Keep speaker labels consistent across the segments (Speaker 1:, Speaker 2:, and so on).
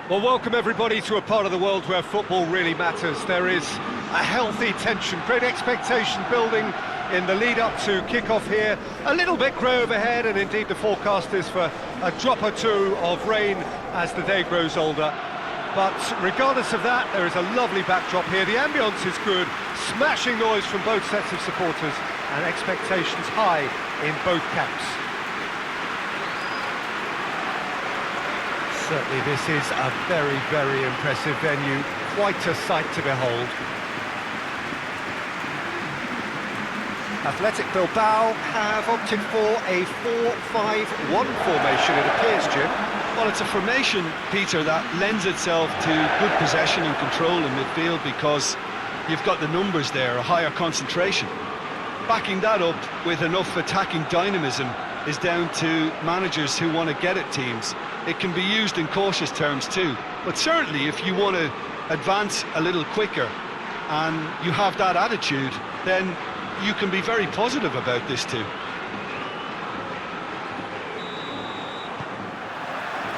Speaker 1: Well, welcome everybody to a part of the world where football really matters. There is a healthy tension, great expectation building in the lead-up to kick-off here. A little bit grey overhead, and indeed the forecast is for a drop or two of rain as the day grows older. But regardless of that, there is a lovely backdrop here. The ambience is good, smashing noise from both sets of supporters, and expectations high in both camps. Certainly this is a very, very impressive venue, quite a sight to behold. Athletic Bilbao have opted for a 4-5-1 formation, it appears, Jim.
Speaker 2: Well, it's a formation, Peter, that lends itself to good possession and control in midfield because you've got the numbers there, a higher concentration. Backing that up with enough attacking dynamism is down to managers who want to get at teams. It can be used in cautious terms too, but certainly if you want to advance a little quicker and you have that attitude, then you can be very positive about this too.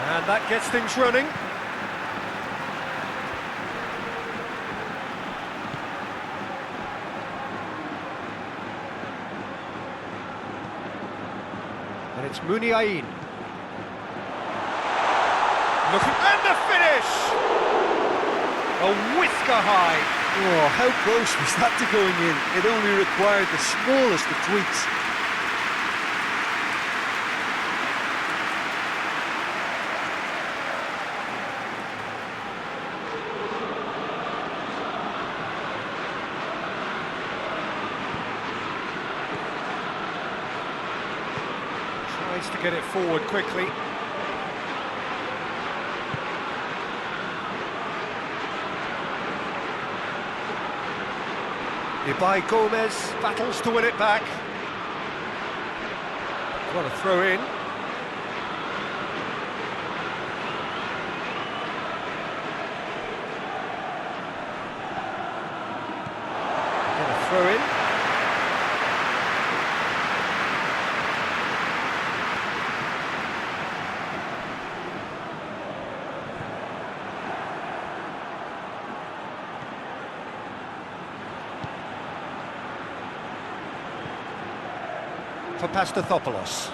Speaker 1: And that gets things running. And it's Mineiro. Looking, and the finish! A whisker high.
Speaker 2: Oh, how close was that to going in? It only required the smallest of tweaks.
Speaker 1: Tries to get it forward quickly. Ibai Gomez battles to win it back. What a throw in. What a throw in. For Pastathopoulos.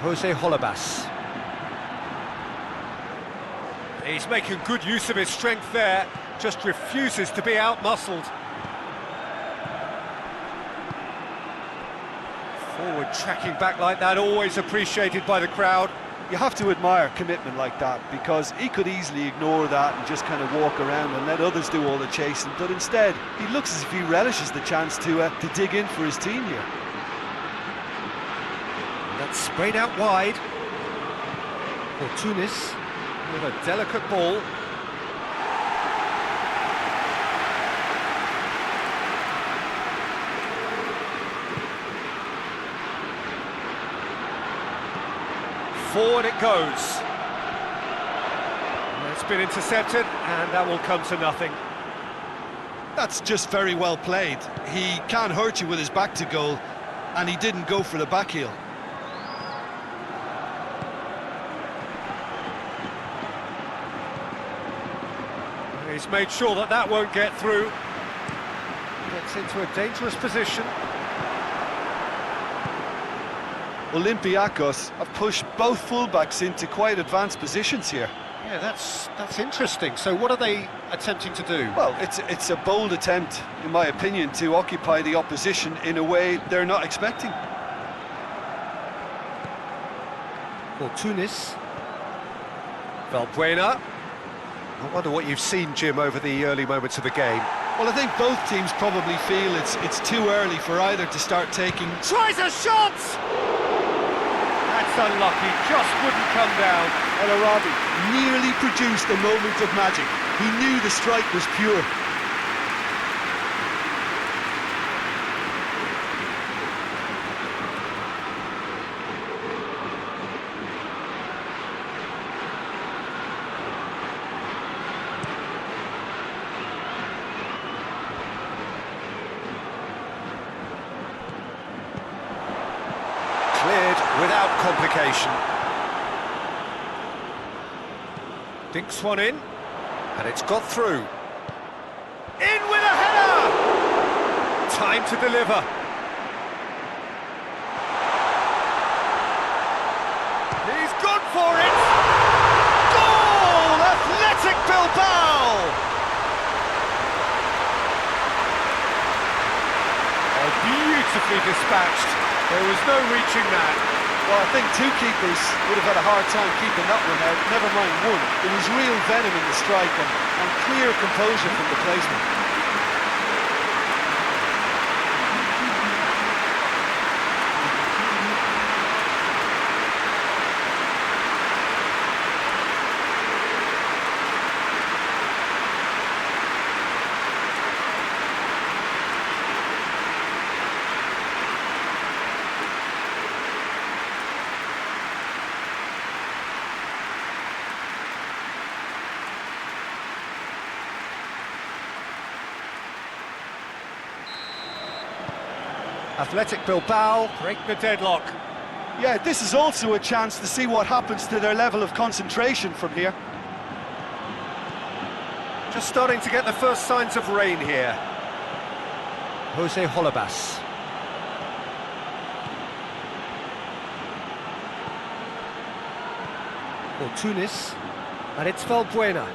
Speaker 1: Jose Holebas. He's making good use of his strength there, just refuses to be out-muscled. Forward tracking back like that, always appreciated by the crowd.
Speaker 2: You have to admire commitment like that because he could easily ignore that and just kind of walk around and let others do all the chasing, but instead he looks as if he relishes the chance to dig in for his team here.
Speaker 1: And that's sprayed out wide for Tunis with a delicate ball. Forward it goes. It's been intercepted, and that will come to nothing.
Speaker 2: That's just very well played. He can't hurt you with his back to goal, and he didn't go for the back heel.
Speaker 1: He's made sure that that won't get through. Gets into a dangerous position.
Speaker 2: Olympiakos have pushed both fullbacks into quite advanced positions here.
Speaker 1: Yeah, that's interesting. So what are they attempting to do?
Speaker 2: Well, it's a bold attempt, in my opinion, to occupy the opposition in a way they're not expecting.
Speaker 1: For Tunis. Valbuena. I wonder what you've seen, Jim, over the early moments of the game.
Speaker 2: Well, I think both teams probably feel it's too early for either to start taking...
Speaker 1: Tries a shot! That's unlucky, just wouldn't come down.
Speaker 2: El Arabi nearly produced a moment of magic. He knew the strike was pure.
Speaker 1: Cleared without complication. Dinks one in, and it's got through. In with a header! Time to deliver. He's gone for it! Goal! Athletic Bilbao! Oh, beautifully dispatched. There was no reaching that.
Speaker 2: Well, I think two keepers would have had a hard time keeping that one out, never mind one. There was real venom in the strike and clear composure from the placement.
Speaker 1: Athletic Bilbao break the deadlock.
Speaker 2: Yeah, this is also a chance to see what happens to their level of concentration from here.
Speaker 1: Just starting to get the first signs of rain here. Jose Holebas. Tunis, and it's Valbuena.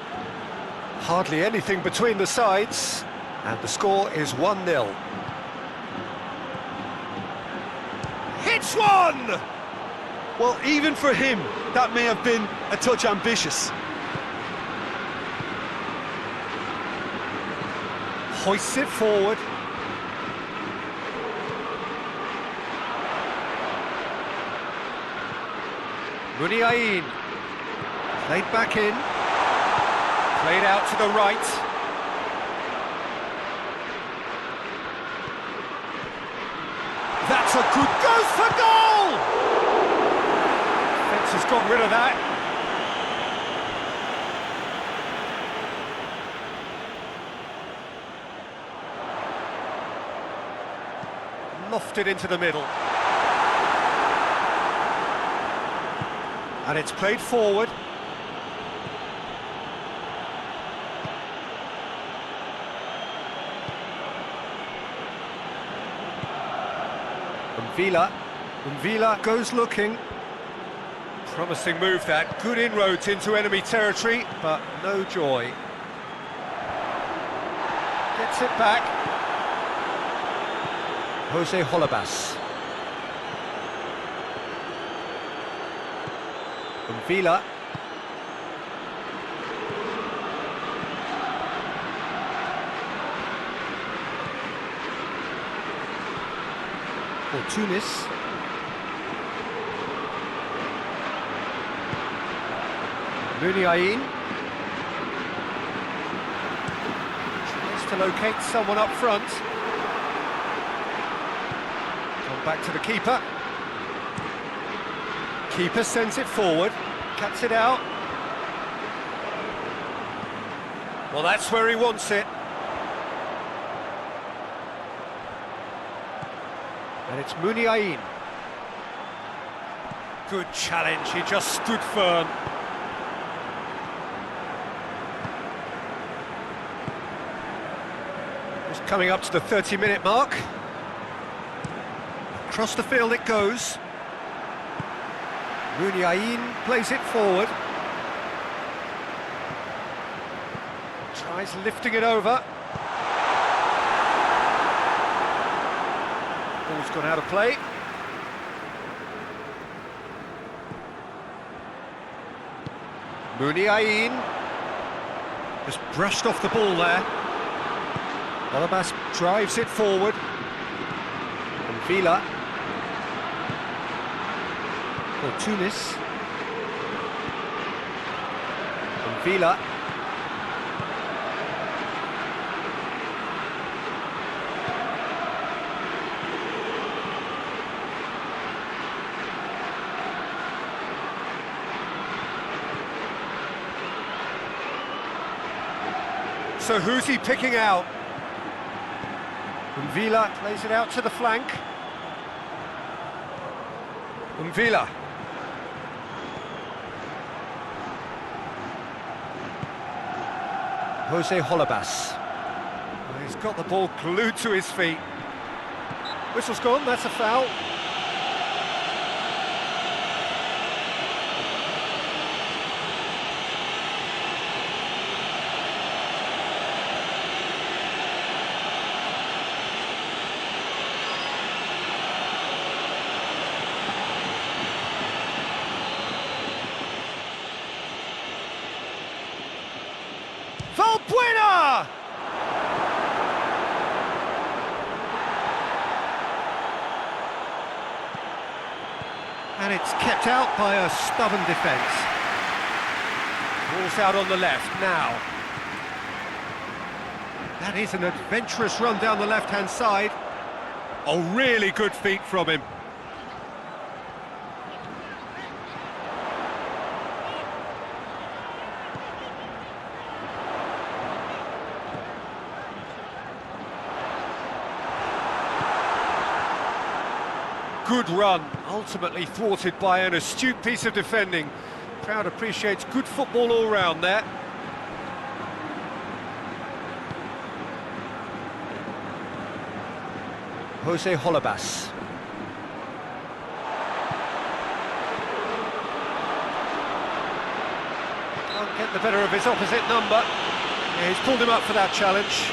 Speaker 1: Hardly anything between the sides, and the score is 1-0. Hits one!
Speaker 2: Well, even for him, that may have been a touch ambitious.
Speaker 1: Hoists it forward. Muniain. Played back in. Played out to the right. That's a good... goes for goal! Fence has got rid of that. Lofted into the middle. And it's played forward. Villa goes looking. Promising move that. Good inroads into enemy territory, but no joy. Gets it back. Jose Holebas. Villa. For Tunis. Muniain. Tries to locate someone up front. Come back to the keeper. Keeper sends it forward. Cuts it out. Well, that's where he wants it. And it's Muniain. Good challenge, he just stood firm. Just coming up to the 30-minute mark. Across the field it goes. Muniain plays it forward. Tries lifting it over. Ball's gone out of play. Muniain just brushed off the ball there. Holebas drives it forward. And Villa. For Tunis. And Villa. So who's he picking out? Villa plays it out to the flank. Villa. Jose Holebas. He's got the ball glued to his feet. Whistle's gone, that's a foul. Valbuena! And it's kept out by a stubborn defence. Ball's out on the left now. That is an adventurous run down the left-hand side. Oh, really good feet from him. Good run, ultimately thwarted by an astute piece of defending. Crowd appreciates good football all round there. Jose Holebas. Can't get the better of his opposite number. Yeah, he's pulled him up for that challenge.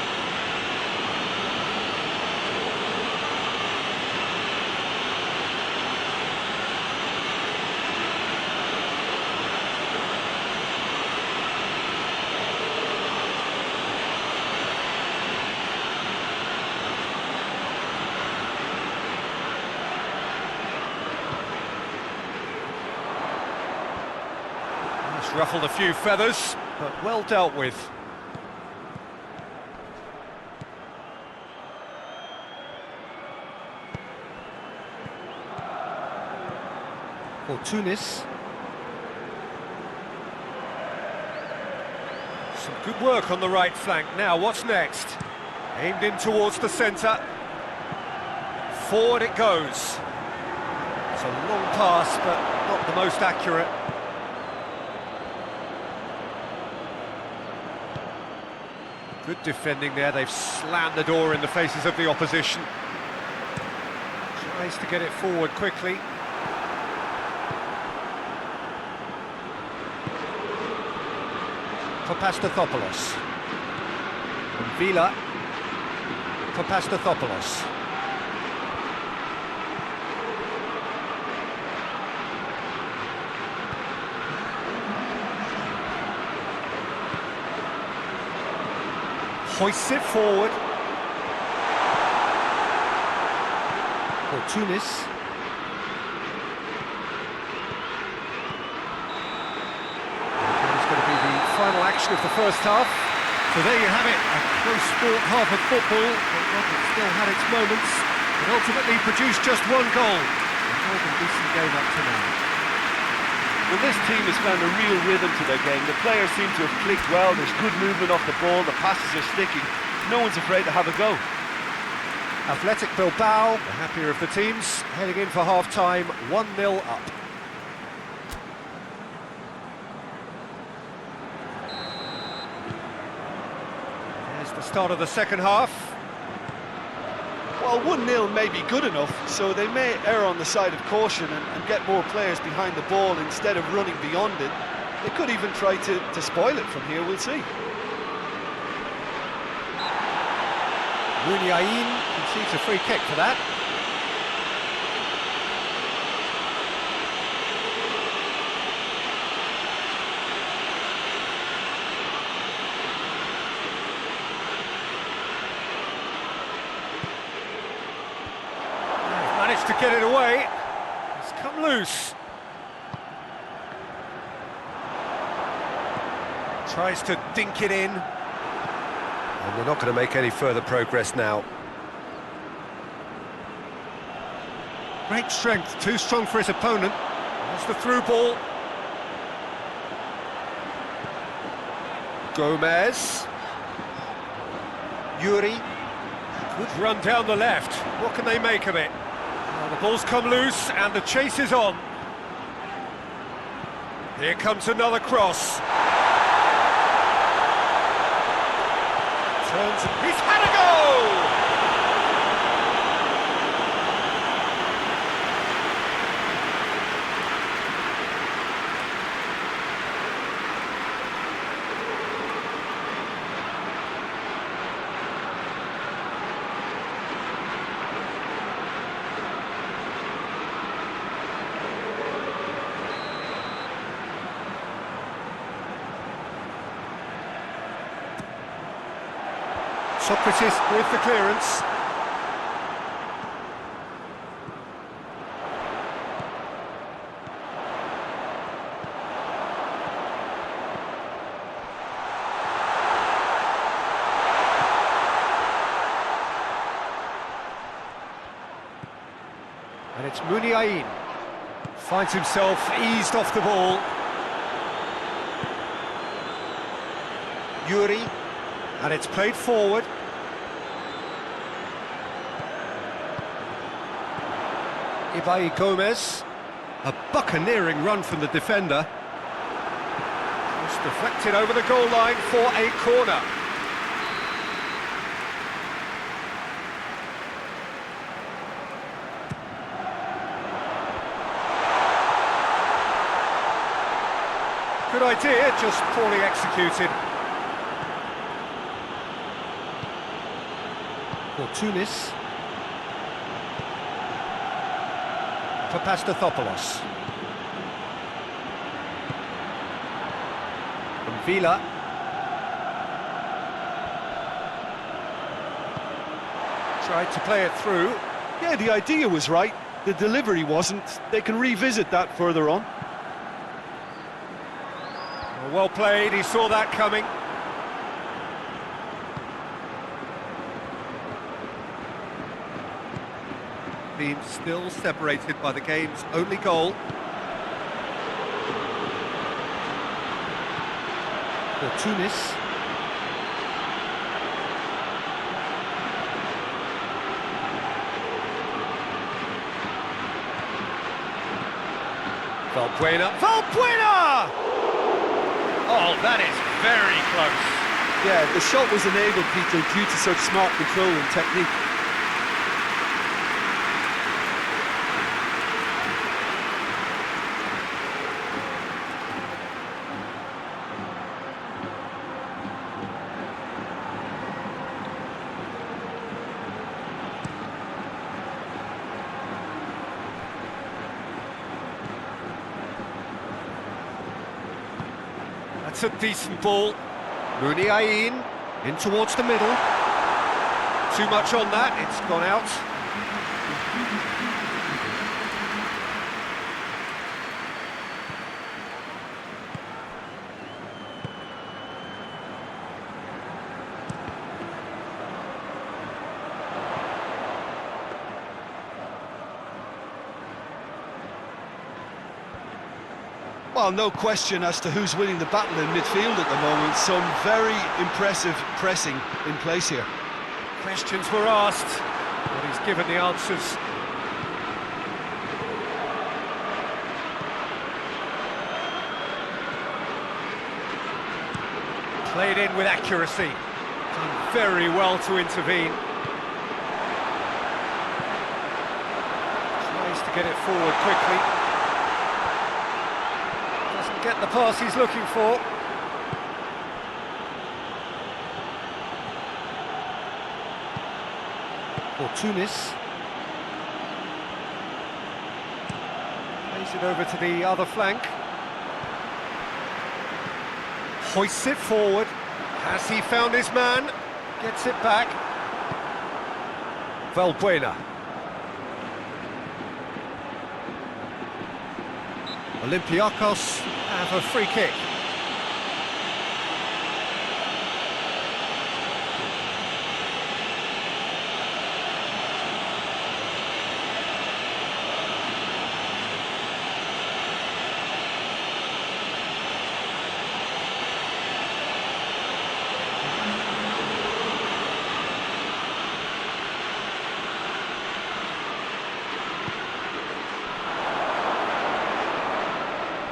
Speaker 1: Ruffled a few feathers, but well dealt with. For Tunis. Some good work on the right flank. Now, what's next? Aimed in towards the centre. Forward it goes. It's a long pass, but not the most accurate. Good defending there, they've slammed the door in the faces of the opposition. Tries to get it forward quickly. Papastathopoulos. And Villa. Papastathopoulos. Hoists it forward. For Tunis. It's going to be the final action of the first half. So there you have it, a close-fought half of football. It still had its moments, but ultimately produced just one goal. A more than decent game up to now.
Speaker 3: Well, this team has found a real rhythm to their game. The players seem to have clicked well, there's good movement off the ball, the passes are sticking. No one's afraid to have a go.
Speaker 1: Athletic Bilbao, the happier of the teams, heading in for half-time, 1-0 up. There's the start of the second half.
Speaker 2: Well, 1-0 may be good enough, so they may err on the side of caution and get more players behind the ball instead of running beyond it. They could even try to spoil it from here, we'll see.
Speaker 1: Muniain concedes a free kick for that. Managed to get it away. It's come loose. Tries to dink it in. And they're not going to make any further progress now. Great strength, too strong for his opponent. That's the through ball. Gomez. Yuri. Good run down the left. What can they make of it? Well, the ball's come loose and the chase is on. Here comes another cross. turns, he's had a go! Socrates with the clearance. And it's Muniain. Finds himself eased off the ball. Yuri. And it's played forward. Ibai Gomez. A buccaneering run from the defender. Just deflected over the goal line for a corner. Good idea, just poorly executed. For Tunis. For Pastathopoulos. From Villa. Tried to play it through.
Speaker 2: Yeah, the idea was right, the delivery wasn't. They can revisit that further on.
Speaker 1: Well played, he saw that coming. Being still separated by the game's only goal. For Tunis. Valbuena. Valbuena! Oh, that is very close.
Speaker 2: Yeah, the shot was enabled, Peter, due to such smart control and technique.
Speaker 1: That's a decent ball. Muniain in towards the middle. Too much on that, it's gone out.
Speaker 2: Well, no question as to who's winning the battle in midfield at the moment. Some very impressive pressing in place here.
Speaker 1: Questions were asked, but he's given the answers. Played in with accuracy. Done very well to intervene. Tries to get it forward quickly. Get the pass he's looking for. For Tunis. Plays it over to the other flank. Hoists it forward. Has he found his man? Gets it back. Valbuena. Olympiakos have a free kick.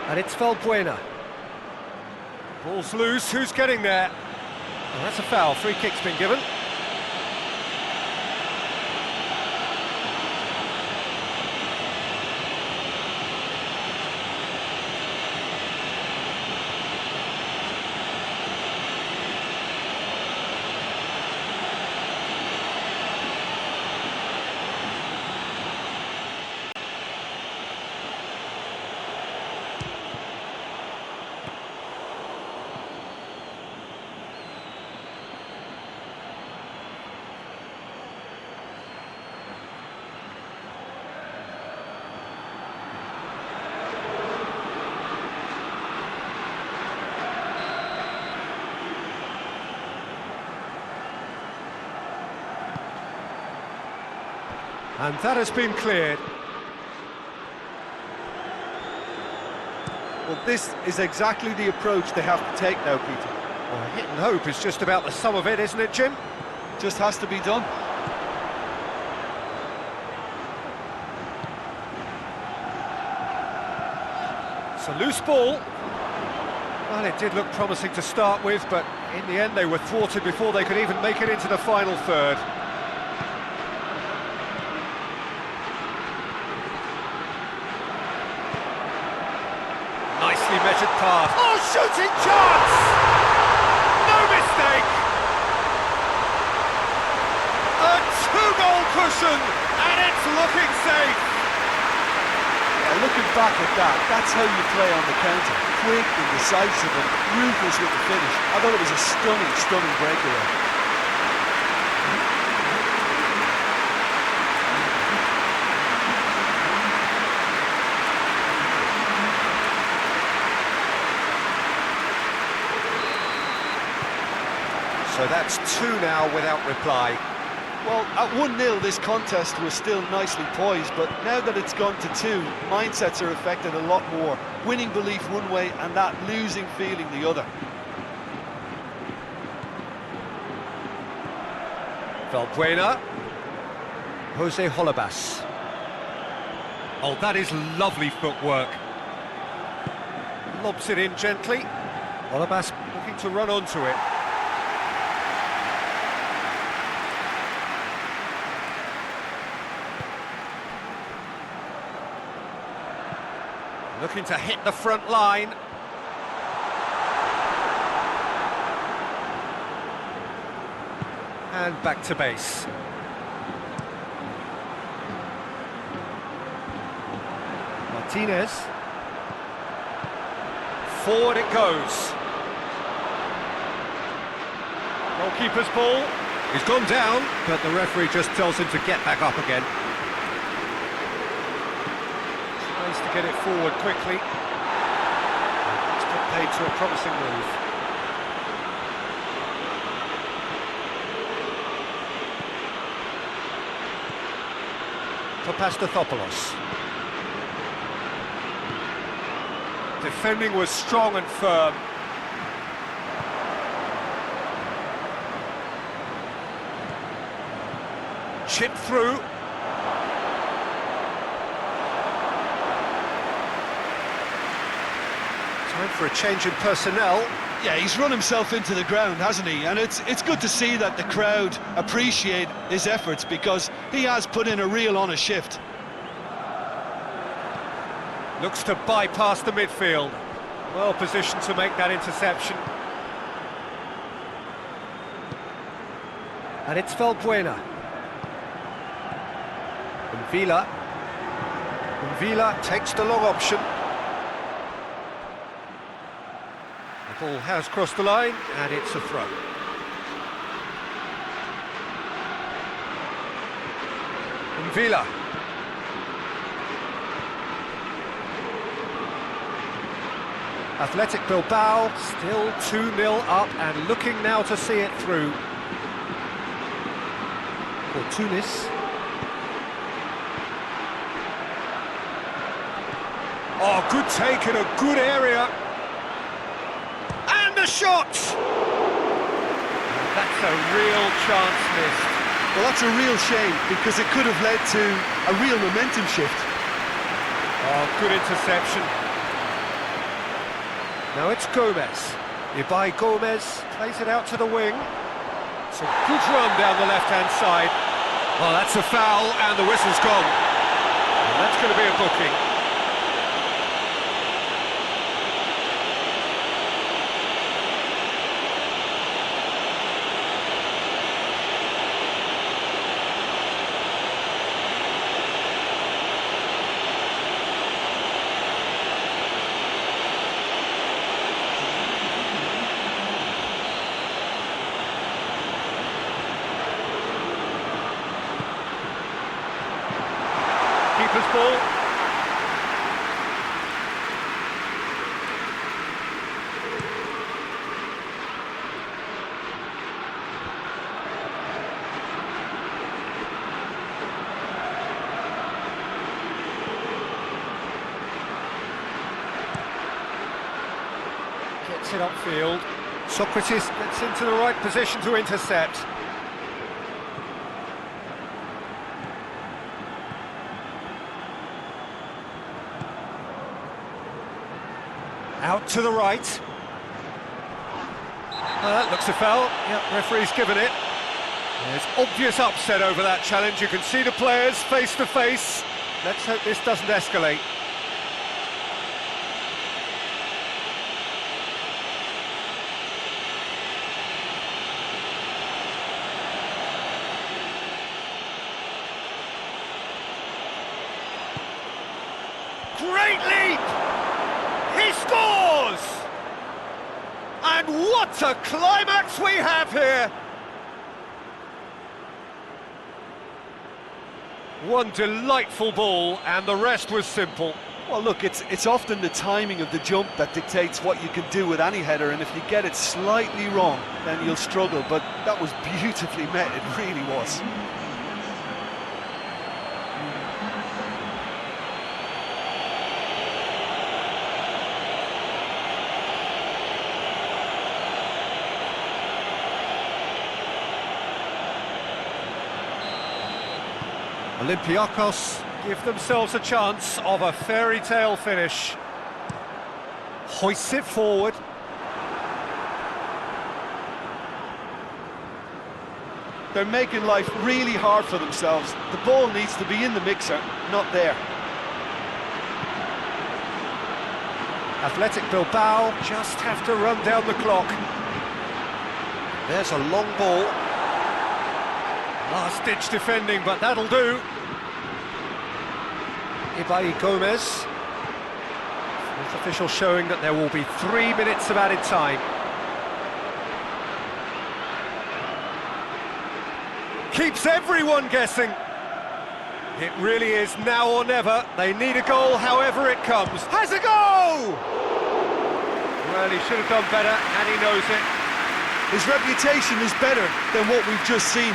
Speaker 1: And it's Valbuena. Ball's loose, who's getting there? That's a foul. Free kick's been given. And that has been cleared.
Speaker 3: Well, this is exactly the approach they have to take now, Peter.
Speaker 1: Well, hit and hope is just about the sum of it, isn't it, Jim?
Speaker 2: Just has to be done.
Speaker 1: It's a loose ball. Well, it did look promising to start with, but in the end they were thwarted before they could even make it into the final third. Nicely measured pass. Oh, shooting chance! No mistake! A two-goal cushion, and it's looking safe.
Speaker 2: Yeah, looking back at that, that's how you play on the counter. Quick and decisive and ruthless with the finish. I thought it was a stunning, stunning breakaway.
Speaker 1: So that's two now without reply.
Speaker 2: Well, at 1-0 this contest was still nicely poised, but now that it's gone to 2, mindsets are affected a lot more. Winning belief one way and that losing feeling the other.
Speaker 1: Valbuena. Jose Holebas. Oh, that is lovely footwork. Lobs it in gently. Holebas looking to run onto it. Looking to hit the front line. And back to base. Martinez. Forward it goes. Goalkeeper's ball. He's gone down, but the referee just tells him to get back up again. Tries to get it forward quickly. It's put paid to a promising move. Papastathopoulos. Defending was strong and firm. Chip through. Time for a change in personnel.
Speaker 2: Yeah, he's run himself into the ground, hasn't he? And it's good to see that the crowd appreciate his efforts because he has put in a real honest shift.
Speaker 1: Looks to bypass the midfield. Well positioned to make that interception. And it's Valbuena. Villa. Villa takes the long option. The ball has crossed the line, and it's a throw. Villa. Athletic Bilbao still 2-0 up and looking now to see it through. For Tunis. Oh, good take in a good area. And the shot! That's a real chance missed.
Speaker 2: Well, that's a real shame because it could have led to a real momentum shift.
Speaker 1: Oh, good interception. Now it's Gomez. Ibai Gomez plays it out to the wing. It's a good run down the left-hand side. Well, that's a foul, and the whistle's gone. And that's going to be a booking. Keeper's ball. Gets it upfield. Socrates gets into the right position to intercept. Out to the right. That looks a foul. Yep, referee's given it. There's obvious upset over that challenge. You can see the players face to face. Let's hope this doesn't escalate. Great leap! He scores! And what a climax we have here! One delightful ball, and the rest was simple.
Speaker 2: Well, look, it's often the timing of the jump that dictates what you can do with any header, and if you get it slightly wrong, then you'll struggle, but that was beautifully met, it really was.
Speaker 1: Olympiakos give themselves a chance of a fairy tale finish. Hoists it forward.
Speaker 2: They're making life really hard for themselves. The ball needs to be in the mixer, not there.
Speaker 1: Athletic Bilbao just have to run down the clock. There's a long ball. Last-ditch defending, but that'll do. Ibai Gomez. Fourth official showing that there will be 3 minutes of added time. Keeps everyone guessing. It really is now or never. They need a goal however it comes. Has a go! Well, he should have done better, and he knows it.
Speaker 2: His reputation is better than what we've just seen.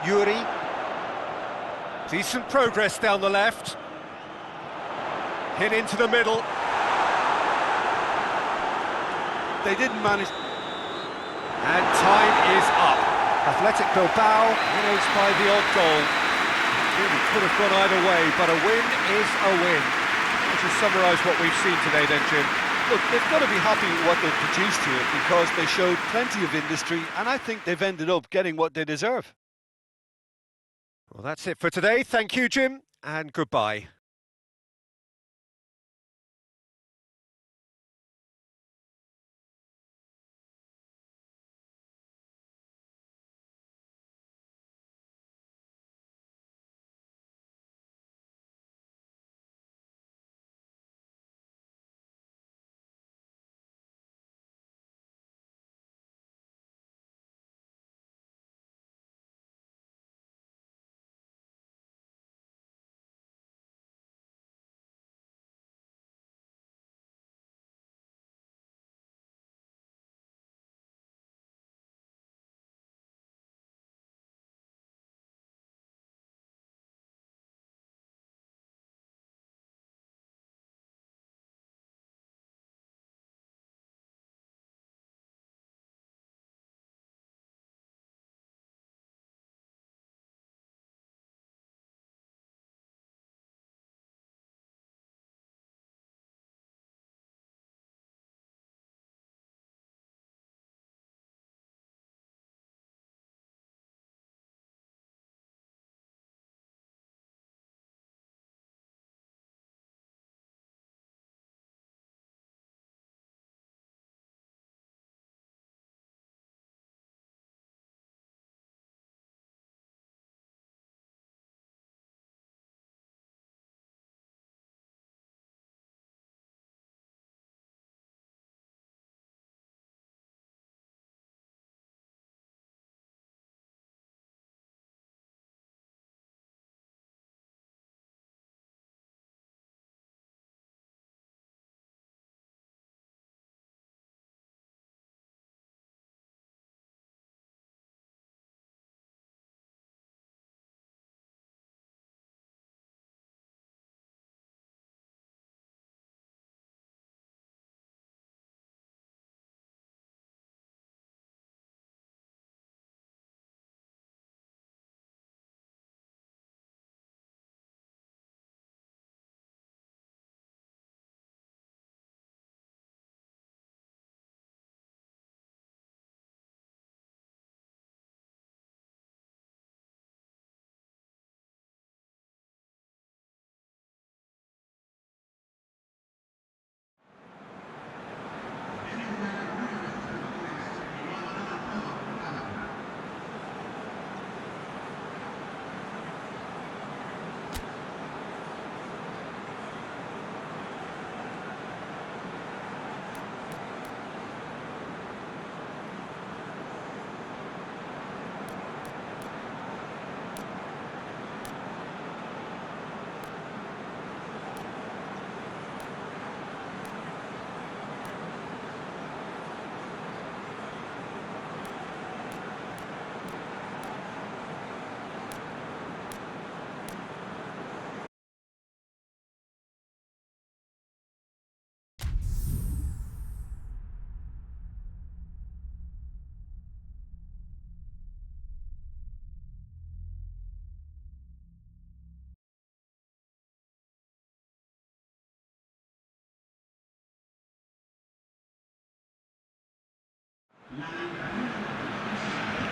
Speaker 1: Yuri. Decent progress down the left. Hit into the middle.
Speaker 2: They didn't manage.
Speaker 1: And time is up. Athletic Bilbao winners by the odd goal. Really could have gone either way, but a win is a win. Let's just summarise what we've seen today then, Jim.
Speaker 2: Look, they've got to be happy with what they've produced here because they showed plenty of industry, and I think they've ended up getting what they deserve.
Speaker 1: Well, that's it for today. Thank you, Jim, and goodbye.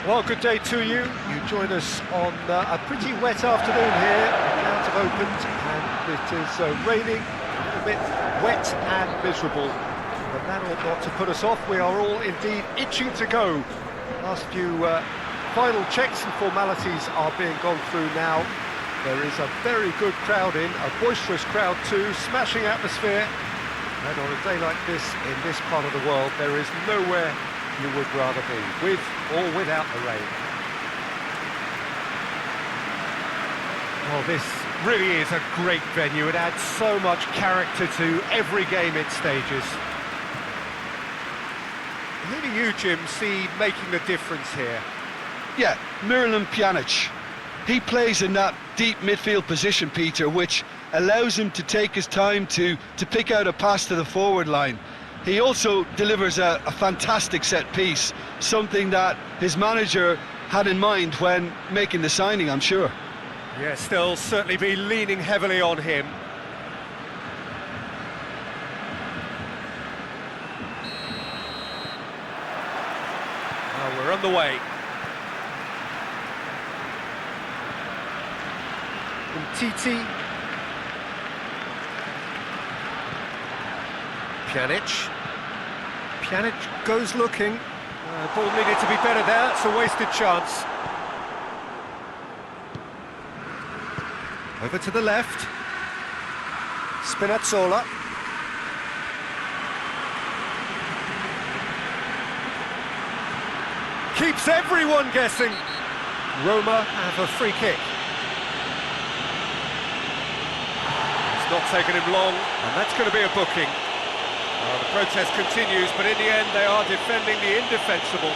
Speaker 1: Well, good day to you. You join us on a pretty wet afternoon here. The clouds have opened and it is raining, a little bit wet and miserable. But that ought not to put us off. We are all indeed itching to go. Last few final checks and formalities are being gone through now. There is a very good crowd in, a boisterous crowd too, smashing atmosphere. And on a day like this, in this part of the world, there is nowhere you would rather be, with or without the rain. Well, this really is a great venue. It adds so much character to every game it stages. Who do you, Jim, see making the difference here?
Speaker 2: Yeah, Miralem Pjanic. He plays in that deep midfield position, Peter, which allows him to take his time to pick out a pass to the forward line. He also delivers a fantastic set piece, something that his manager had in mind when making the signing, I'm sure.
Speaker 1: Yes, they'll certainly be leaning heavily on him. Well, we're on the way. Titi. Pjanic. Pjanic goes looking. Ball needed to be better there. It's a wasted chance. Over to the left. Spinazzola. Keeps everyone guessing. Roma have a free kick. It's not taken him long, and that's going to be a booking. Well, the protest continues, but in the end they are defending the indefensible.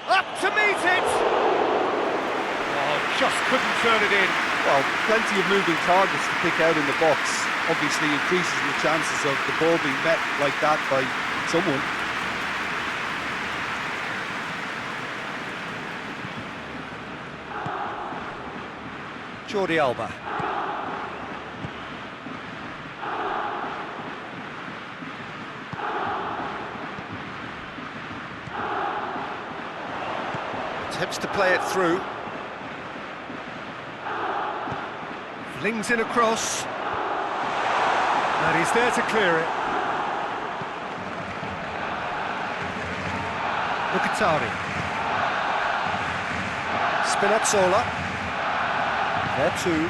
Speaker 1: Up to meet it! Oh, just couldn't turn it in.
Speaker 3: Well, plenty of moving targets to pick out in the box. Obviously increases the chances of the ball being met like that by someone.
Speaker 1: Jordi Alba. Attempts to play it through. Flings in across. And he's there to clear it. Mkhitaryan. Spinazzola. There too.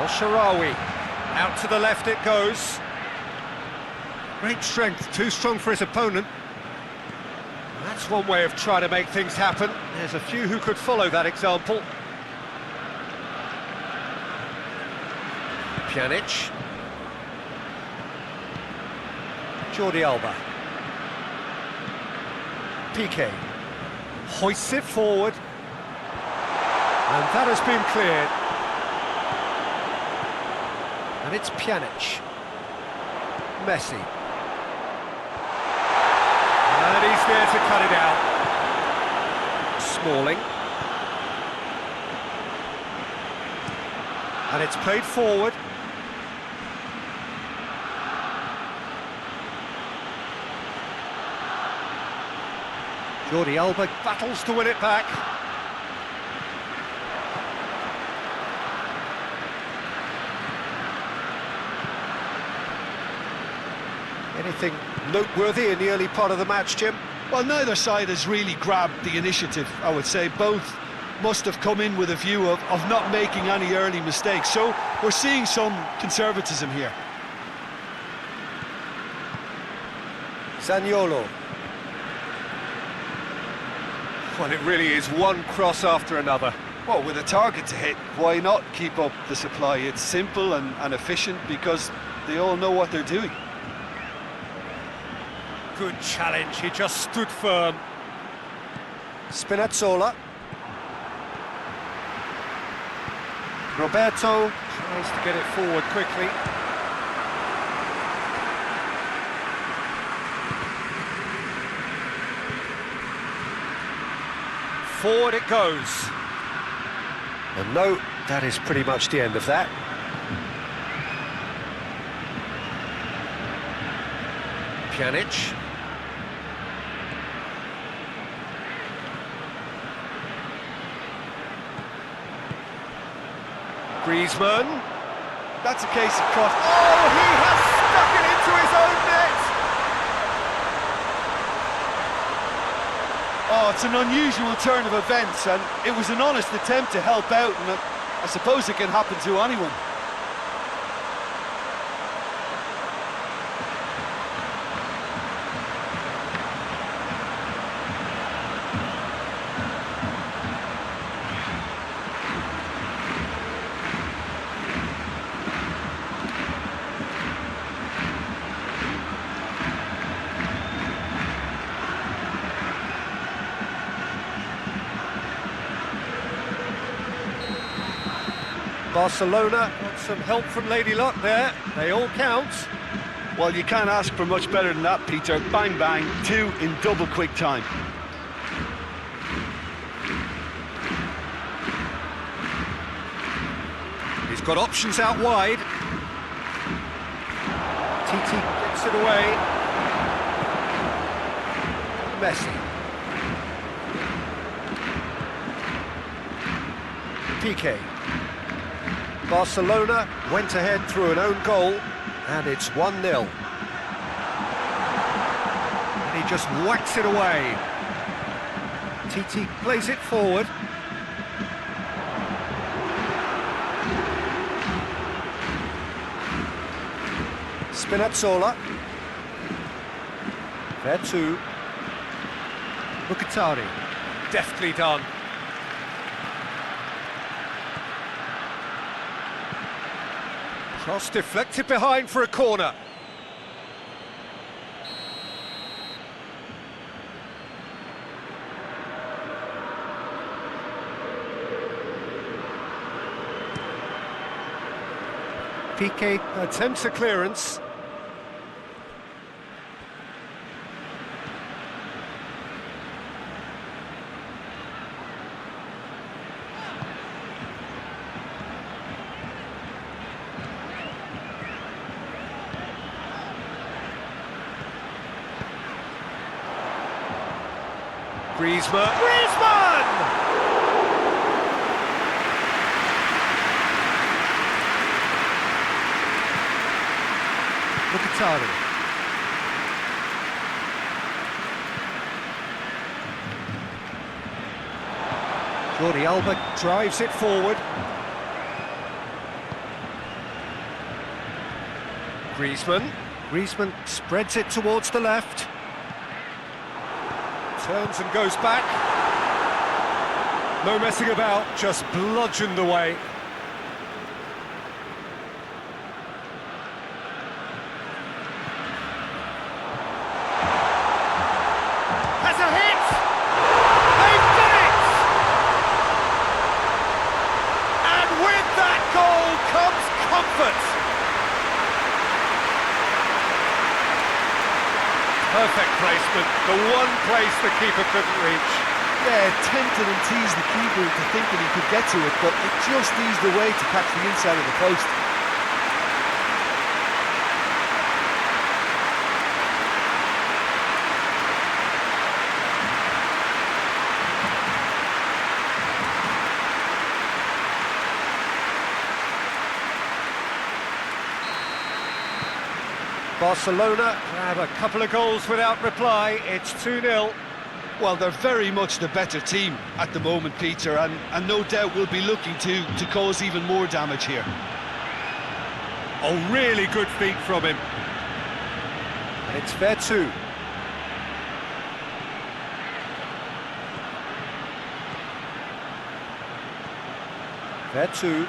Speaker 1: Al-Sharawi. Out to the left it goes. Great strength, too strong for his opponent. That's one way of trying to make things happen. There's a few who could follow that example. Pjanic. Jordi Alba. Piqué. Hoists it forward. And that has been cleared. And it's Pjanic. Messi. And he's there to cut it out. Smalling. And it's played forward. Jordi Alba battles to win it back. Anything noteworthy in the early part of the match, Jim?
Speaker 2: Well, neither side has really grabbed the initiative, I would say. Both must have come in with a view of not making any early mistakes. So we're seeing some conservatism here.
Speaker 1: Zaniolo. Well, it really is one cross after another.
Speaker 2: Well, with a target to hit, why not keep up the supply? It's simple and efficient because they all know what they're doing.
Speaker 1: Good challenge, he just stood firm. Spinazzola. Roberto tries to get it forward quickly. forward it goes. And no, that is pretty much the end of that. Pjanic. Griezmann.
Speaker 3: That's a case of cross.
Speaker 1: Oh, he has stuck it into his own net!
Speaker 3: Oh, it's an unusual turn of events, and it was an honest attempt to help out, and I suppose it can happen to anyone.
Speaker 1: Barcelona got some help from Lady Luck there. They all count.
Speaker 2: Well, you can't ask for much better than that, Peter. Bang, bang, 2 in double quick time.
Speaker 1: He's got options out wide. Titi gets it away. Messi. PK. Barcelona went ahead through an own goal, and it's 1-0. And he just whacks it away. Titi plays it forward. Spinazzola. Vertu. Mkhitaryan. Deftly done. Cross deflected behind for a corner. Piqué attempts a clearance. Griezmann! Griezmann! Mkhitaryan. Jordi Alba drives it forward. Griezmann. Griezmann spreads it towards the left. Turns and goes back. No messing about, just bludgeoned away. Has a hit! They've done it! And with that goal comes comfort. Perfect placement, the one place the keeper couldn't reach.
Speaker 3: Yeah, tempted and teased the keeper into thinking he could get to it, but it just eased away to catch the inside of the post.
Speaker 1: Barcelona grab a couple of goals without reply. It's 2-0.
Speaker 2: Well, they're very much the better team at the moment, Peter, and no doubt will be looking to cause even more damage here.
Speaker 1: Oh, really good feet from him. And it's Vertu. Vertu.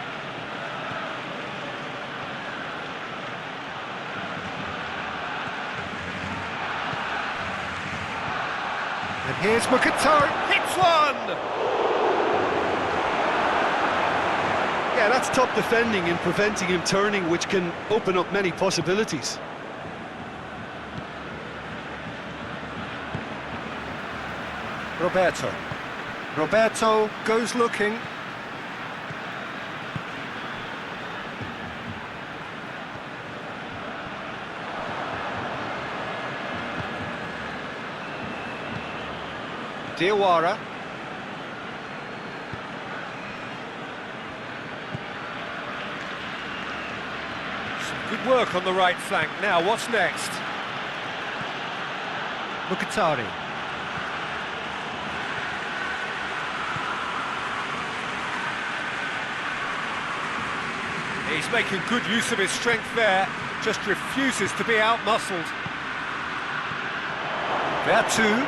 Speaker 1: And here's Mkhitaryan, hits one!
Speaker 2: Yeah, that's top defending and preventing him turning, which can open up many possibilities.
Speaker 1: Roberto. Roberto goes looking. Diawara. Some good work on the right flank. Now, what's next? Mkhitaryan. He's making good use of his strength there, just refuses to be out-muscled. Vertu.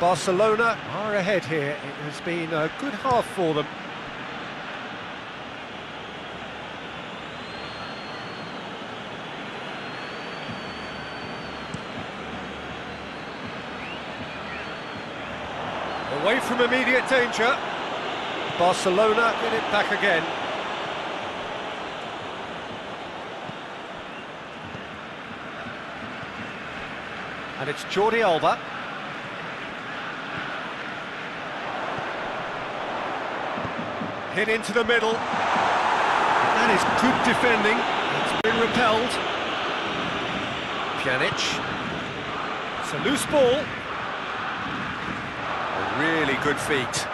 Speaker 1: Barcelona are ahead here. It has been a good half for them. Away from immediate danger. Barcelona get it back again. And it's Jordi Alba. Hit into the middle. That is good defending. It's been repelled. Pjanic. It's a loose ball. A really good feat.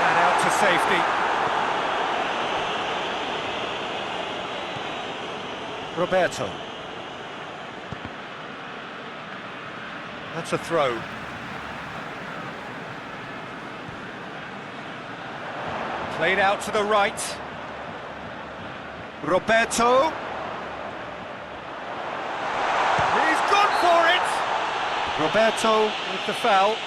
Speaker 1: And out to safety. Roberto. That's a throw. Played out to the right. Roberto. He's gone for it! Roberto with the foul.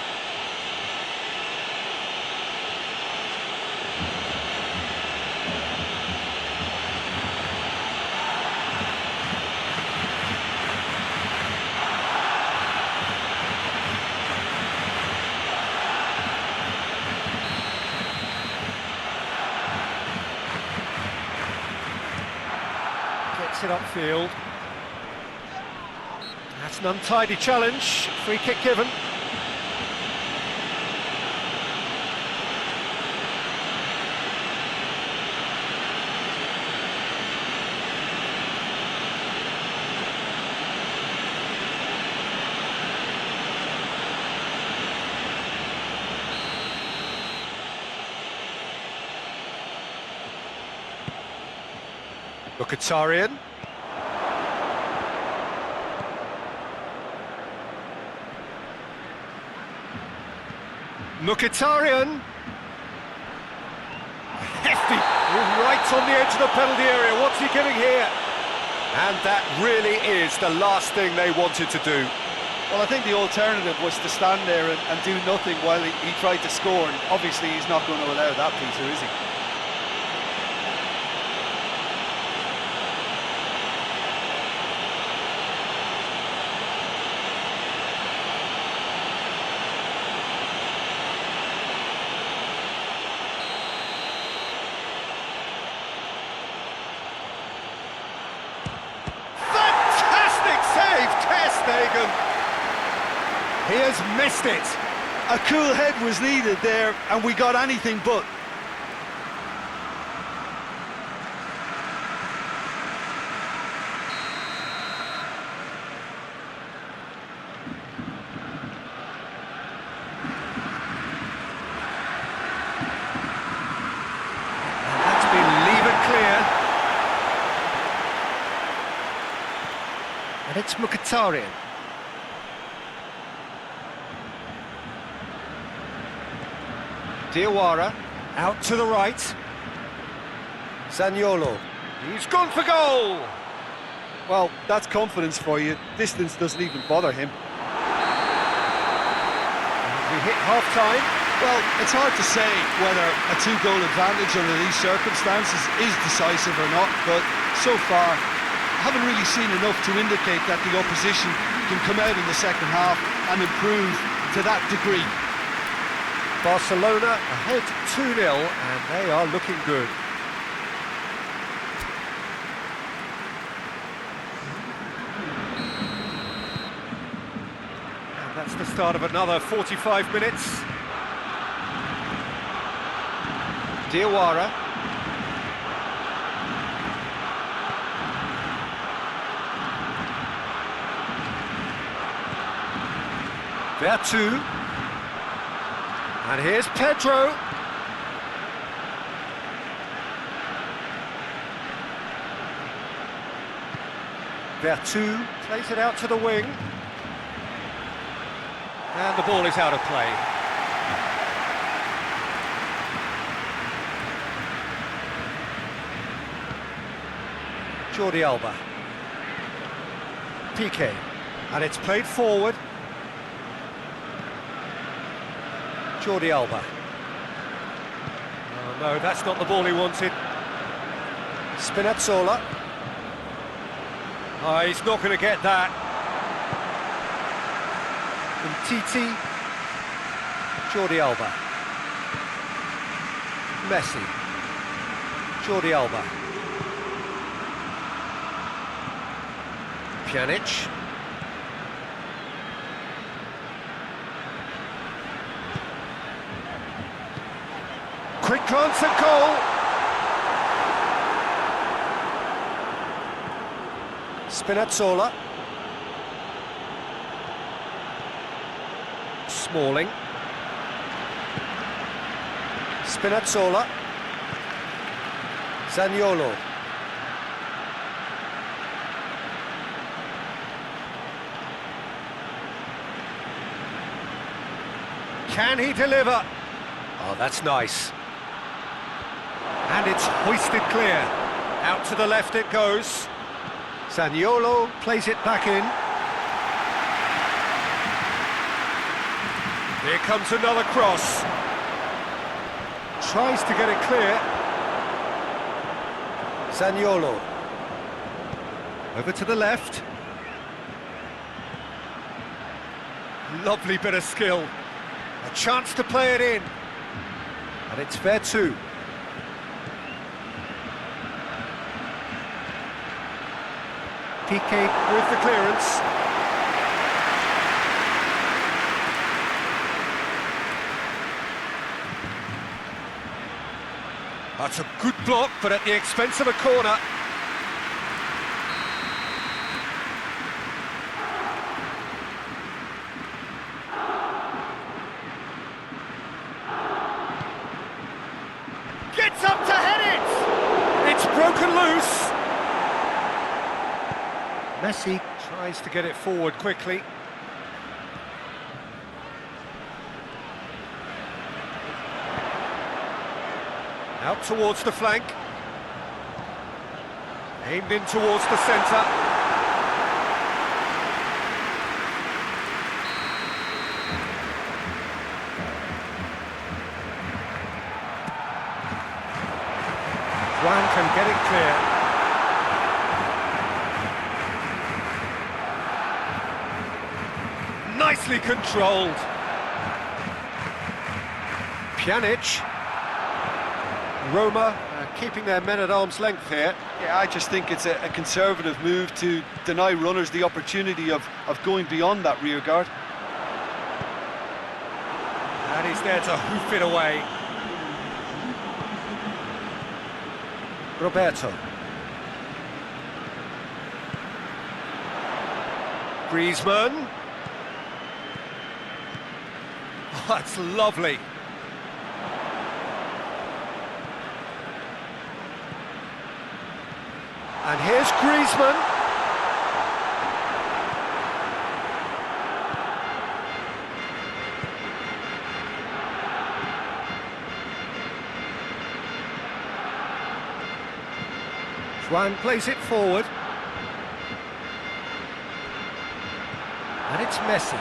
Speaker 1: Gets it upfield. That's an untidy challenge. Free kick given. Mkhitaryan. Mkhitaryan. Hefty. Right on the edge of the penalty area. What's he getting here? And that really is the last thing they wanted to do.
Speaker 2: Well, I think the alternative was to stand there and do nothing while he tried to score, and obviously he's not going to allow that, Peter, is he?
Speaker 1: He has missed it.
Speaker 2: A cool head was needed there, and we got anything but.
Speaker 1: And that's been levered clear. And it's Mkhitaryan. Diawara, out to the right. Zaniolo, he's gone for goal!
Speaker 2: Well, that's confidence for you. Distance doesn't even bother him.
Speaker 1: We hit half-time.
Speaker 2: Well, it's hard to say whether a two-goal advantage under these circumstances is decisive or not, but so far, I haven't really seen enough to indicate that the opposition can come out in the second half and improve to that degree.
Speaker 1: Barcelona ahead 2-0, and they are looking good. And that's the start of another 45 minutes. Diawara. Vertu. And here's Pedro. Vertu plays it out to the wing. And the ball is out of play. Jordi Alba. Piqué. And it's played forward. Jordi Alba. Oh no, that's not the ball he wanted. Spinazzola. Oh, he's not going to get that. Titi. Jordi Alba. Messi. Jordi Alba. Pjanic. Quick glance at goal. Spinazzola. Smalling. Spinazzola. Zaniolo. Can he deliver? Oh, that's nice. And it's hoisted clear. Out to the left it goes. Zaniolo plays it back in. Here comes another cross. Tries to get it clear. Zaniolo. Over to the left. Lovely bit of skill. A chance to play it in. And it's Vertu. Piqué with the clearance. That's a good block, but at the expense of a corner. Gets up to head it! It's broken loose. Messi tries to get it forward quickly. Out towards the flank. Aimed in towards the centre. Juan can get it clear. Nicely controlled. Pjanic. Roma keeping their men at arm's length here.
Speaker 2: Yeah, I just think it's a conservative move to deny runners the opportunity of going beyond that rear guard.
Speaker 1: And he's there to hoof it away. Roberto. Griezmann. Oh, that's lovely. And here's Griezmann. Juan plays it forward. And it's Messi.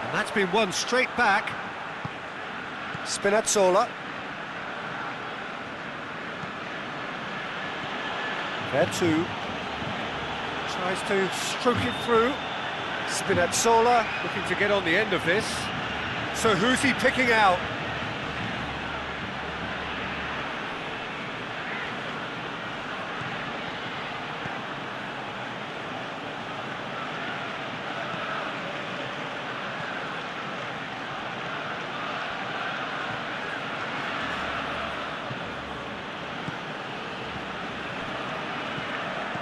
Speaker 1: And that's been won straight back. Spinazzola. Vertu tries to stroke it through. Spinazzola looking to get on the end of this. So who's he picking out?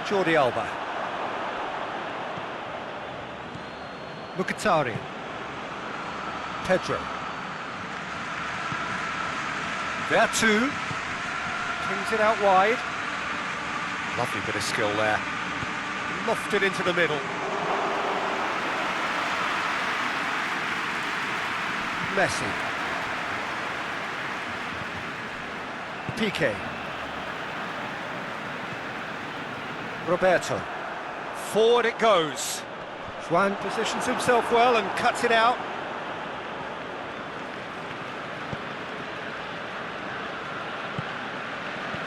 Speaker 1: Jordi Alba. Mkhitaryan. Pedro. Vertu. Brings it out wide. Lovely bit of skill there. Lofted into the middle. Messi. Piqué. Roberto. Forward it goes. Juan positions himself well and cuts it out.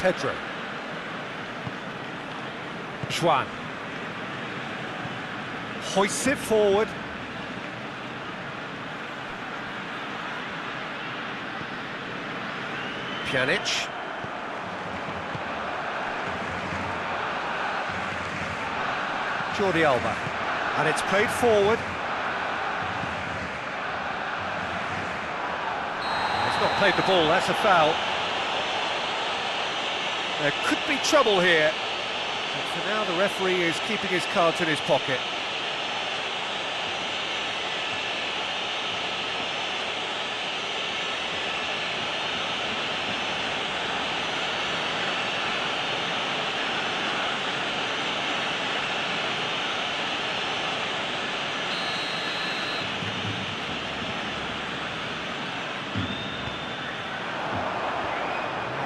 Speaker 1: Pedro. Juan. Hoists it forward. Pjanic. Jordi Alba, and it's played forward. He's not played the ball, that's a foul. There could be trouble here. But for now the referee is keeping his cards in his pocket.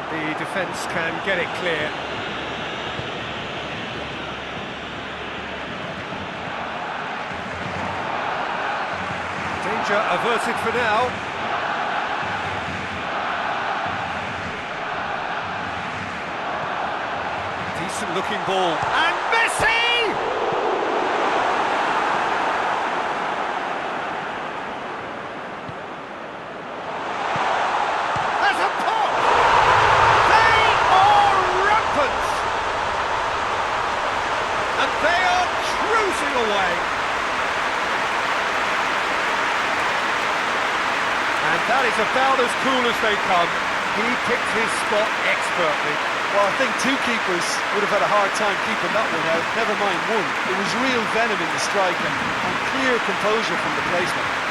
Speaker 1: The defence can get it clear. Danger averted for now. Decent looking ball. And Messi! Away. And that is about as cool as they come. He picked his spot expertly.
Speaker 2: Well, I think two keepers would have had a hard time keeping that one out, never mind one. It was real venom in the strike and clear composure from the placement.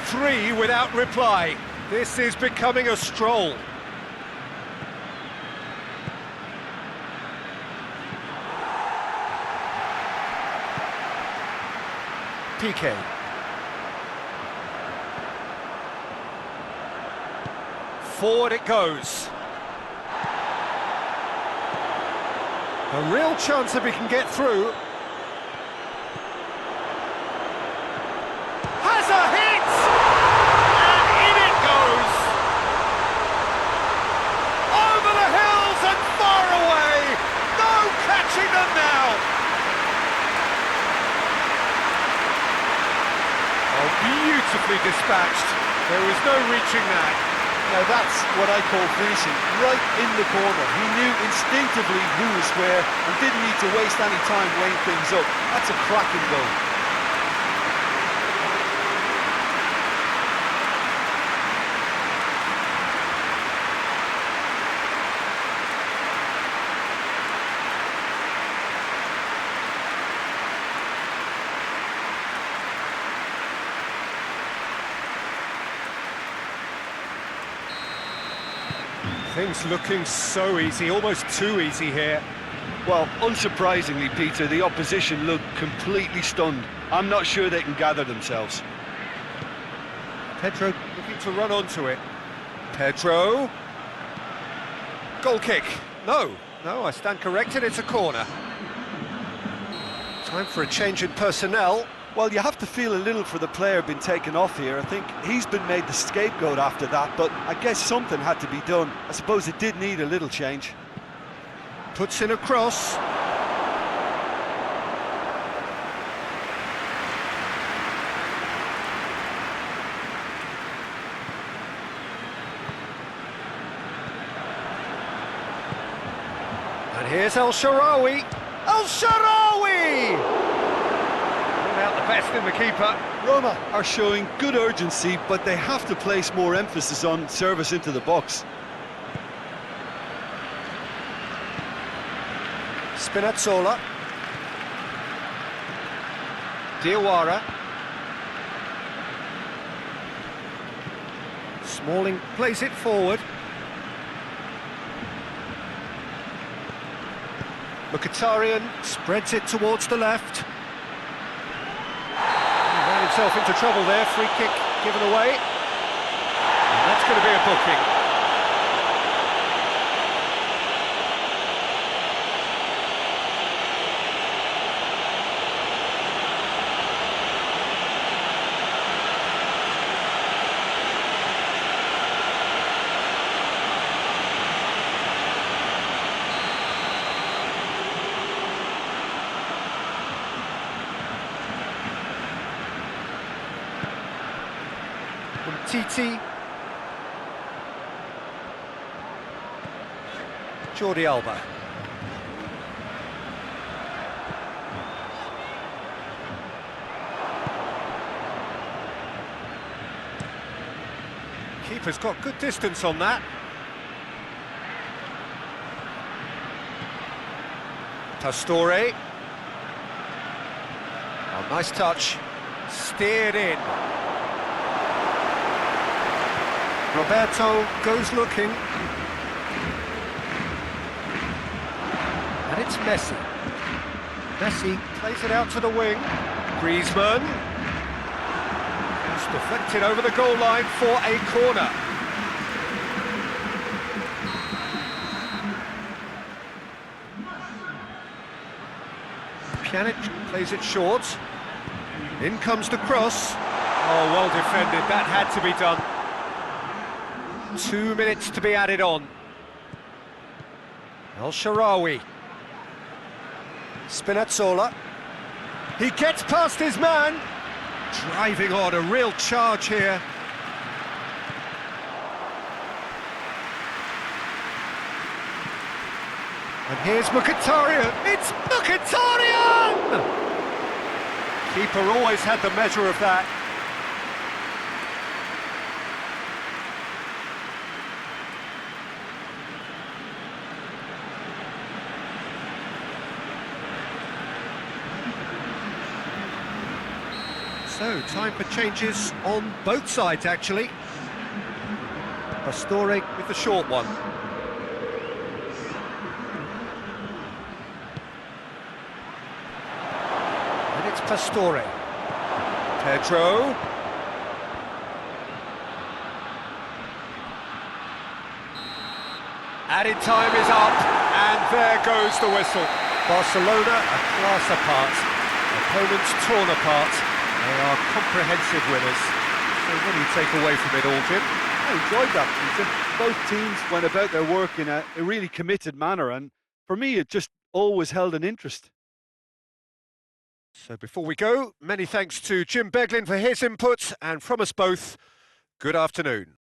Speaker 1: Three without reply. This is becoming a stroll. Piqué. Forward it goes. A real chance if he can get through. Has a hit! Catching them now! Oh, beautifully dispatched. There was no reaching that.
Speaker 2: Now that's what I call finishing, right in the corner. He knew instinctively who was where and didn't need to waste any time weighing things up. That's a cracking goal.
Speaker 1: Things looking so easy, almost too easy here.
Speaker 2: Well, unsurprisingly, Peter, the opposition look completely stunned. I'm not sure they can gather themselves.
Speaker 1: Pedro looking to run onto it. Pedro. Goal kick. No, I stand corrected, it's a corner. Time for a change in personnel.
Speaker 3: Well, you have to feel a little for the player being taken off here. I think he's been made the scapegoat after that, but I guess something had to be done. I suppose it did need a little change.
Speaker 1: Puts in a cross. And here's El Shaarawy. El Shaarawy! Brought out the best in the keeper.
Speaker 2: Roma are showing good urgency, but they have to place more emphasis on service into the box.
Speaker 1: Spinazzola. Diawara. Smalling plays it forward. Mkhitaryan spreads it towards the left. He ran himself into trouble there, free kick given away. And that's going to be a booking. Titi. Jordi Alba. Keeper's got good distance on that. Pastore. Oh, nice touch. Steered in. Roberto goes looking. And it's Messi. Messi plays it out to the wing. Griezmann. It's deflected over the goal line for a corner. Pjanic plays it short. In comes the cross. Oh, well defended. That had to be done. 2 minutes to be added on. El Shaarawy. Spinazzola. He gets past his man. Driving on, a real charge here. And here's Mkhitaryan. It's Mkhitaryan! Keeper always had the measure of that. So, time for changes on both sides, actually. Pastore with the short one. And it's Pastore. Pedro. Added time is up, and there goes the whistle. Barcelona a class apart. Opponents torn apart. They are comprehensive winners. So what do you take away from it all, Jim?
Speaker 3: I enjoyed that, Peter. Both teams went about their work in a really committed manner, and for me it just always held an interest.
Speaker 1: So before we go, many thanks to Jim Beglin for his input, and from us both, good afternoon.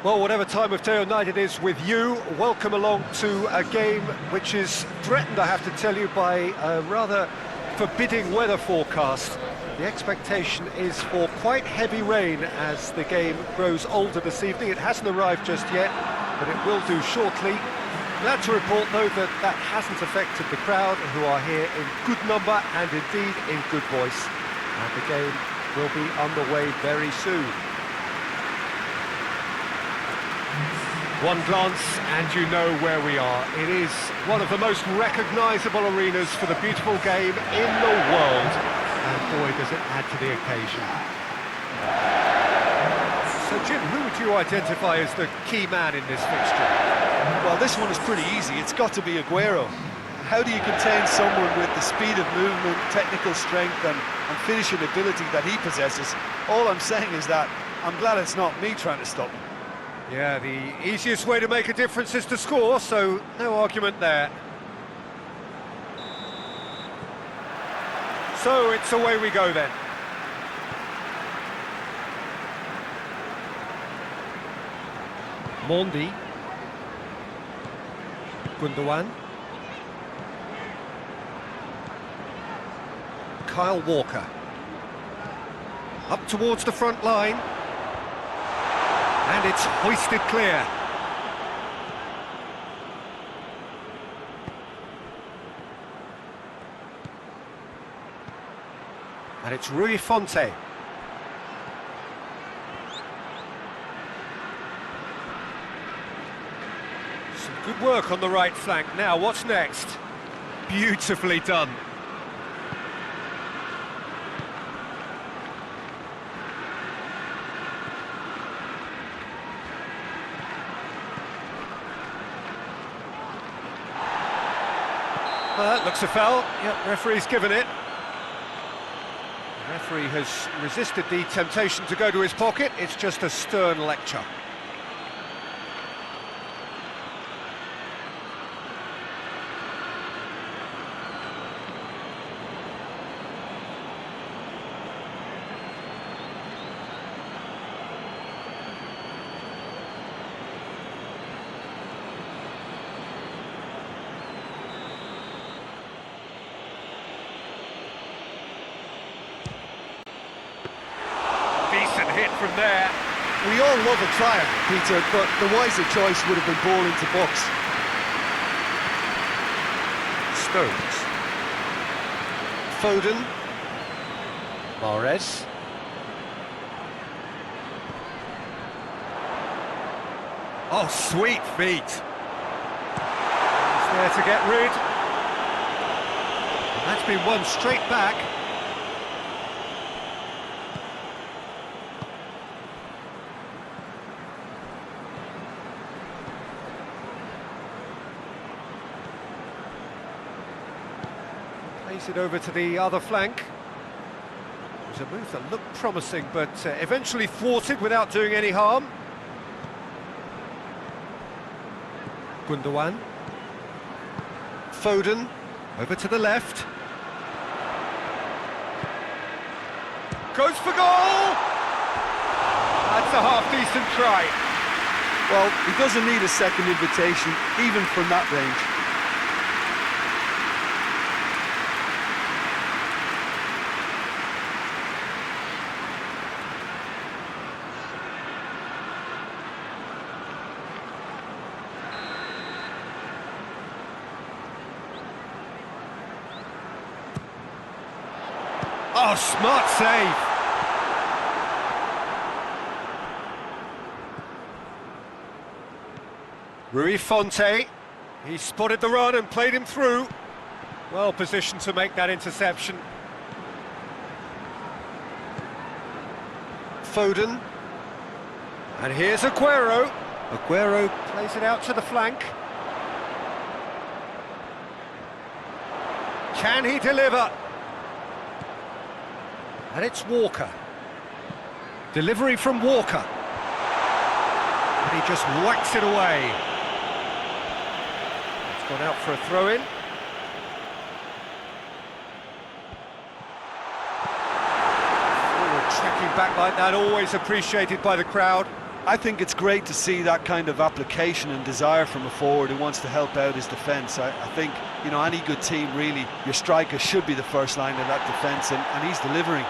Speaker 1: Well, whatever time of day or night it is with you, welcome along to a game which is threatened, I have to tell you, by a rather forbidding weather forecast. The expectation is for quite heavy rain as the game grows older this evening. It hasn't arrived just yet, but it will do shortly. Glad to report, though, that that hasn't affected the crowd, who are here in good number and indeed in good voice. And the game will be underway very soon. One glance and you know where we are. It is one of the most recognisable arenas for the beautiful game in the world. And boy, does it add to the occasion. So Jim, who would you identify as the key man in this fixture?
Speaker 2: Well, this one is pretty easy. It's got to be Aguero. How do you contain someone with the speed of movement, technical strength and finishing ability that he possesses? All I'm saying is that I'm glad it's not me trying to stop him.
Speaker 1: Yeah, the easiest way to make a difference is to score, so no argument there. So it's away we go then. Mondi. Gundogan. Kyle Walker. Up towards the front line. And it's hoisted clear. And it's Rui Fonte. Some good work on the right flank. Now, what's next? Beautifully done. That looks a foul. Yep, referee's given it. The referee has resisted the temptation to go to his pocket. It's just a stern lecture. Decent hit from there.
Speaker 2: We all love a triumph, Peter, but the wiser choice would have been ball into box.
Speaker 1: Stones. Foden. Mahrez. Oh, sweet feet. He's there to get rid. And that's been won straight back. Plays it over to the other flank. It was a move that looked promising, but eventually thwarted without doing any harm. Gundogan. Foden. Over to the left. Goes for goal! That's a half-decent try.
Speaker 2: Well, he doesn't need a second invitation, even from that range.
Speaker 1: Oh, smart save. Rui Fonte. He spotted the run and played him through. Well positioned to make that interception. Foden. And here's Aguero. Aguero plays it out to the flank. Can he deliver? And it's Walker. Delivery from Walker. And he just whacks it away. It's gone out for a throw-in. Forward tracking back like that, always appreciated by the crowd.
Speaker 2: I think it's great to see that kind of application and desire from a forward who wants to help out his defence. I think, you know, any good team, really, your striker should be the first line of that defence, and he's delivering.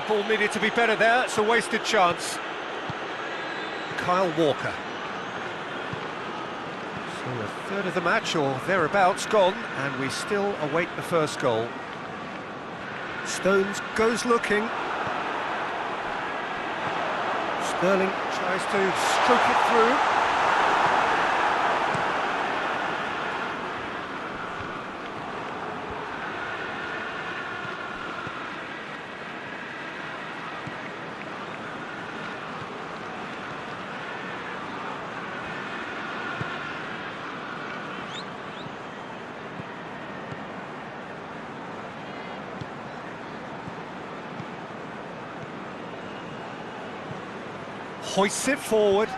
Speaker 1: Ball needed to be better there, it's a wasted chance. Kyle Walker. So a third of the match, or thereabouts, gone, and we still await the first goal. Stones goes looking. Sterling tries to stroke it through. Hoists it forward.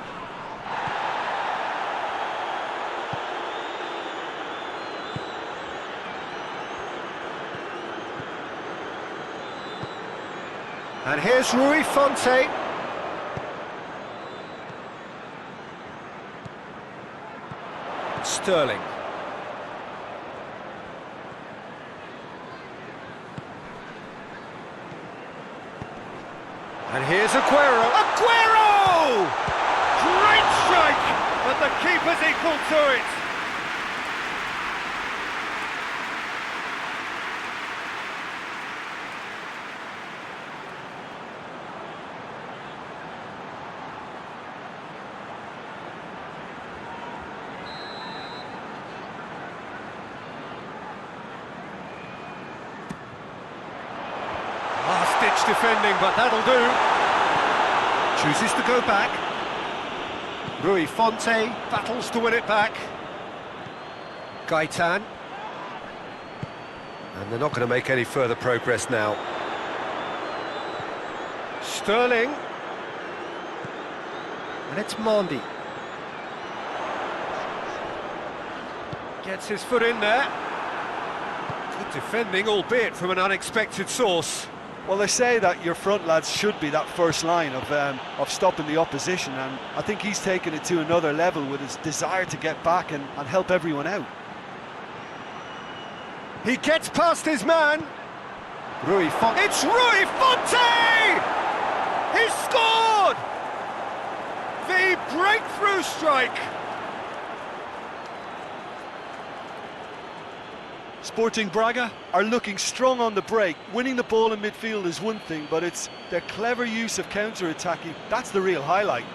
Speaker 1: And here's Rui Fonte. Sterling. And here's Aguero. Aguero! Great strike! But the keeper's equal to it. Last-ditch defending, but that'll do. Chooses to go back. Rui Fonte battles to win it back. Gaitan. And they're not going to make any further progress now. Sterling. And it's Mondi. Gets his foot in there. Good defending, albeit from an unexpected source.
Speaker 2: Well, they say that your front lads should be that first line of stopping the opposition, and I think he's taken it to another level with his desire to get back and help everyone out.
Speaker 1: He gets past his man. Rui Fonte. It's Rui Fonte! He scored! The breakthrough strike.
Speaker 2: Sporting Braga are looking strong on the break. Winning the ball in midfield is one thing, but it's their clever use of counter-attacking. That's the real highlight.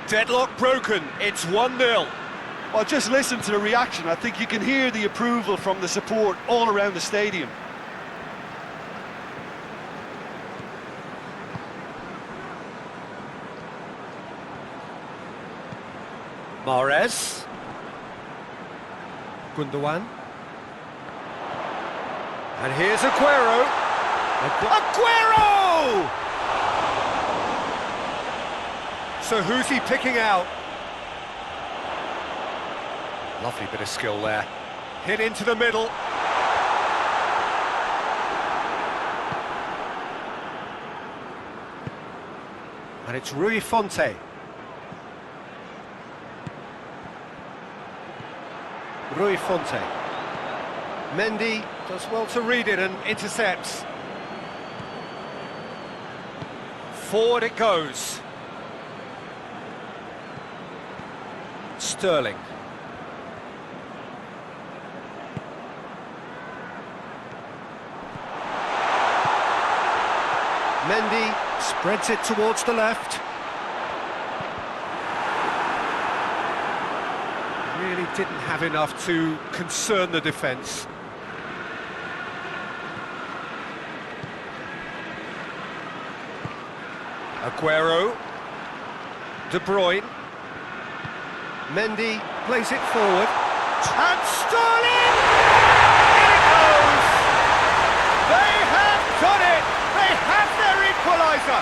Speaker 1: Deadlock broken, it's 1-0.
Speaker 2: Well, just listen to the reaction. I think you can hear the approval from the support all around the stadium.
Speaker 1: Mahrez. Gundogan. And here's Aguero. Aguero! So who's he picking out? Lovely bit of skill there. Hit into the middle. And it's Rui Fonte. Rui Fonte. Mendy does well to read it and intercepts. Forward it goes. Sterling. Mendy spreads it towards the left. Really didn't have enough to concern the defence. Aguero. De Bruyne. Mendy plays it forward. And Sterling! In it goes! They have done it! They have their equaliser!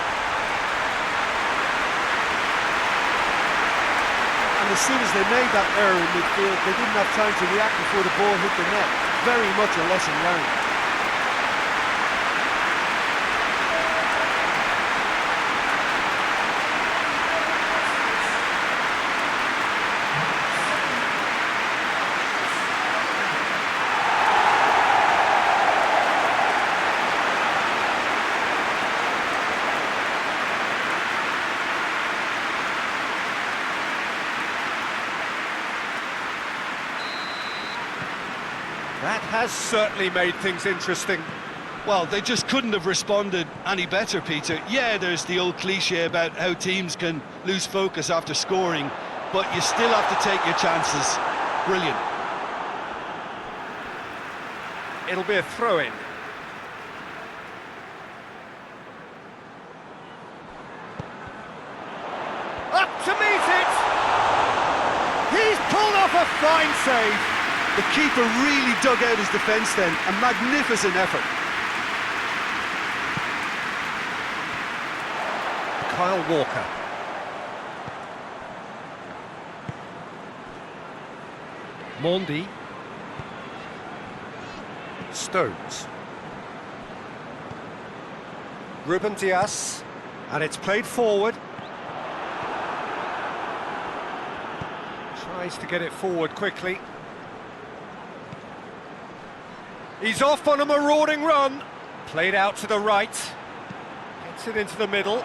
Speaker 3: And as soon as they made that error in midfield, they didn't have time to react before the ball hit the net. Very much a lesson learned.
Speaker 1: That has certainly made things interesting.
Speaker 2: Well, they just couldn't have responded any better, Peter. Yeah, there's the old cliche about how teams can lose focus after scoring, but you still have to take your chances. Brilliant.
Speaker 1: It'll be a throw-in. Up to meet it! He's pulled off a fine save.
Speaker 2: The keeper really dug out his defence then. A magnificent effort.
Speaker 1: Kyle Walker. Mondi. Stones. Ruben Dias. And it's played forward. Tries to get it forward quickly. He's off on a marauding run. Played out to the right. Gets it into the middle.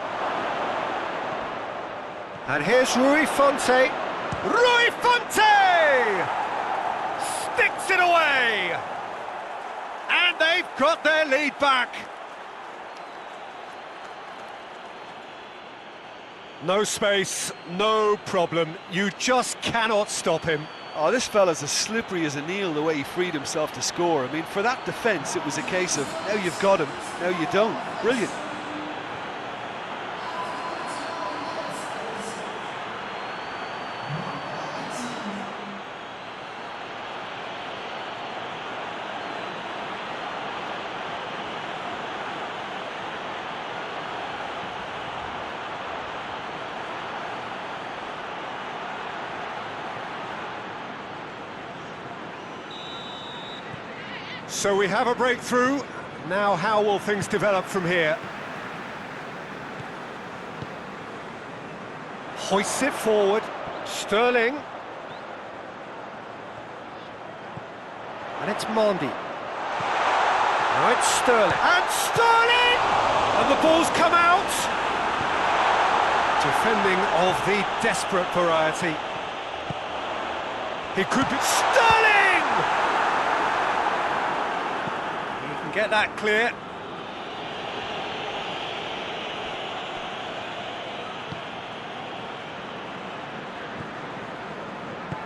Speaker 1: And here's Rui Fonte. Rui Fonte! Sticks it away! And they've got their lead back. No space, no problem. You just cannot stop him.
Speaker 3: Oh, this fella's as slippery as an eel the way he freed himself to score. I mean, for that defence, it was a case of, now you've got him, now you don't. Brilliant.
Speaker 1: So we have a breakthrough. Now how will things develop from here? Hoists it forward. Sterling. And it's Mondi. Now it's Sterling. And Sterling! And the ball's come out. Defending of the desperate variety. He could be... Sterling! Get that clear.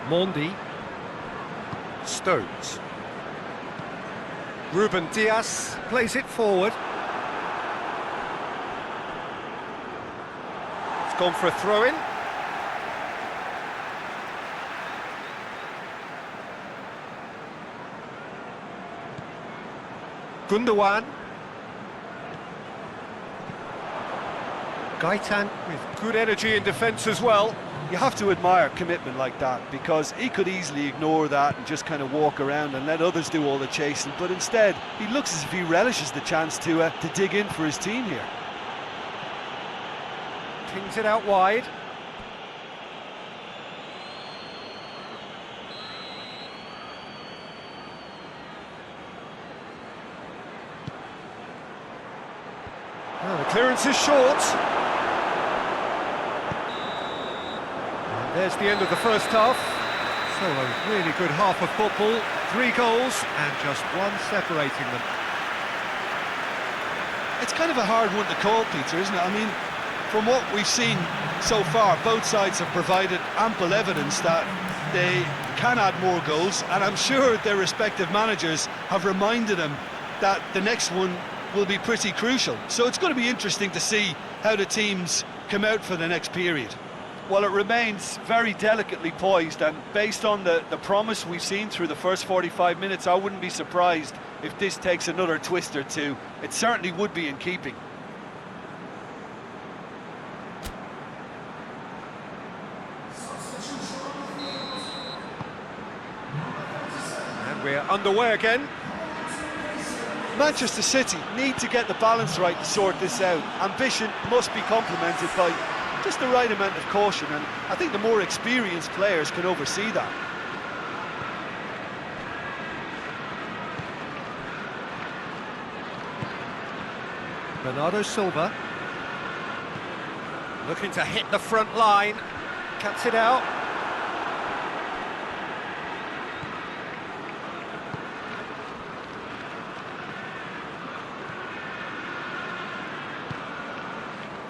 Speaker 1: Mondi. Stones. Ruben Dias plays it forward. It's gone for a throw-in. Gundogan. Gaitan with good energy in defence as well.
Speaker 3: You have to admire commitment like that, because he could easily ignore that and just kind of walk around and let others do all the chasing, but instead he looks as if he relishes the chance to dig in for his team here.
Speaker 1: Pings it out wide. Oh, the clearance is short. And there's the end of the first half. So a really good half of football. 3 goals and just one separating them.
Speaker 2: It's kind of a hard one to call, Peter, isn't it? I mean, from what we've seen so far, both sides have provided ample evidence that they can add more goals, and I'm sure their respective managers have reminded them that the next one will be pretty crucial. So it's going to be interesting to see how the teams come out for the next period?
Speaker 3: Well, it remains very delicately poised, and based on the promise we've seen through the first 45 minutes, I wouldn't be surprised if this takes another twist or two. It certainly would be in keeping.
Speaker 1: And we're underway again.
Speaker 3: Manchester City need to get the balance right to sort this out. Ambition must be complemented by just the right amount of caution, and I think the more experienced players can oversee that.
Speaker 1: Bernardo Silva. Looking to hit the front line. Cuts it out.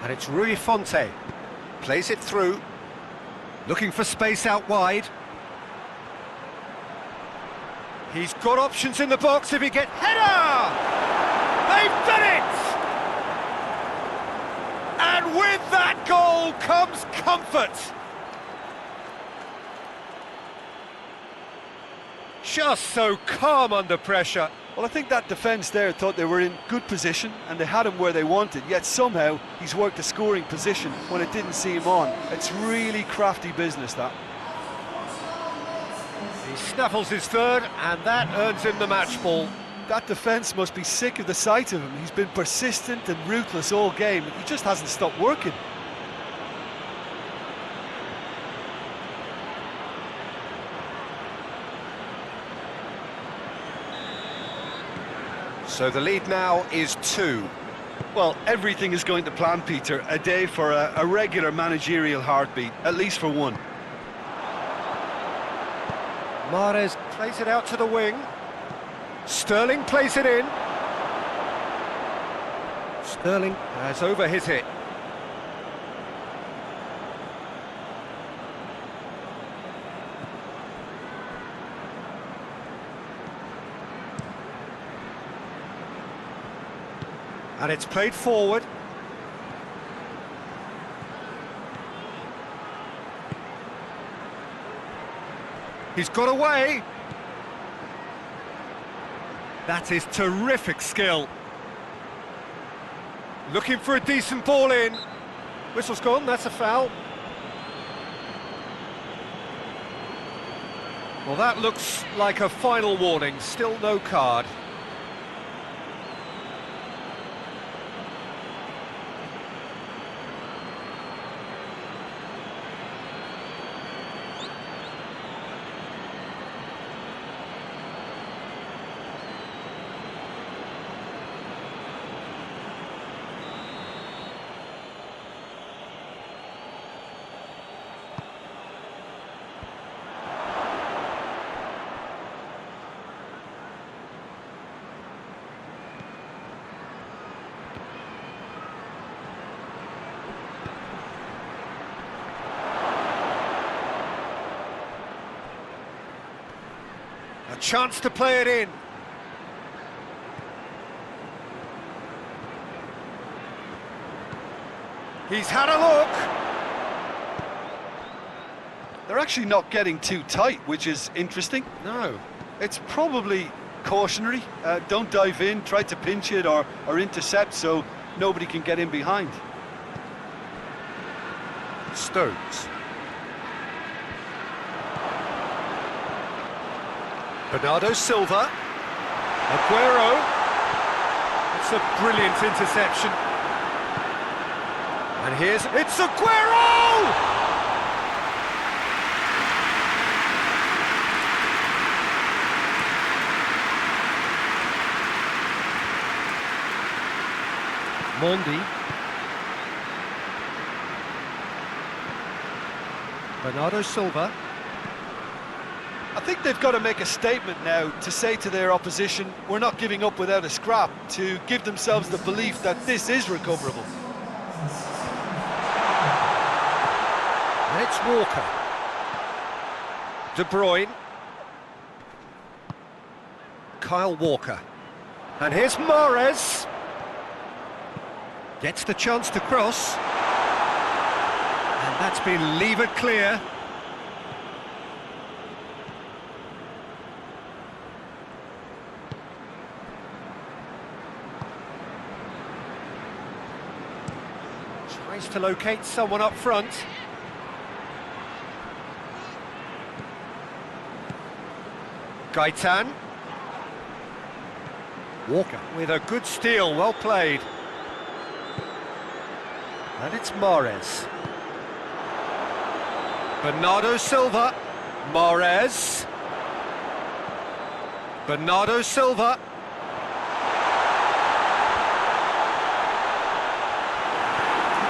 Speaker 1: And it's Rui Fonte. Plays it through. Looking for space out wide. He's got options in the box if he gets... Header! They've done it! And with that goal comes comfort. Just so calm under pressure.
Speaker 3: Well, I think that defence there thought they were in good position and they had him where they wanted, yet somehow he's worked a scoring position when it didn't see him on. It's really crafty business, that.
Speaker 1: He snaffles his third, and that earns him the match ball.
Speaker 3: That defence must be sick of the sight of him. He's been persistent and ruthless all game. He just hasn't stopped working.
Speaker 1: So the lead now is 2.
Speaker 2: Well, everything is going to plan, Peter. A day for a regular managerial heartbeat, at least for one.
Speaker 1: Mahrez plays it out to the wing. Sterling plays it in. Sterling has over his hit. And it's played forward. He's got away. That is terrific skill. Looking for a decent ball in. Whistle's gone, that's a foul. Well, that looks like a final warning, still no card. A chance to play it in. He's had a look.
Speaker 3: They're actually not getting too tight, which is interesting.
Speaker 1: No.
Speaker 3: It's probably cautionary. Don't dive in, try to pinch it or intercept so nobody can get in behind.
Speaker 1: Stones. Bernardo Silva. Aguero. It's a brilliant interception. And it's Aguero! Mondi. Bernardo Silva.
Speaker 3: I think they've got to make a statement now to say to their opposition, we're not giving up without a scrap, to give themselves the belief that this is recoverable.
Speaker 1: And it's Walker. De Bruyne. Kyle Walker. And here's Mahrez. Gets the chance to cross. And that's been levered clear. Tries to locate someone up front. Gaitan. Walker with a good steal, well played. And it's Mahrez. Bernardo Silva. Mahrez. Bernardo Silva.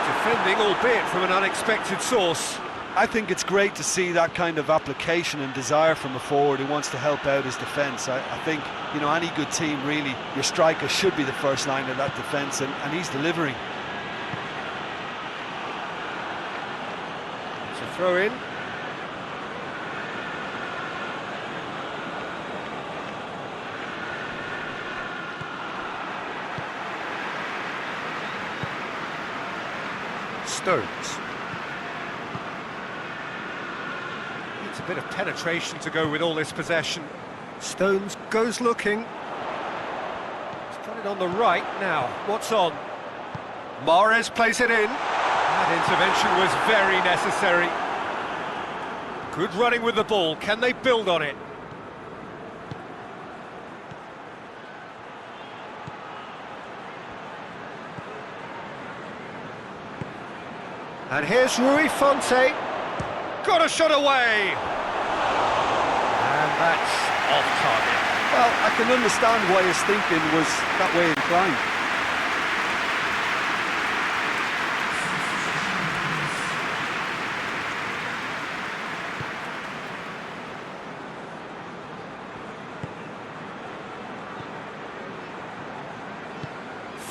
Speaker 1: Defending, albeit from an unexpected source.
Speaker 3: I think it's great to see that kind of application and desire from a forward who wants to help out his defence. I think, you know, any good team, really, your striker should be the first line of that defence, and he's delivering.
Speaker 1: It's a throw in. Stones. Needs a bit of penetration to go with all this possession. Stones goes looking. He's got it on the right now. What's on? Mahrez plays it in. That intervention was very necessary. Good running with the ball. Can they build on it? And here's Rui Fonte. Got a shot away! And that's off target.
Speaker 3: Well, I can understand why his thinking was that way inclined.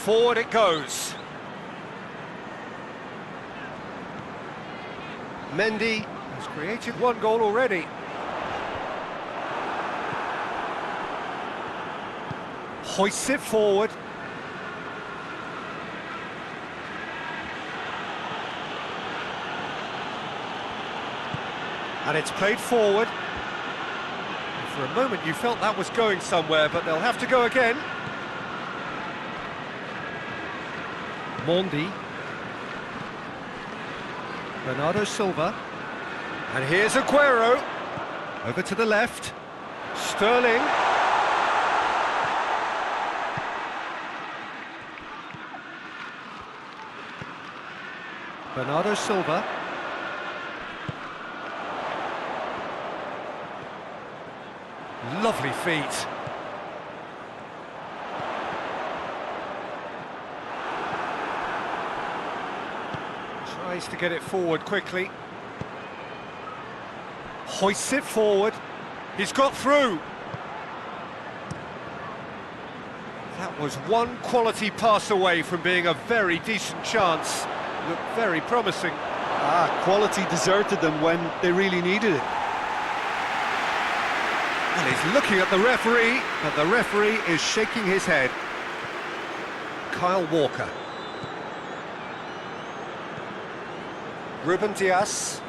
Speaker 1: Forward it goes. Mendy has created one goal already. Hoists it forward. And it's played forward. And for a moment you felt that was going somewhere, but they'll have to go again. Mondi. Bernardo Silva. And here's Aguero. Over to the left. Sterling. Bernardo Silva. Lovely feet. Tries to get it forward quickly. Hoists it forward. He's got through. That was one quality pass away from being a very decent chance. Looked very promising.
Speaker 3: Quality deserted them when they really needed it.
Speaker 1: And he's looking at the referee, but the referee is shaking his head. Kyle Walker. Ruben Dias.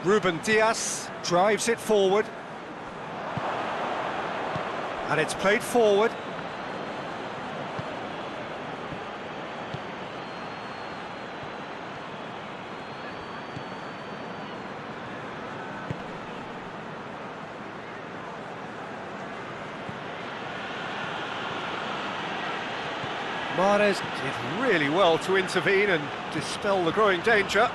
Speaker 1: Ruben Dias drives it forward. And it's played forward. Mahrez did really well to intervene and dispel the growing danger.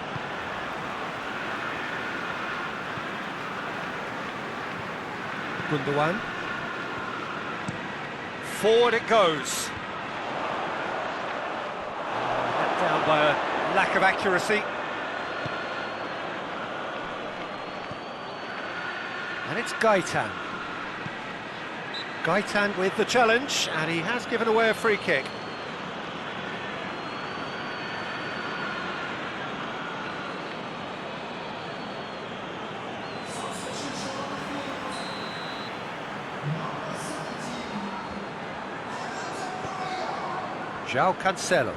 Speaker 1: Gundogan. Forward it goes. Let down by a lack of accuracy. And it's Gaitan. Gaitan with the challenge, and he has given away a free kick. João Cancelo.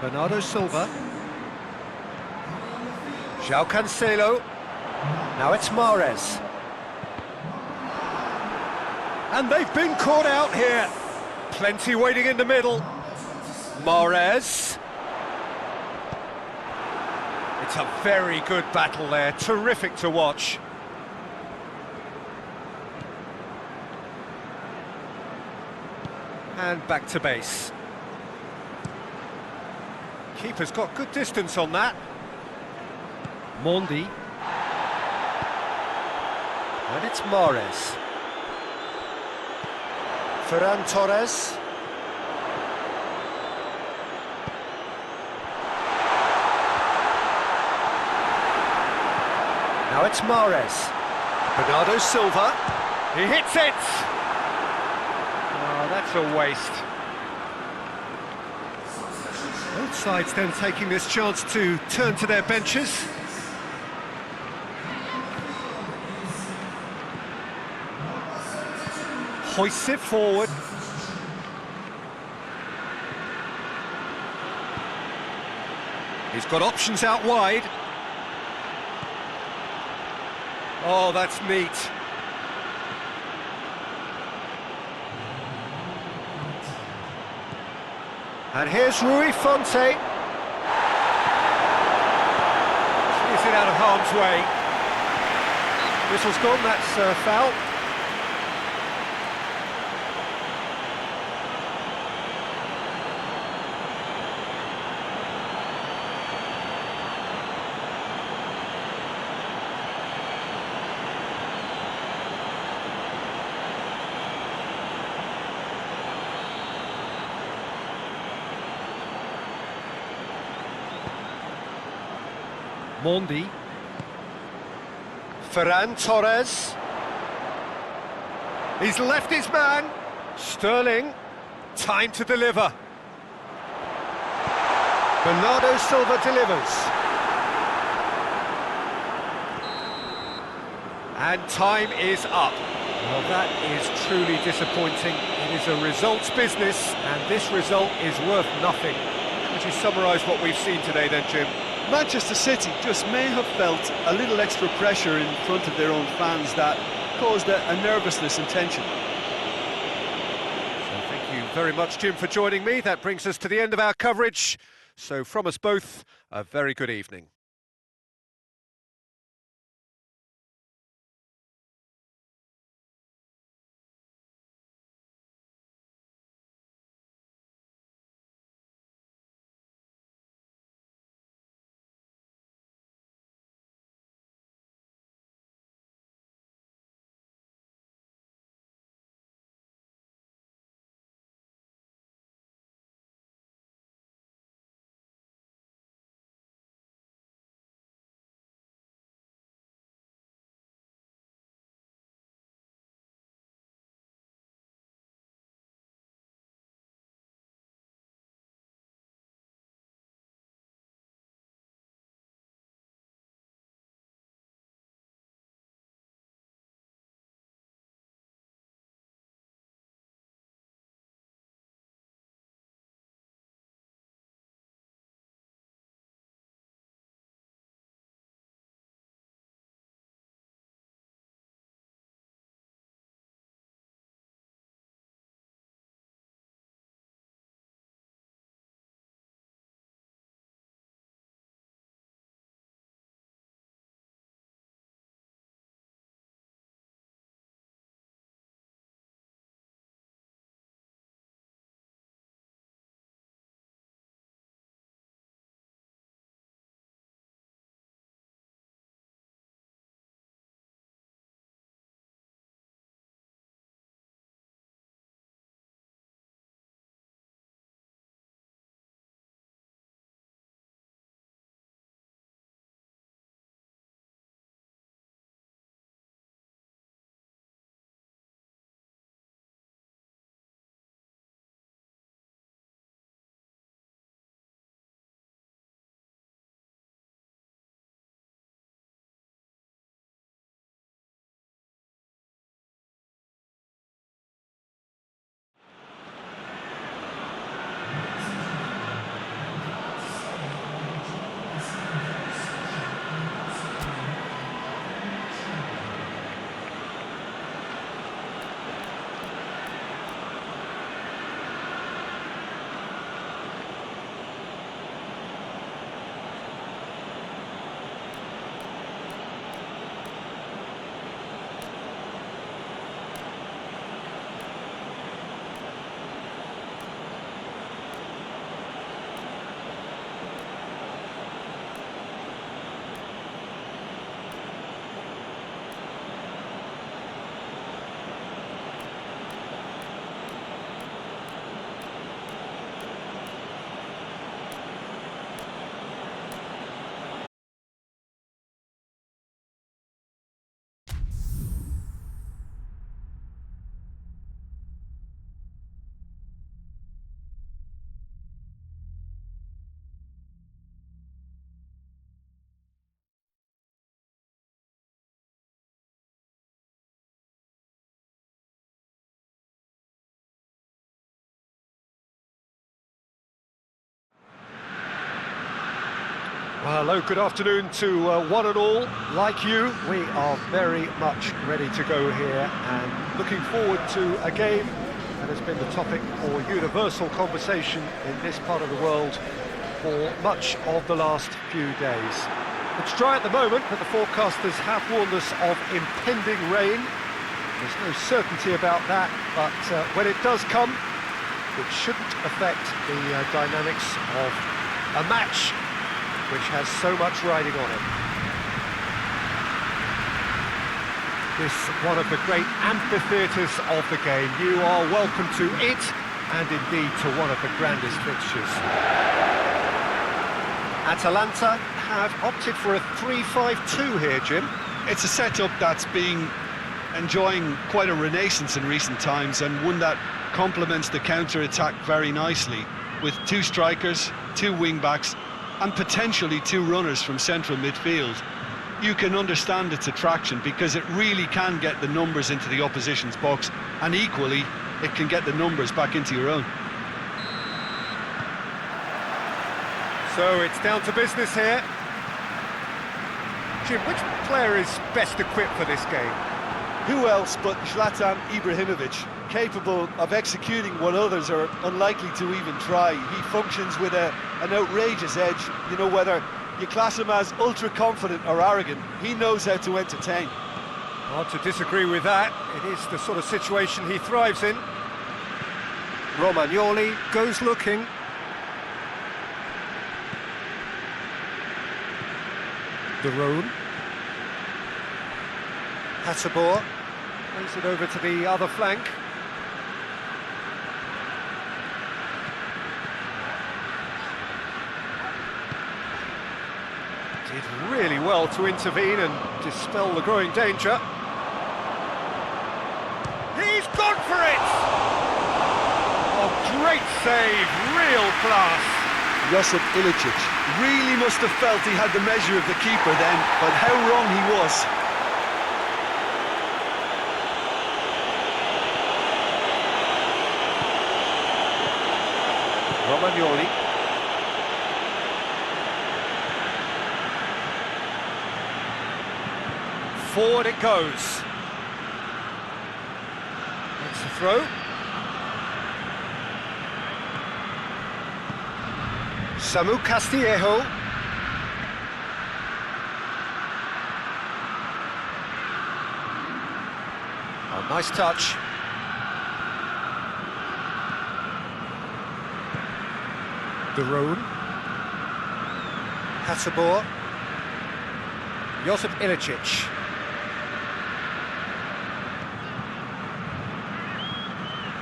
Speaker 1: Bernardo Silva. João Cancelo. Now it's Mahrez. And they've been caught out here. Plenty waiting in the middle. Mahrez. It's a very good battle there, terrific to watch. And back to base. Keeper's got good distance on that. Mondi. And it's Mahrez. Ferran Torres. Now it's Mahrez. Bernardo Silva. He hits it! Oh, that's a waste. Both sides then taking this chance to turn to their benches. Hoists it forward. He's got options out wide. Oh, that's neat. And here's Rui Fonte. Clears it out of harm's way. Whistle's gone, that's a foul. Mondi. Ferran Torres. He's left his man. Sterling. Time to deliver. Bernardo Silva delivers. And time is up. Well, that is truly disappointing. It is a results business, and this result is worth nothing. Would you summarise what we've seen today then, Jim?
Speaker 2: Manchester City just may have felt a little extra pressure in front of their own fans that caused a nervousness and tension.
Speaker 1: So thank you very much, Jim, for joining me. That brings us to the end of our coverage. So from us both, a very good evening. Well, hello, good afternoon to one and all. Like you, we are very much ready to go here and looking forward to a game that has been the topic for universal conversation in this part of the world for much of the last few days. It's dry at the moment, but the forecasters have warned us of impending rain. There's no certainty about that, but when it does come, it shouldn't affect the dynamics of a match which has so much riding on it. This one of the great amphitheatres of the game. You are welcome to it, and indeed to one of the grandest fixtures. Atalanta have opted for a 3-5-2 here, Jim.
Speaker 2: It's a setup that's been enjoying quite a renaissance in recent times, and one that complements the counter-attack very nicely, with two strikers, two wing-backs, and potentially two runners from central midfield. You can understand its attraction because it really can get the numbers into the opposition's box, and equally, it can get the numbers back into your own.
Speaker 1: So it's down to business here. Jim, which player is best equipped for this game?
Speaker 3: Who else but Zlatan Ibrahimovic, capable of executing what others are unlikely to even try. He functions with an outrageous edge. You know, whether you class him as ultra-confident or arrogant, he knows how to entertain.
Speaker 1: Hard to disagree with that. It is the sort of situation he thrives in. Romagnoli goes looking. De Roon. Hotspur plays it over to the other flank. Did really well to intervene and dispel the growing danger. He's gone for it! Oh, great save, real class.
Speaker 2: Josip Ilicic really must have felt he had the measure of the keeper then, but how wrong he was.
Speaker 1: Romagnoli. Forward it goes. It's the throw. Samu Castillejo. Oh, nice touch. De Roon. Hotspur. Josip Ilicic.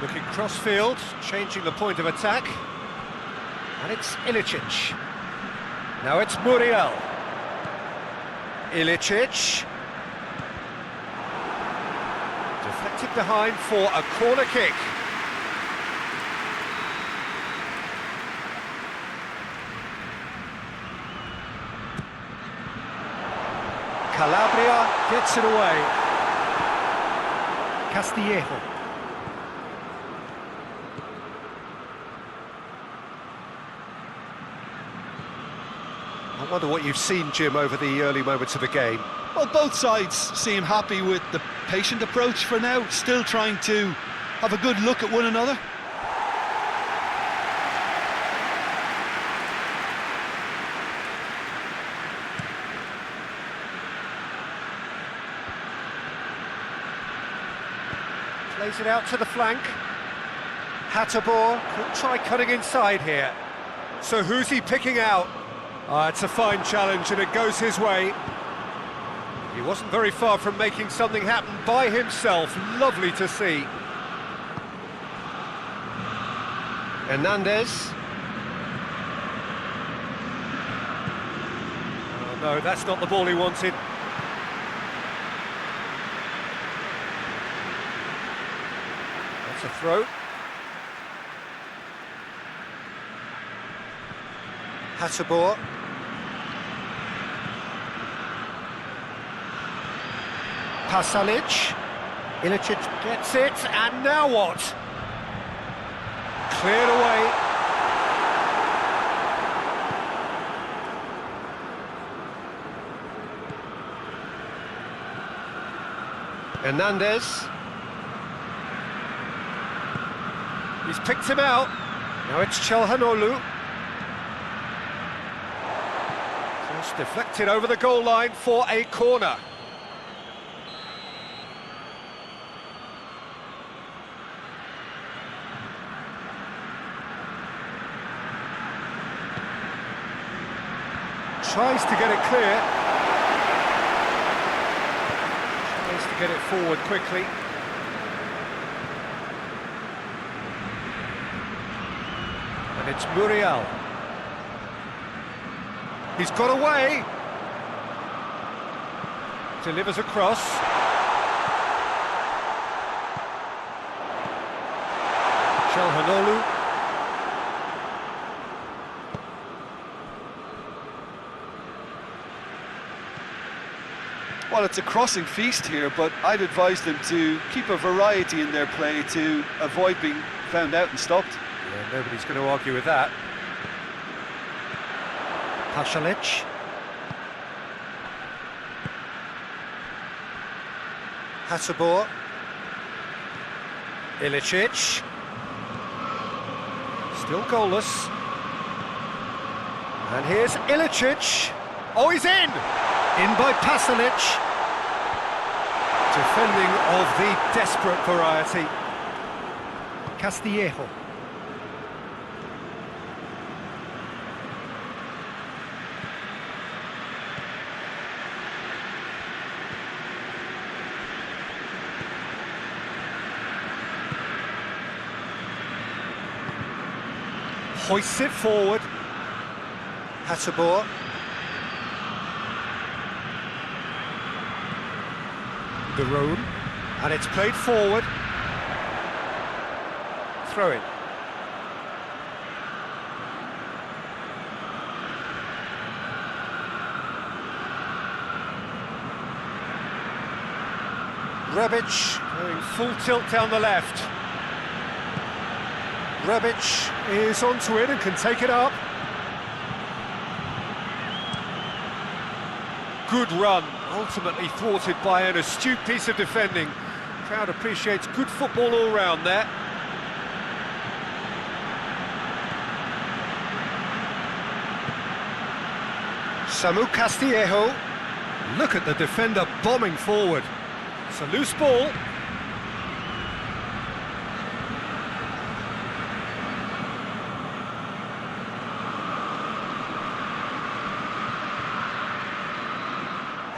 Speaker 1: Looking cross-field, changing the point of attack. And it's Ilicic. Now it's Muriel. Ilicic. Deflected behind for a corner kick. Calabria gets it away. Castillejo. I wonder what you've seen, Jim, over the early moments of the game.
Speaker 2: Well, both sides seem happy with the patient approach for now, still trying to have a good look at one another.
Speaker 1: Plays it out to the flank. Hotspur could try cutting inside here. So who's he picking out? It's a fine challenge and it goes his way. He wasn't very far from making something happen by himself. Lovely to see. Hernandez. Oh no, that's not the ball he wanted. That's a throw. Hotspur. Pasalic. Ilicic gets it, and now what? Cleared away. Hernandez. He's picked him out. Now it's Chalhanoglu. Cross deflected over the goal line for a corner. Tries to get it clear. Tries to get it forward quickly. And it's Muriel. He's got away. Delivers across. Chalhanoglu.
Speaker 3: Well, it's a crossing feast here, but I'd advise them to keep a variety in their play to avoid being found out and stopped.
Speaker 1: Yeah, nobody's going to argue with that. Pasalic. Hotspur. Ilicic. Still goalless. And here's Ilicic. Oh, he's in! In by Pasalic. Defending of the desperate variety. Castillejo. Hoists it forward. Hotspur. The room, and it's played forward. Throw it. Rebic going full tilt down the left. Rebic is onto it and can take it up. Good run, ultimately thwarted by an astute piece of defending. Crowd appreciates good football all round there. Samu Castillejo. Look at the defender bombing forward. It's a loose ball.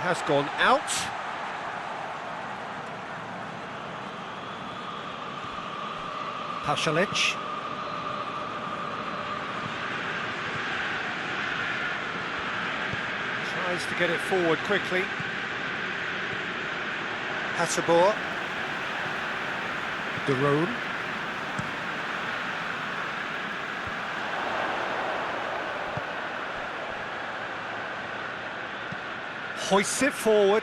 Speaker 1: Has gone out. Pasalic. Tries to get it forward quickly. Hotspur. De Roon. Hoists it forward.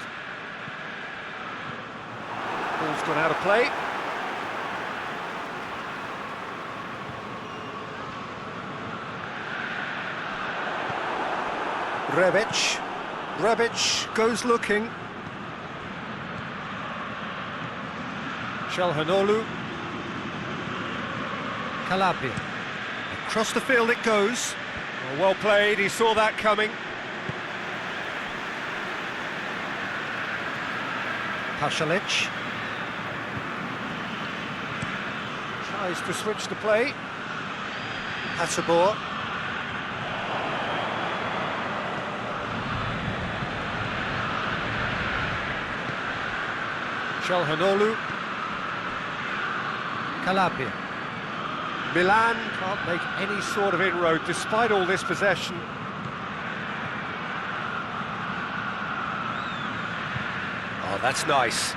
Speaker 1: Ball's gone out of play. Rebic. Rebic goes looking. Chalhanoglu. Calabria. Across the field it goes. Well played, he saw that coming. Pasalic. Tries to switch the play. Hotspur. Chalhanoglu. Calabria. Milan can't make any sort of inroad despite all this possession. Oh, that's nice.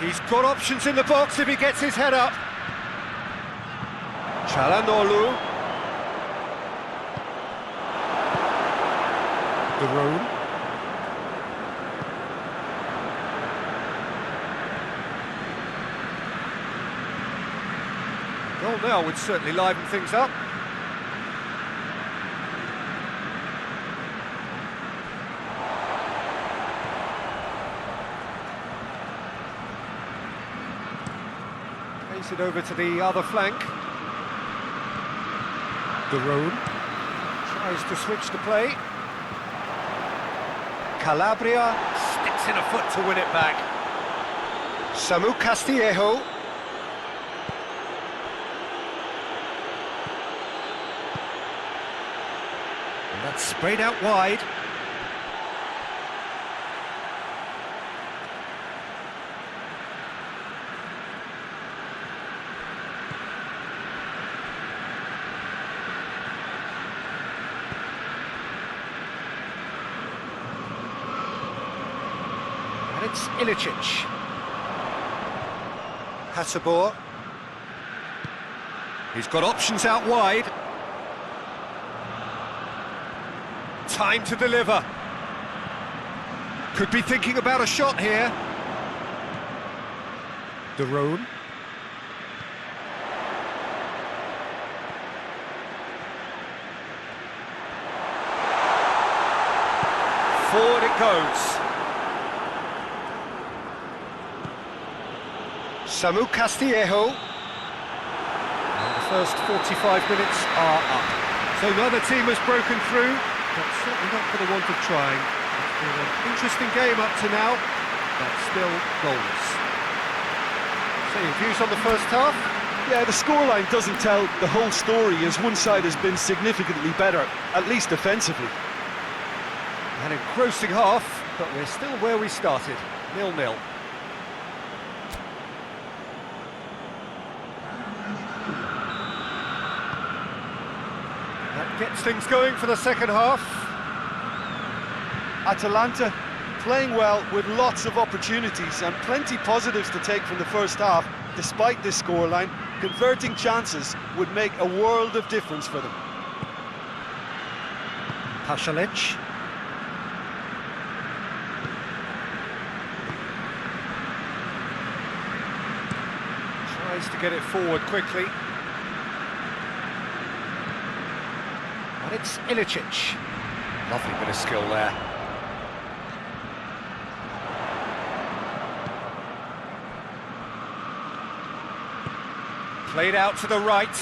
Speaker 1: He's got options in the box if he gets his head up. Chalhanoglu. De Roon. Goal now would certainly liven things up. Plays it over to the other flank. De Roon tries to switch the play. Calabria sticks in a foot to win it back. Samu Castillejo. And that's sprayed out wide. And it's Ilicic. Hotspur. He's got options out wide. Time to deliver. Could be thinking about a shot here. De Roon. Forward it goes. Samu Castillejo. And the first 45 minutes are up. So neither team has broken through, but certainly not for the want of trying. It's been an interesting game up to now, but still goals. So your views on the first half?
Speaker 2: Yeah, the scoreline doesn't tell the whole story, as one side has been significantly better, at least defensively.
Speaker 1: An engrossing half, but we're still where we started, 0-0. That gets things going for the second half.
Speaker 3: Atalanta playing well with lots of opportunities and plenty positives to take from the first half. Despite this scoreline, converting chances would make a world of difference for them.
Speaker 1: Pasalic. Tries to get it forward quickly. And it's Ilicic. Lovely bit of skill there. Played out to the right.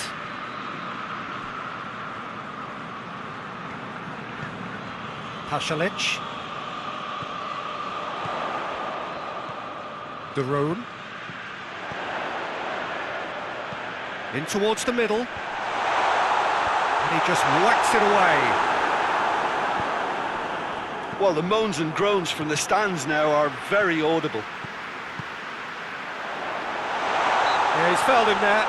Speaker 1: Pasalic. De Roon. In towards the middle. And he just whacks it away.
Speaker 2: Well, the moans and groans from the stands now are very audible.
Speaker 1: Yeah, he's fouled him there.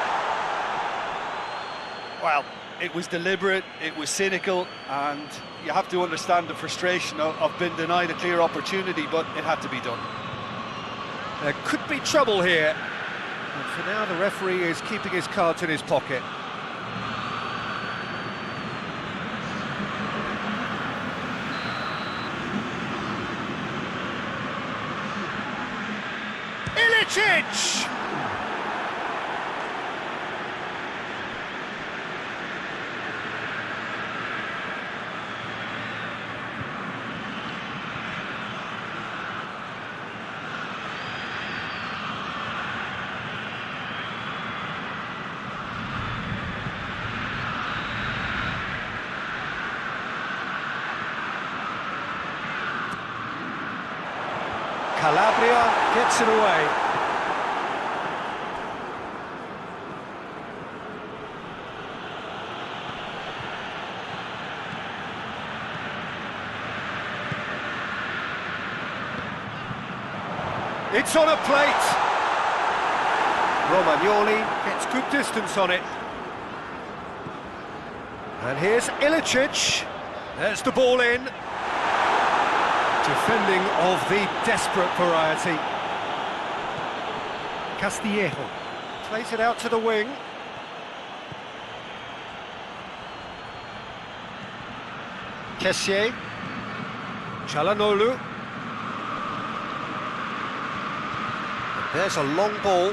Speaker 3: Well, it was deliberate, it was cynical, and you have to understand the frustration of being denied a clear opportunity, but it had to be done.
Speaker 1: There could be trouble here. But for now, the referee is keeping his cards in his pocket. Ilicic! Calabria gets it away. It's on a plate. Romagnoli gets good distance on it. And here's Ilicic. There's the ball in. Defending of the desperate variety. Castillejo plays it out to the wing. Kessié. Çalhanoğlu. There's a long ball.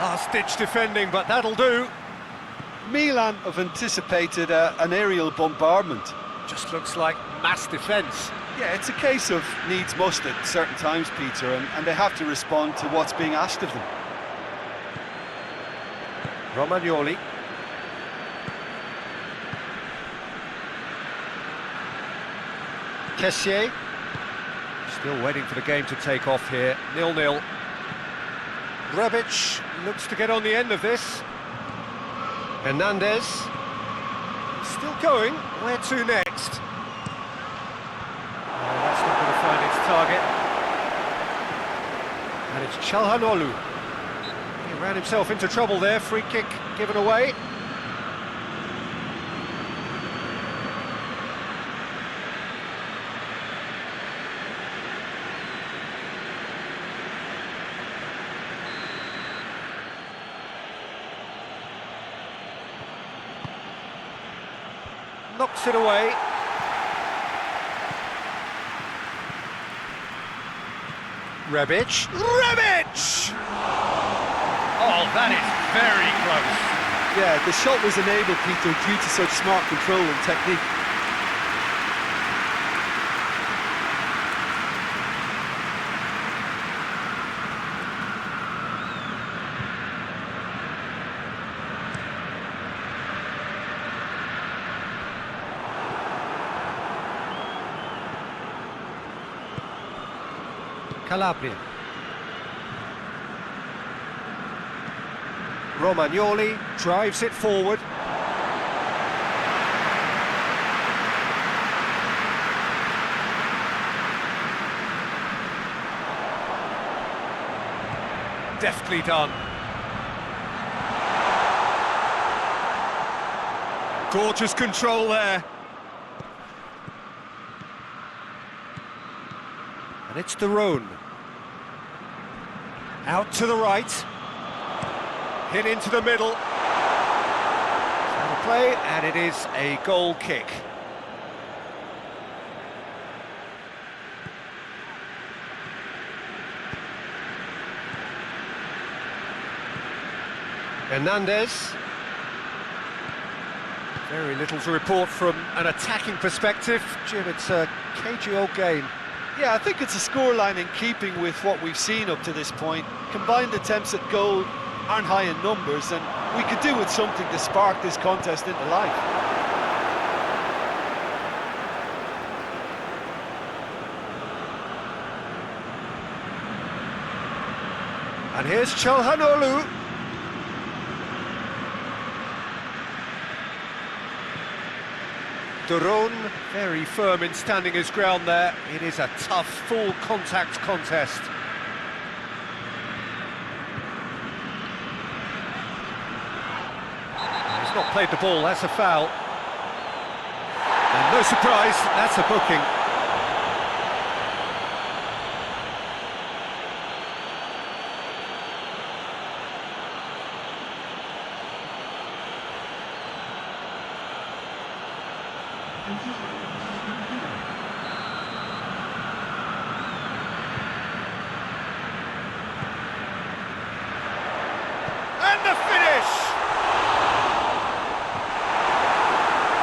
Speaker 1: Last-ditch defending, but that'll do.
Speaker 3: Milan have anticipated an aerial bombardment.
Speaker 1: Just looks like mass defence.
Speaker 3: Yeah, it's a case of needs must at certain times, Peter, and they have to respond to what's being asked of them.
Speaker 1: Romagnoli. Kessié. Still waiting for the game to take off here. 0-0. Rebic looks to get on the end of this. Hernandez. Still going. Where to next? Oh, that's not going to find its target. And it's Çalhanoğlu. He ran himself into trouble there. Free kick given away. Knocks it away. Rebic. Rebic! Oh, that is very close.
Speaker 3: Yeah, the shot was enabled, Peter, due to such smart control and technique.
Speaker 1: Calabria. Romagnoli drives it forward. Deftly done. Gorgeous control there. And it's De Roon. Out to the right. Hit into the middle. The play, and it is a goal kick. Hernandez. Very little to report from an attacking perspective. Jim, it's a cagey old game.
Speaker 3: Yeah, I think it's a scoreline in keeping with what we've seen up to this point. Combined attempts at goal aren't high in numbers, and we could do with something to spark this contest into life.
Speaker 1: And here's Çalhanoğlu. De Roon, very firm in standing his ground there. It is a tough, full contact contest. He's not played the ball, that's a foul. And no surprise, that's a booking. And the finish!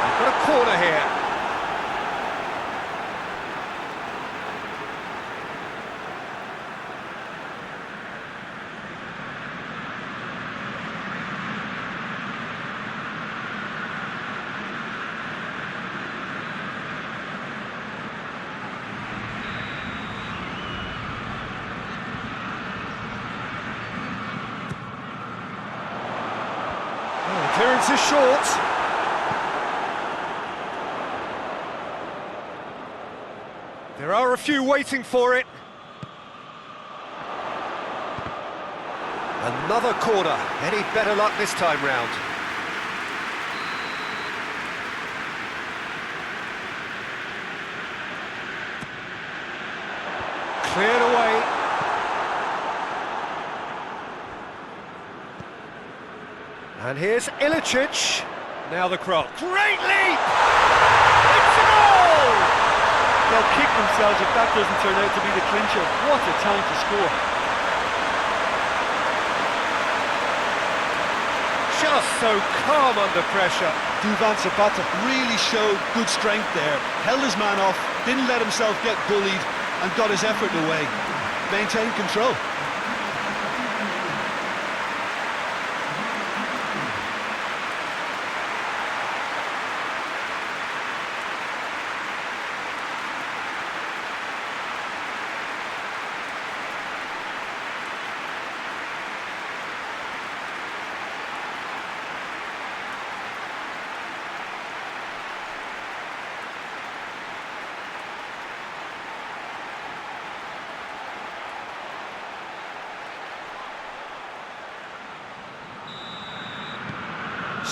Speaker 1: They've got a corner here. Clearance is short. There are a few waiting for it. Another corner. Any better luck this time round? Cleared away. And here's Ilicic. Now the cross. Great leap! It's a goal!
Speaker 3: They'll kick themselves if that doesn't turn out to be the clincher. What a time to score.
Speaker 1: Just so calm under pressure.
Speaker 2: Duvan Zapata really showed good strength there. Held his man off, didn't let himself get bullied, and got his effort away. Maintained control.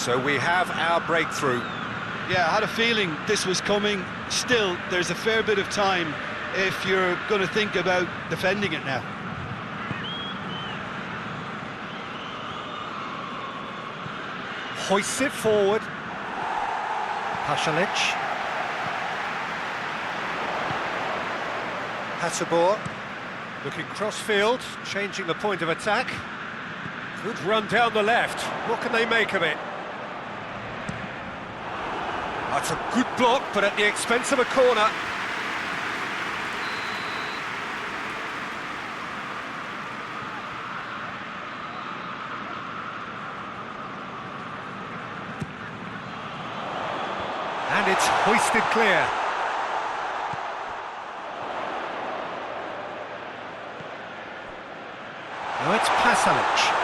Speaker 1: So we have our breakthrough.
Speaker 2: Yeah, I had a feeling this was coming. Still, there's a fair bit of time if you're going to think about defending it now.
Speaker 1: Hoists it forward. Pasalic. Hotspur. Looking cross-field, changing the point of attack. Good run down the left. What can they make of it? That's a good block, but at the expense of a corner. And it's hoisted clear. Now it's Pasalic.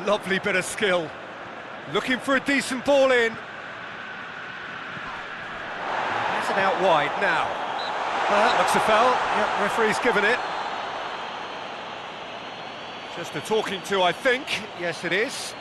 Speaker 1: Lovely bit of skill. Looking for a decent ball in. That's it out wide now. Well, that looks a foul. Yep, referee's given it. Just a talking to, I think. Yes, it is.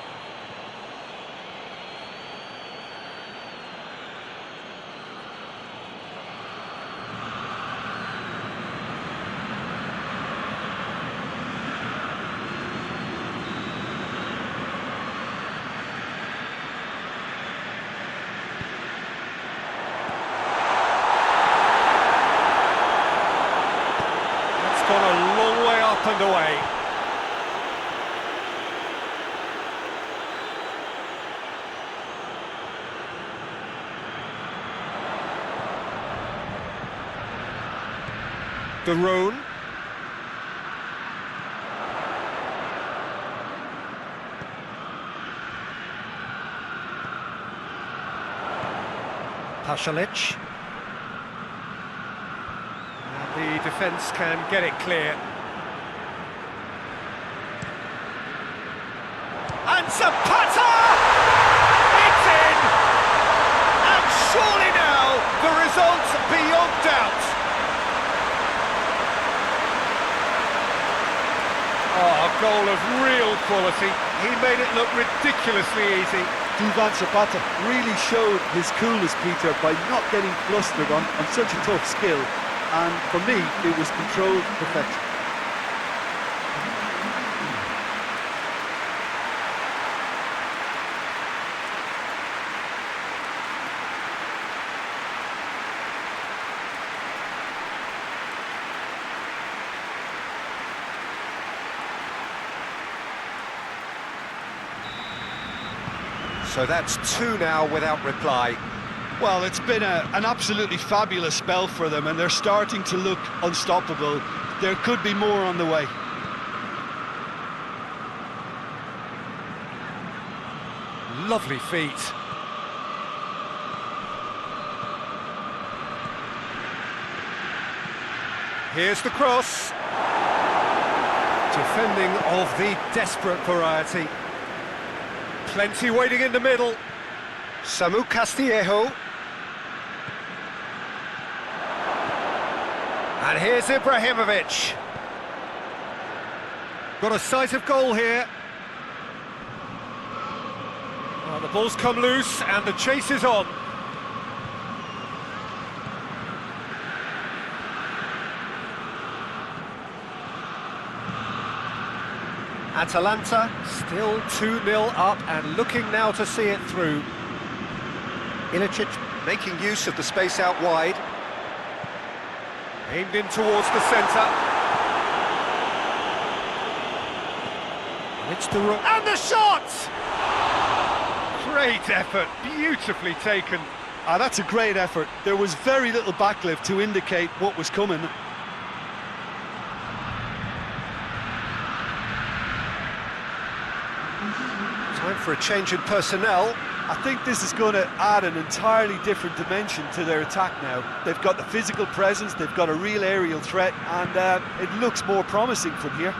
Speaker 1: It's gone a long way up and away. The Rhone. Pasalic. And the defence can get it clear. And Zapata! It's in! And surely now, the result's beyond doubt. Oh, a goal of real quality. He made it look ridiculously easy.
Speaker 3: Duvan Zapata really showed his coolness, Peter, by not getting flustered on such a tough skill. And for me, it was controlled perfection.
Speaker 1: So that's two now without reply.
Speaker 2: Well, it's been an absolutely fabulous spell for them, and they're starting to look unstoppable. There could be more on the way.
Speaker 1: Lovely feet. Here's the cross. Defending of the desperate variety. Plenty waiting in the middle. Samu Castillejo. And here's Ibrahimovic. Got a sight of goal here. Well, the ball's come loose and the chase is on. Atalanta still 2-0 up and looking now to see it through. Ilicic making use of the space out wide. Aimed in towards the centre. And it's the and the shot! Great effort, beautifully taken.
Speaker 2: That's a great effort. There was very little backlift to indicate what was coming.
Speaker 1: Time for a change in personnel.
Speaker 3: I think this is going to add an entirely different dimension to their attack now. They've got the physical presence, they've got a real aerial threat, and it looks more promising from here.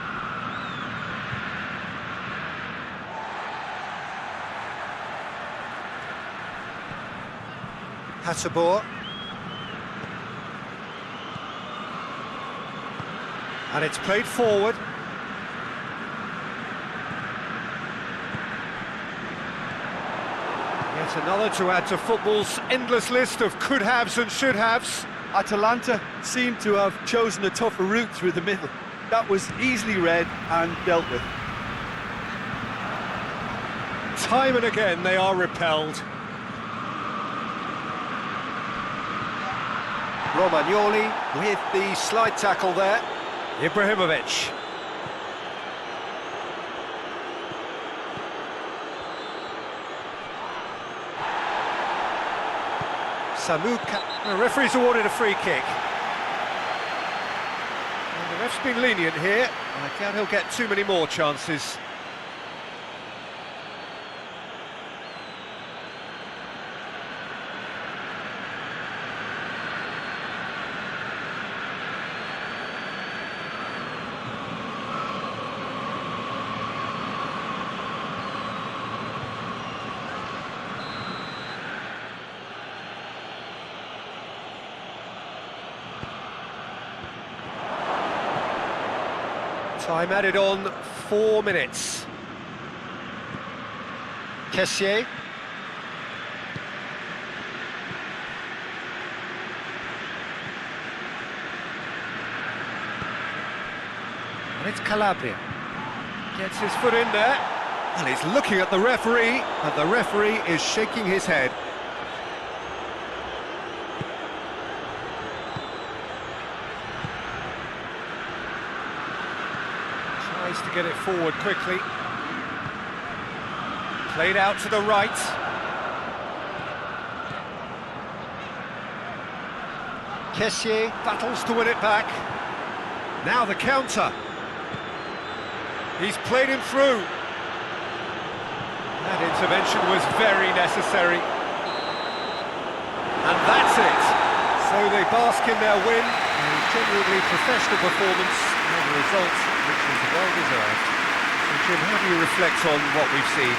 Speaker 1: Hotspur. And it's played forward. Yet another to add to football's endless list of could-haves and should-haves.
Speaker 3: Atalanta seem to have chosen a tougher route through the middle. That was easily read and dealt with.
Speaker 1: Time and again they are repelled.
Speaker 4: Romagnoli with the slide tackle there.
Speaker 1: Ibrahimovic. Samuka. The referee's awarded a free kick. And the ref's been lenient here. I doubt he'll get too many more chances. Time added on, 4 minutes. Kessié. And it's Calabria. Gets his foot in there. And he's looking at the referee, and the referee is shaking his head. Tries to get it forward quickly. Played out to the right. Kessié battles to win it back. Now the counter. He's played him through. That intervention was very necessary. And that's it. So they bask in their win. A genuinely professional performance and a result which was well-deserved. So Jim, how do you reflect on what we've seen?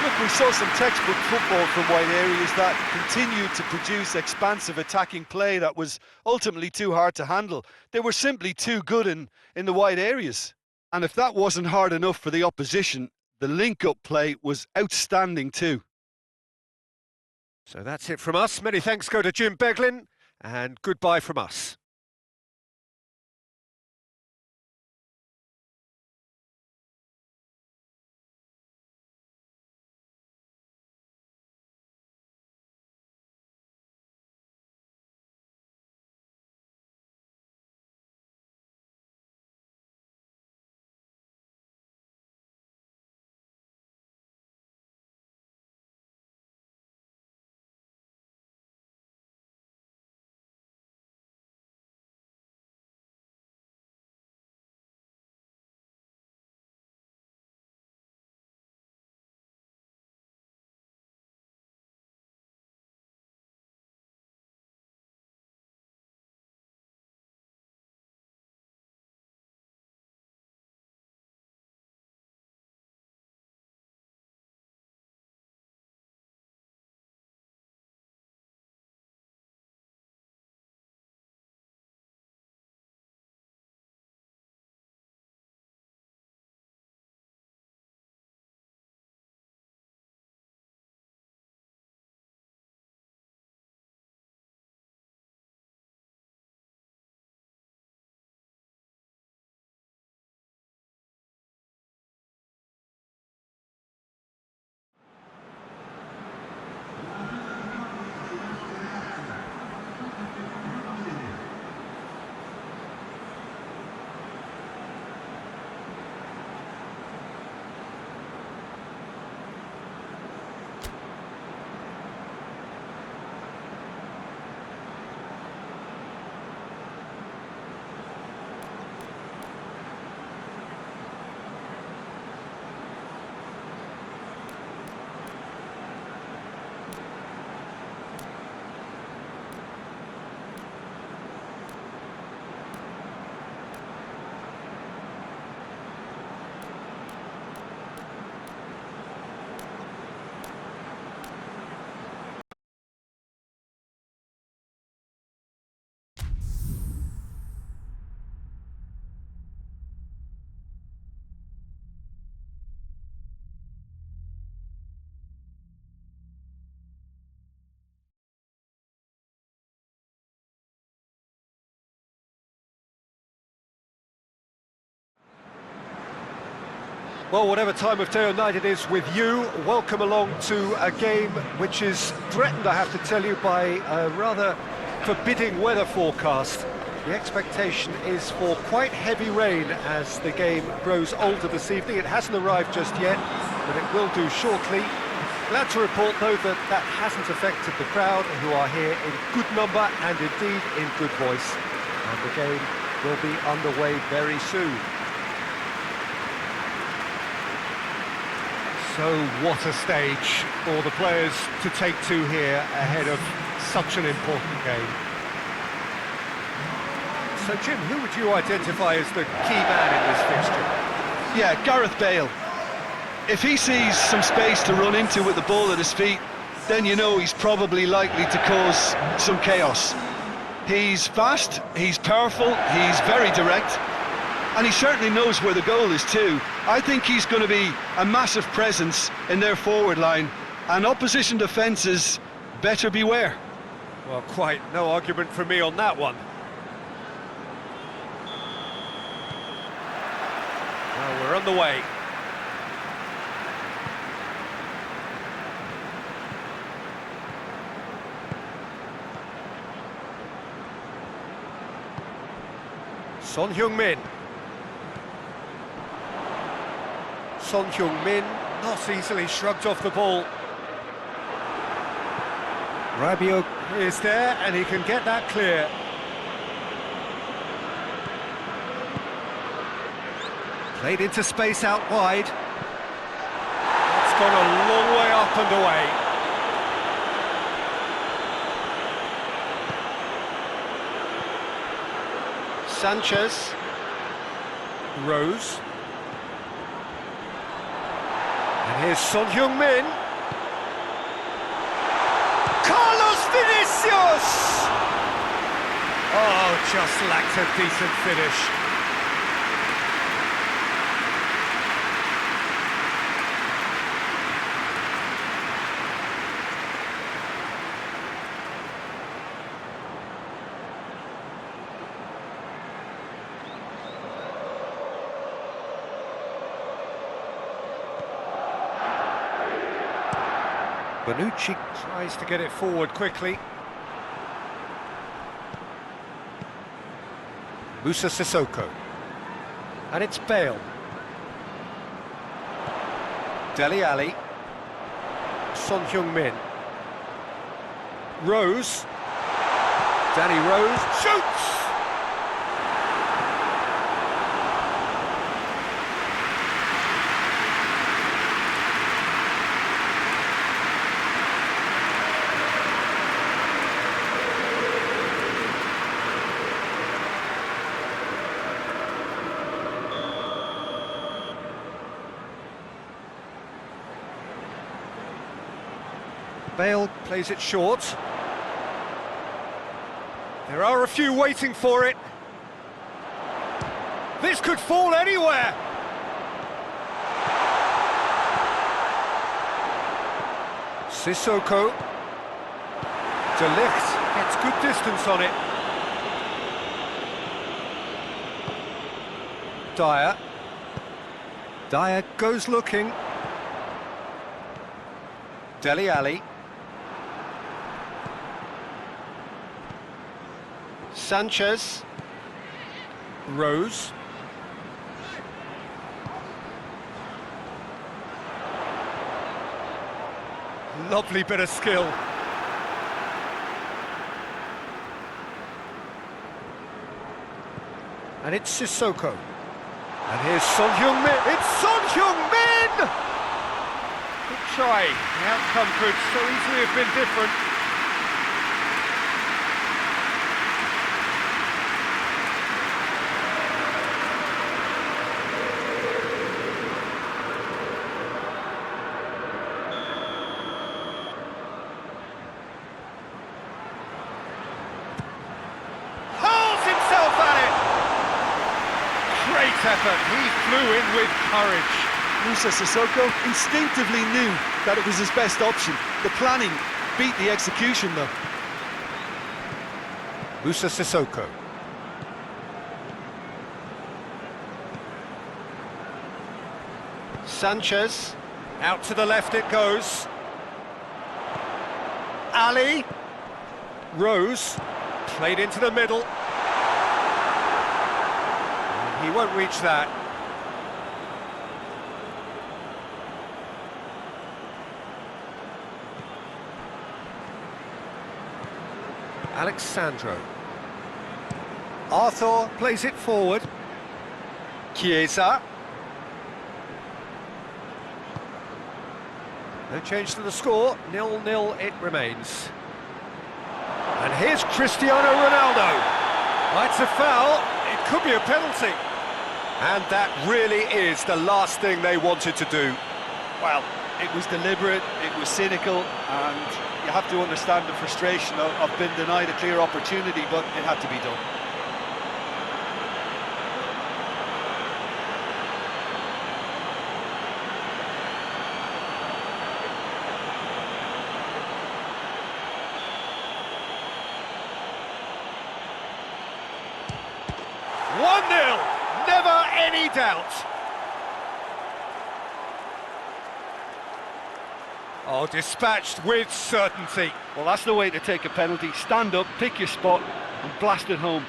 Speaker 3: Look, we saw some textbook football from wide areas that continued to produce expansive attacking play that was ultimately too hard to handle. They were simply too good in the wide areas. And if that wasn't hard enough for the opposition, the link-up play was outstanding too.
Speaker 1: So that's it from us. Many thanks go to Jim Beglin, and goodbye from us. Well, whatever time of day or night it is with you, welcome along to a game which is threatened, I have to tell you, by a rather forbidding weather forecast. The expectation is for quite heavy rain as the game grows older this evening. It hasn't arrived just yet, but it will do shortly. Glad to report, though, that that hasn't affected the crowd, who are here in good number and indeed in good voice. And the game will be underway very soon. So what a stage for the players to take to here ahead of such an important game. So Jim, who would you identify as the key man in this fixture?
Speaker 2: Yeah, Gareth Bale. If he sees some space to run into with the ball at his feet, then you know he's probably likely to cause some chaos. He's fast, he's powerful, he's very direct, and he certainly knows where the goal is too. I think he's going to be a massive presence in their forward line, and opposition defences better beware.
Speaker 1: Well, quite no argument from me on that one. Well, we're on the way. Son Heung-min. Son Heung-min not easily shrugged off the ball. Rabiot is there and he can get that clear. Played into space out wide. It's gone a long way up and away. Sanchez. Rose. And here's Son Heung-min. Carlos Vinicius! Oh, just lacked a decent finish. Bonucci tries to get it forward quickly. Moussa Sissoko. And it's Bale. Dele Alli. Son Heung-min. Rose. Danny Rose shoots! Bale plays it short. There are a few waiting for it. This could fall anywhere. Sissoko. De Ligt gets good distance on it. Dyer. Dyer goes looking. Dele Alli. Sanchez. Rose. Lovely bit of skill. And it's Sissoko. And here's Son Heung-min. It's Son Heung-min! Good try. The outcome could so easily have been different. Effort. He flew in with courage.
Speaker 2: Moussa Sissoko instinctively knew that it was his best option. The planning beat the execution, though.
Speaker 1: Moussa Sissoko. Sanchez, out to the left it goes. Ali, Rose, played into the middle. He won't reach that. Alexandro. Arthur plays it forward. Chiesa. No change to the score, 0-0 it remains. And here's Cristiano Ronaldo. It's a foul, it could be a penalty. And that really is the last thing they wanted to do.
Speaker 3: Well, it was deliberate, it was cynical, and you have to understand the frustration of being denied a clear opportunity, but it had to be done.
Speaker 1: Never any doubt. Oh, dispatched with certainty.
Speaker 3: Well, that's the way to take a penalty. Stand up, pick your spot, and blast it home.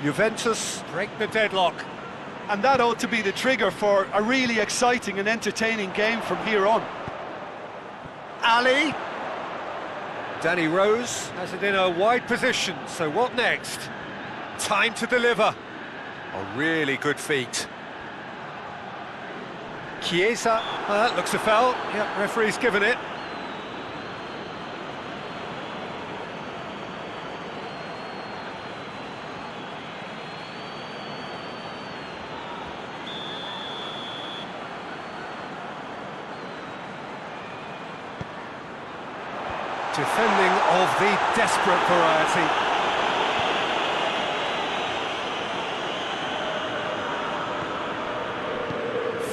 Speaker 1: Juventus break the deadlock.
Speaker 3: And that ought to be the trigger for a really exciting and entertaining game from here on.
Speaker 1: Ali. Danny Rose has it in a wide position, so what next? Time to deliver. A really good feat. Chiesa, that looks a foul. Yep, referee's given it. Defending of the desperate variety.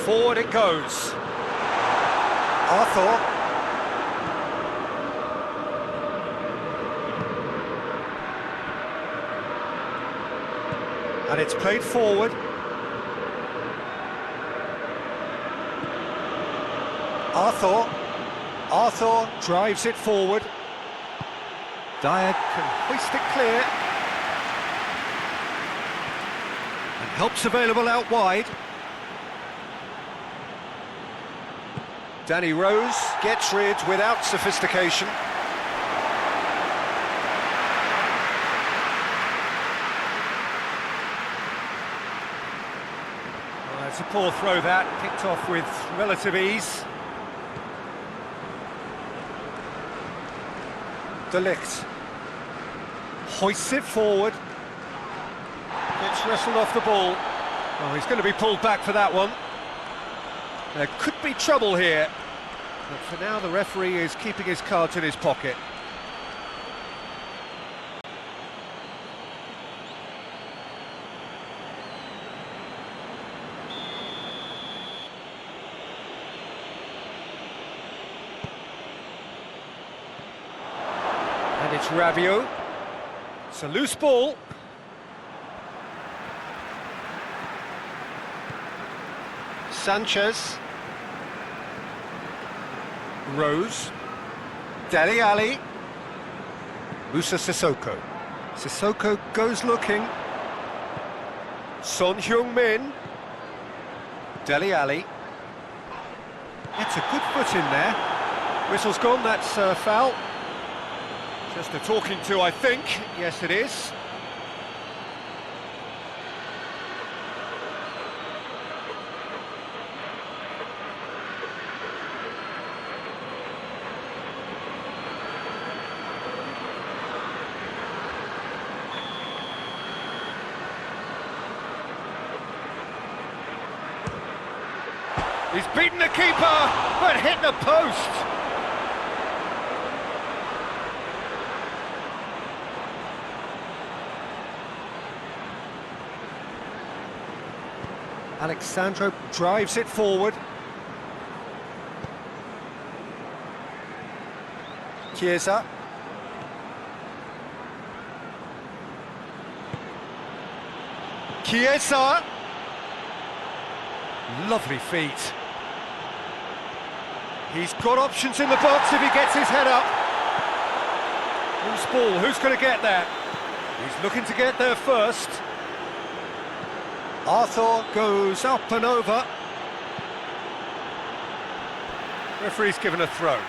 Speaker 1: Forward it goes. Arthur. And it's played forward. Arthur drives it forward. Dyer can hoist it clear. And help's available out wide. Danny Rose gets rid without sophistication. It's a poor throw that, picked off with relative ease. De Ligt hoists it forward. It's wrestled off the ball. Oh, he's going to be pulled back for that one. There could be trouble here, but for now the referee is keeping his cards in his pocket. And it's Rabiot. It's a loose ball. Sanchez. Rose. Dele Alli. Musa Sissoko. Sissoko goes looking. Son Heung-min. Dele Alli. It's a good foot in there. Whistle's gone, that's a foul. Just a talking to, I think. Yes, it is. He's beaten the keeper, but hit the post. Alexandro drives it forward. Chiesa. Chiesa. Lovely feet. He's got options in the box if he gets his head up. Who's ball? Who's going to get there? He's looking to get there first. Arthur goes up and over. Referee's given a throw.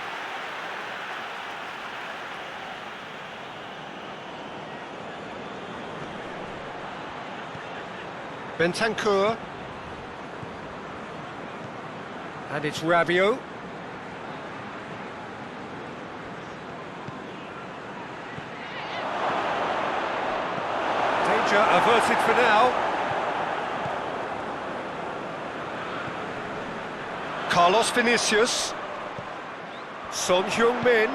Speaker 1: Bentancur. And it's Rabiot. Danger averted for now. Carlos Vinicius. Son Heung-min.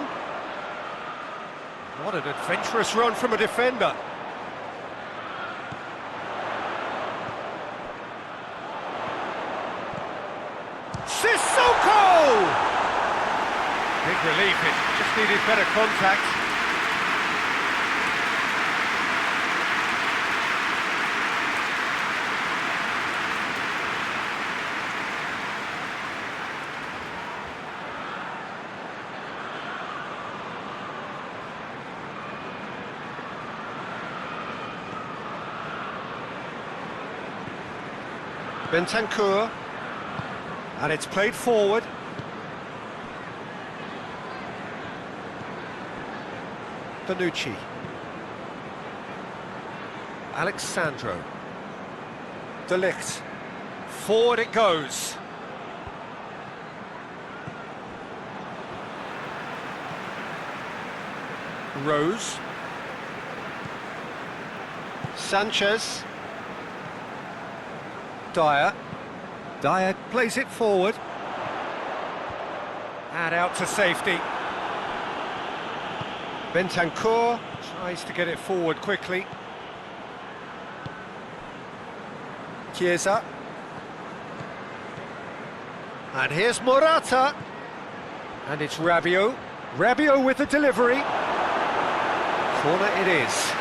Speaker 1: What an adventurous run from a defender. Sissoko! Big relief, it just needed better contact. Bentancur. And it's played forward. Bonucci. Alexandro. De Ligt. Forward it goes. Rose. Sanchez. Dyer. Dyer plays it forward. And out to safety. Bentancur tries to get it forward quickly. Chiesa. And here's Morata. And it's Rabiot. Rabiot with the delivery. Corner it is.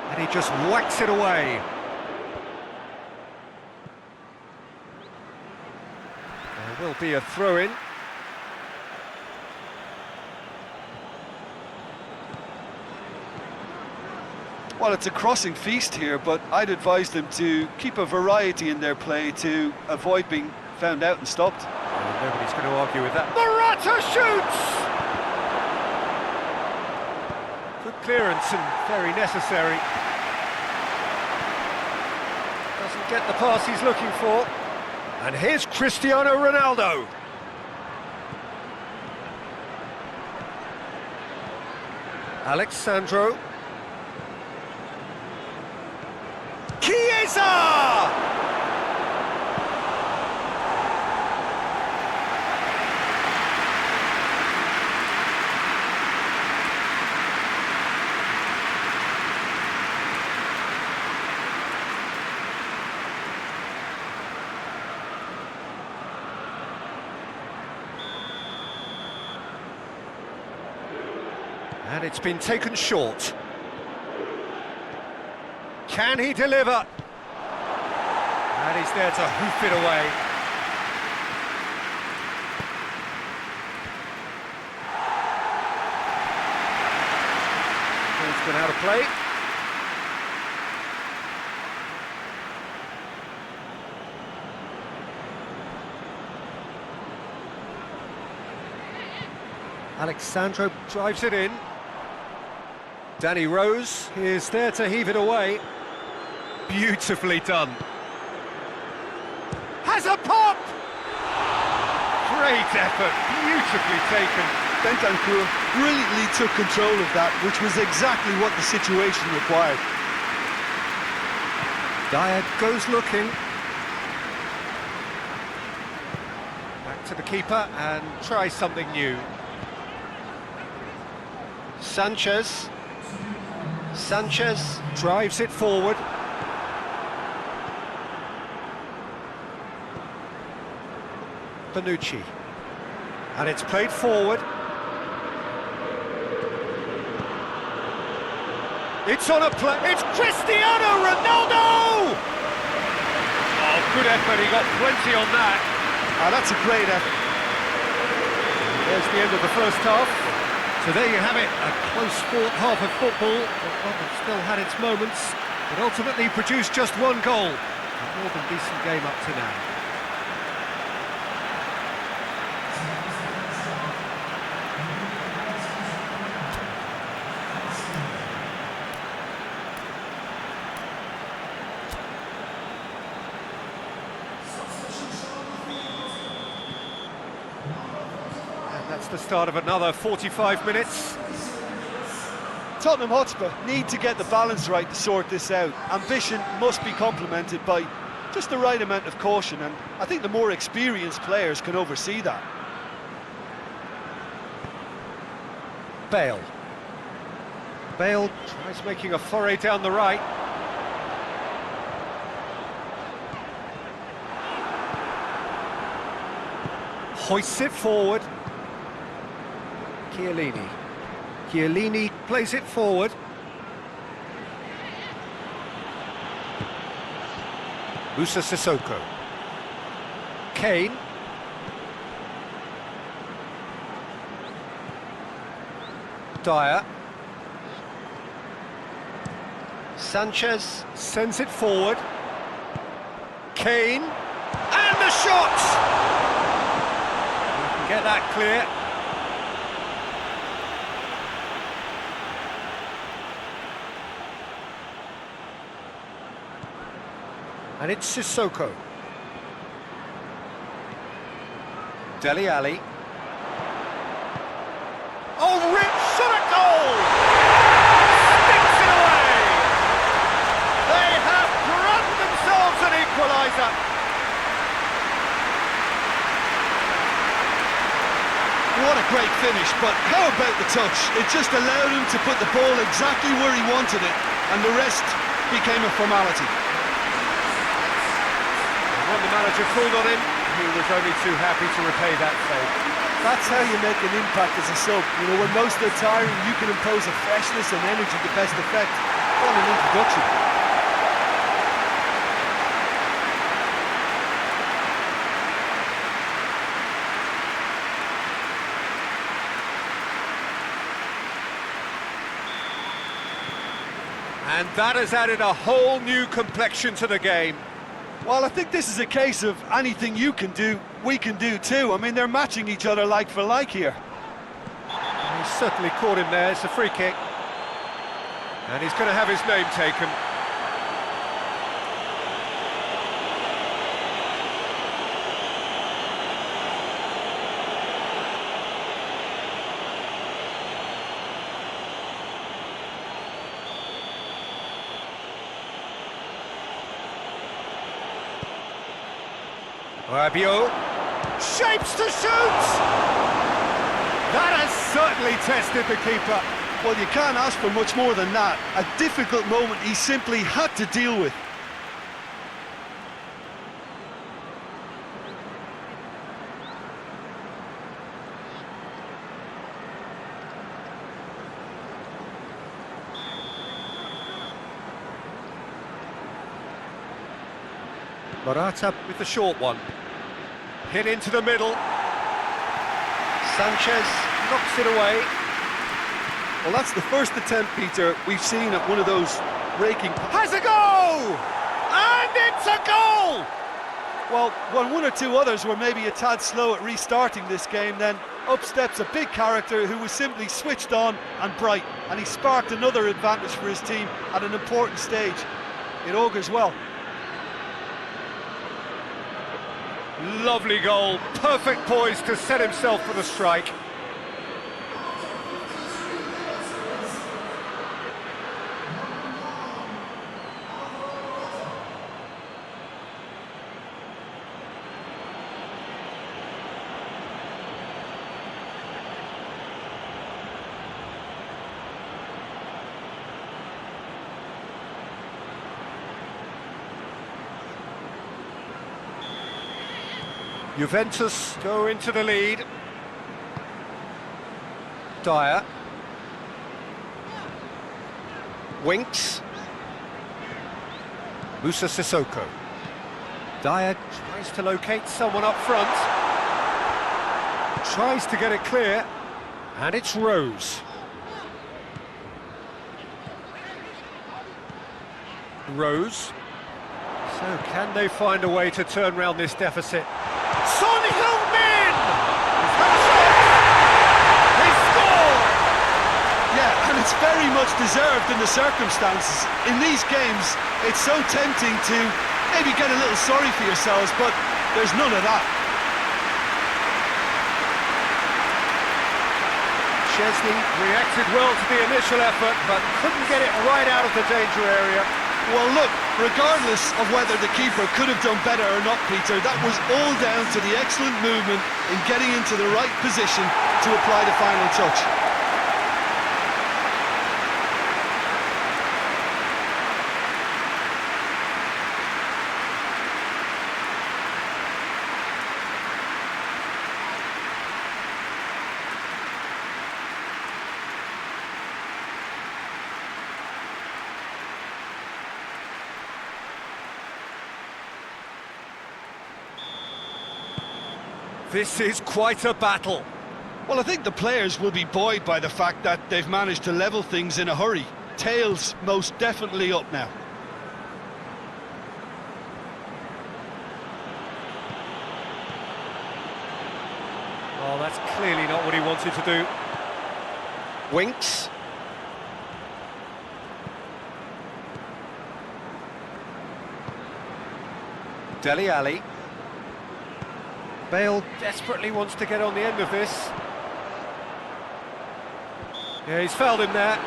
Speaker 1: And he just whacks it away. There will be a throw-in.
Speaker 3: Well, it's a crossing feast here, but I'd advise them to keep a variety in their play to avoid being found out and stopped.
Speaker 1: Well, nobody's going to argue with that. Morata shoots! Good clearance and very necessary. Doesn't get the pass he's looking for. And here's Cristiano Ronaldo. Alexandro. Chiesa! And it's been taken short. Can he deliver? And he's there to hoof it away. Ball's gone out of play. Alexandro drives it in. Danny Rose is there to heave it away. Beautifully done. Has a pop! Great effort, beautifully taken.
Speaker 2: Bentancur brilliantly took control of that, which was exactly what the situation required.
Speaker 1: Dyer goes looking. Back to the keeper and try something new. Sanchez drives it forward. Bonucci. And it's played forward. It's on a play. It's Cristiano Ronaldo! Oh, good effort. He got plenty on that.
Speaker 2: That's a great effort.
Speaker 1: There's the end of the first half. So there you have it, a close-fought half of football, but one that still had its moments, but ultimately produced just one goal. A more than decent game up to now. That's the start of another 45 minutes.
Speaker 3: Tottenham Hotspur need to get the balance right to sort this out. Ambition must be complemented by just the right amount of caution, and I think the more experienced players can oversee that.
Speaker 1: Bale tries making a foray down the right. Hoists it forward. Chiellini plays it forward. Moussa Sissoko. Kane. Dyer. Sanchez sends it forward. Kane. And the shot! You can get that clear. And it's Sissoko. Dele Alli. Oh, rip shot at goal! Sticks it away! They have grabbed themselves an equaliser.
Speaker 2: What a great finish, but how about the touch? It just allowed him to put the ball exactly where he wanted it, and the rest became a formality.
Speaker 1: When the manager called on him, he was only too happy to repay that favour.
Speaker 3: That's how you make an impact as a sub. You know, when most are tiring, you can impose a freshness and energy to best effect. What an introduction.
Speaker 1: And that has added a whole new complexion to the game.
Speaker 3: Well, I think this is a case of anything you can do, we can do too. I mean, they're matching each other like for like here.
Speaker 1: He's certainly caught him there. It's a free kick. And he's going to have his name taken. Rabiot shapes to shoot! That has certainly tested the keeper.
Speaker 2: Well, you can't ask for much more than that. A difficult moment he simply had to deal with.
Speaker 1: Morata with the short one. Hit into the middle. Sanchez knocks it away.
Speaker 2: Well, that's the first attempt, Peter, we've seen at one of those raking...
Speaker 1: Has a goal! And it's a goal!
Speaker 3: Well, when one or two others were maybe a tad slow at restarting this game, then up steps a big character who was simply switched on and bright, and he sparked another advantage for his team at an important stage. It augurs well.
Speaker 1: Lovely goal, perfect poise to set himself for the strike. Juventus go into the lead. Dyer. Winks. Musa Sissoko. Dyer tries to locate someone up front. Tries to get it clear. And it's Rose. Rose. So can they find a way to turn round this deficit? Son Heung-min! They score!
Speaker 2: Yeah, and it's very much deserved in the circumstances. In these games, it's so tempting to maybe get a little sorry for yourselves, but there's none of that.
Speaker 1: Chesney reacted well to the initial effort, but couldn't get it right out of the danger area.
Speaker 2: Well, look, regardless of whether the keeper could have done better or not, Peter, that was all down to the excellent movement in getting into the right position to apply the final touch.
Speaker 1: This is quite a battle.
Speaker 2: Well, I think the players will be buoyed by the fact that they've managed to level things in a hurry. Tails most definitely up now.
Speaker 1: Oh, that's clearly not what he wanted to do. Winks. Dele Alli. Bale desperately wants to get on the end of this. Yeah, he's fouled him there.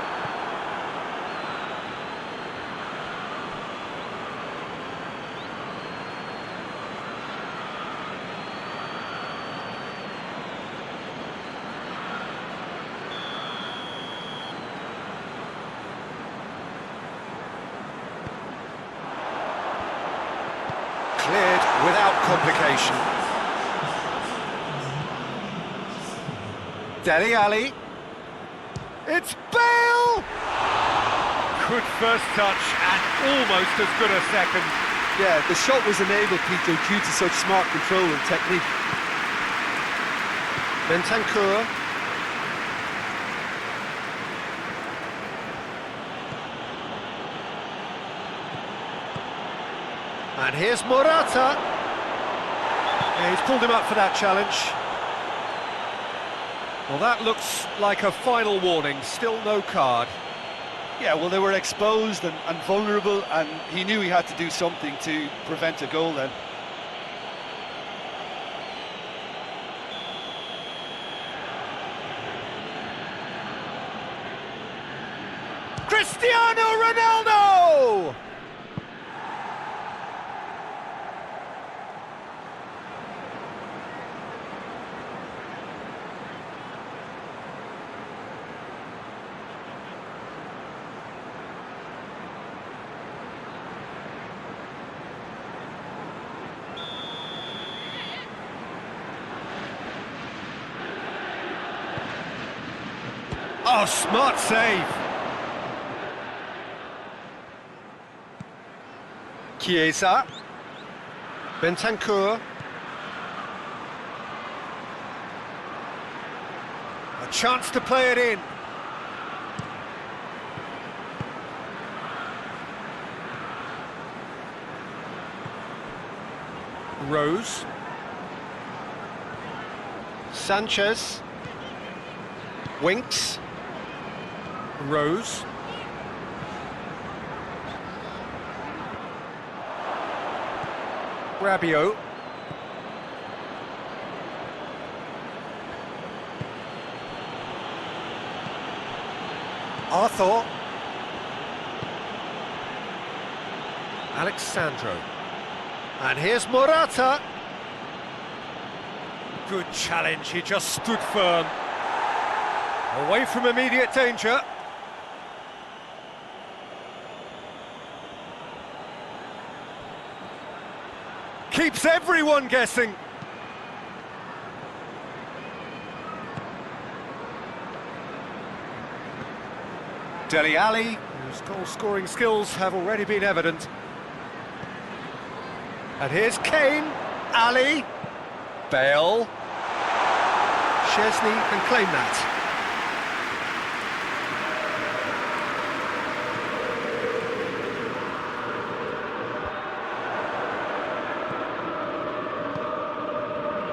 Speaker 1: Cleared without complication. Dele Alli. It's Bale! Good first touch and almost as good a second.
Speaker 2: Yeah, the shot was enabled, Peter, due to such smart control and technique.
Speaker 1: Bentancur. And here's Morata. Yeah, he's pulled him up for that challenge. Well, that looks like a final warning, still no card.
Speaker 3: Yeah, well, they were exposed and vulnerable, and he knew he had to do something to prevent a goal then.
Speaker 1: Cristiano Ronaldo! Oh, smart save. Chiesa. Bentancur. A chance to play it in. Rose. Sanchez. Winks. Rose. Rabiot. Arthur. Alexandro. And here's Morata. Good challenge, he just stood firm. Away from immediate danger. Keeps everyone guessing. Dele Alli, whose goal-scoring skills have already been evident. And here's Kane, Ali, Bale. Szczesny can claim that.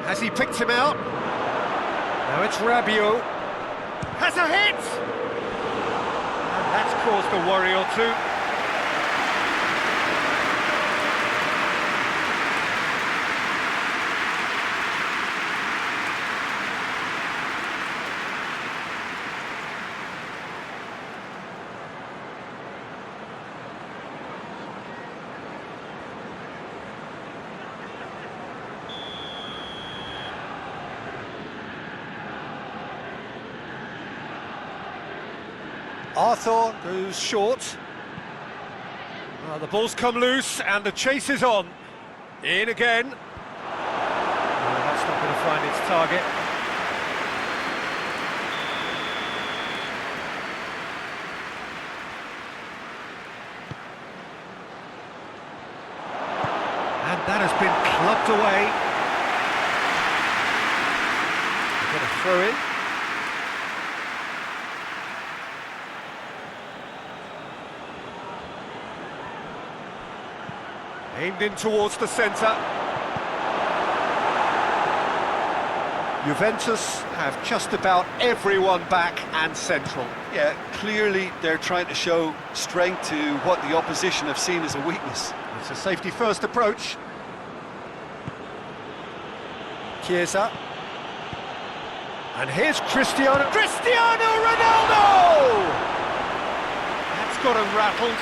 Speaker 1: Has he picked him out? Now it's Rabiot. Has a hit! And that's caused a worry or two. Arthur goes short. The ball's come loose and the chase is on. In again. That's not going to find its target. And that has been clubbed away. We're going to throw in. Aimed in towards the centre. Juventus have just about everyone back and central.
Speaker 3: Yeah, clearly they're trying to show strength to what the opposition have seen as a weakness.
Speaker 1: It's a safety-first approach. Chiesa. And here's Cristiano Ronaldo! That's got him rattled.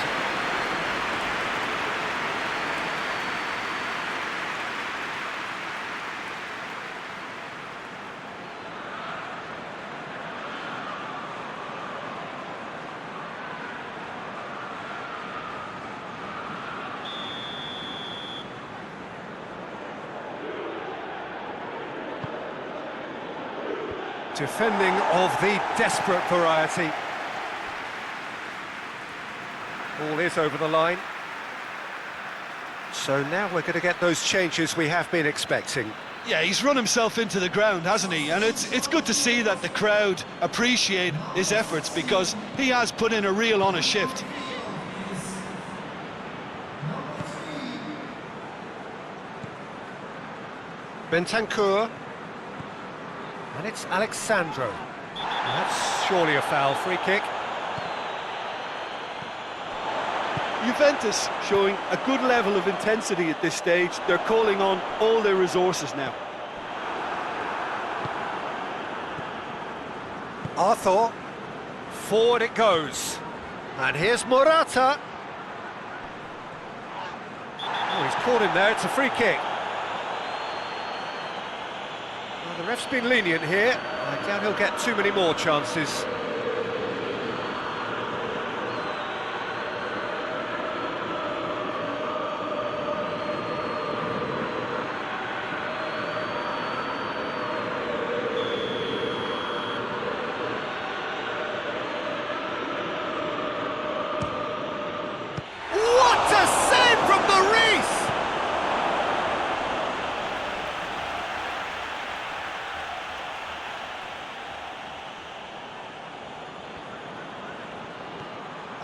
Speaker 1: Defending of the desperate variety. Ball is over the line. So now we're going to get those changes we have been expecting.
Speaker 2: Yeah, he's run himself into the ground, hasn't he? And it's good to see that the crowd appreciate his efforts, because he has put in a real honest shift.
Speaker 1: Bentancur. And it's Alexandro. That's surely a foul. Free kick.
Speaker 3: Juventus showing a good level of intensity at this stage. They're calling on all their resources now.
Speaker 1: Arthur. Forward it goes. And here's Morata. Oh, he's caught him there. It's a free kick. Well, the ref's been lenient here. I doubt he'll get too many more chances.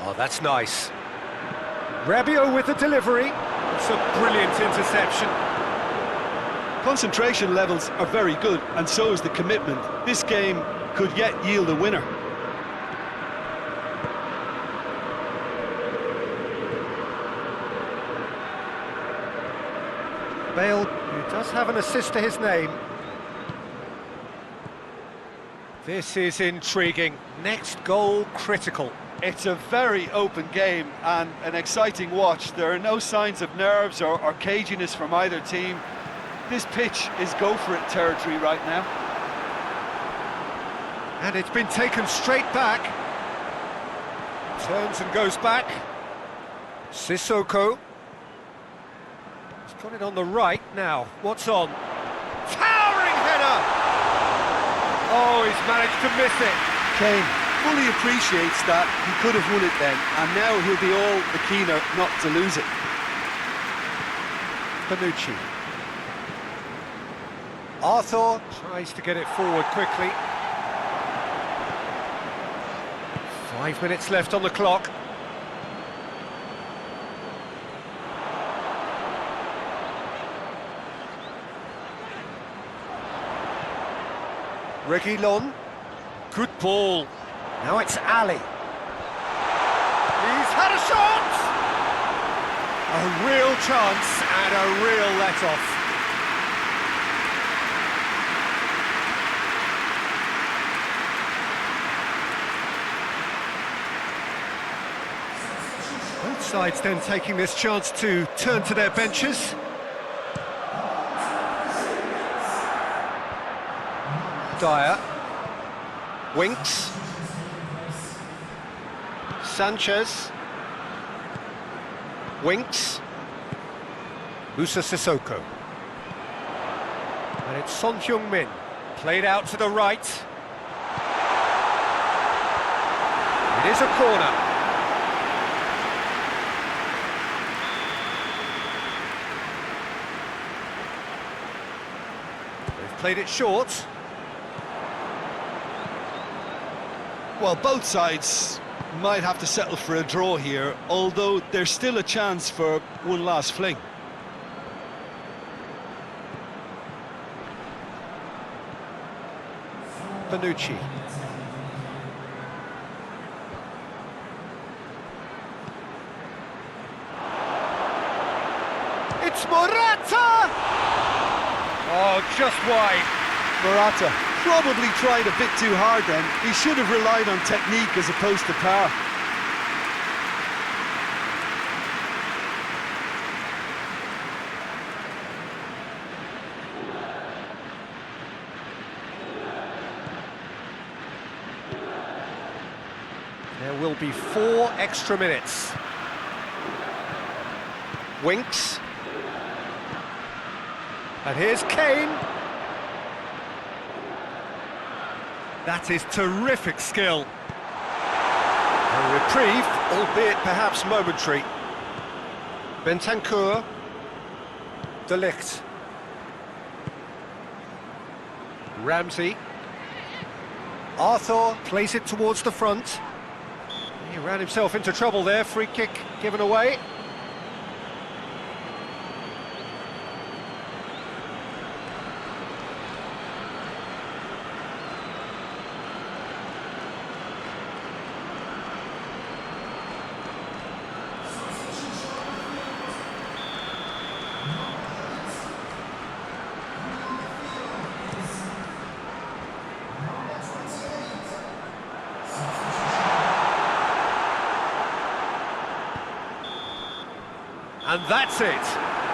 Speaker 1: Oh, that's nice. Rabiot with the delivery. It's a brilliant interception.
Speaker 2: Concentration levels are very good, and so is the commitment. This game could yet yield a winner.
Speaker 1: Bale, who does have an assist to his name. This is intriguing. Next goal critical.
Speaker 3: It's a very open game and an exciting watch. There are no signs of nerves or caginess from either team. This pitch is go-for-it territory right now.
Speaker 1: And it's been taken straight back. Turns and goes back. Sissoko. He's got it on the right now. What's on? Towering header! Oh, he's managed to miss it.
Speaker 2: Kane
Speaker 3: fully appreciates that he could have won it then, and now he'll be all the keener not to lose it.
Speaker 1: Bonucci. Arthur tries to get it forward quickly. 5 minutes left on the clock. Reguilon. Good ball. Now it's Ali. He's had a shot! A real chance and a real let-off. Both sides then taking this chance to turn to their benches. Dyer. Winks. Sanchez. Winks. Musa Sissoko. And it's Son Heung-min. Played out to the right. It is a corner. They've played it short.
Speaker 2: Well, both sides might have to settle for a draw here, although there's still a chance for one last fling.
Speaker 1: Bonucci. It's Morata! Oh, just wide.
Speaker 3: Morata probably tried a bit too hard then. He should have relied on technique as opposed to power.
Speaker 1: There will be 4 extra minutes. Winks. And here's Kane. That is terrific skill. A reprieve, albeit perhaps momentary. Bentancur. De Ligt. Ramsey. Arthur plays it towards the front. He ran himself into trouble there. Free kick given away. And that's it.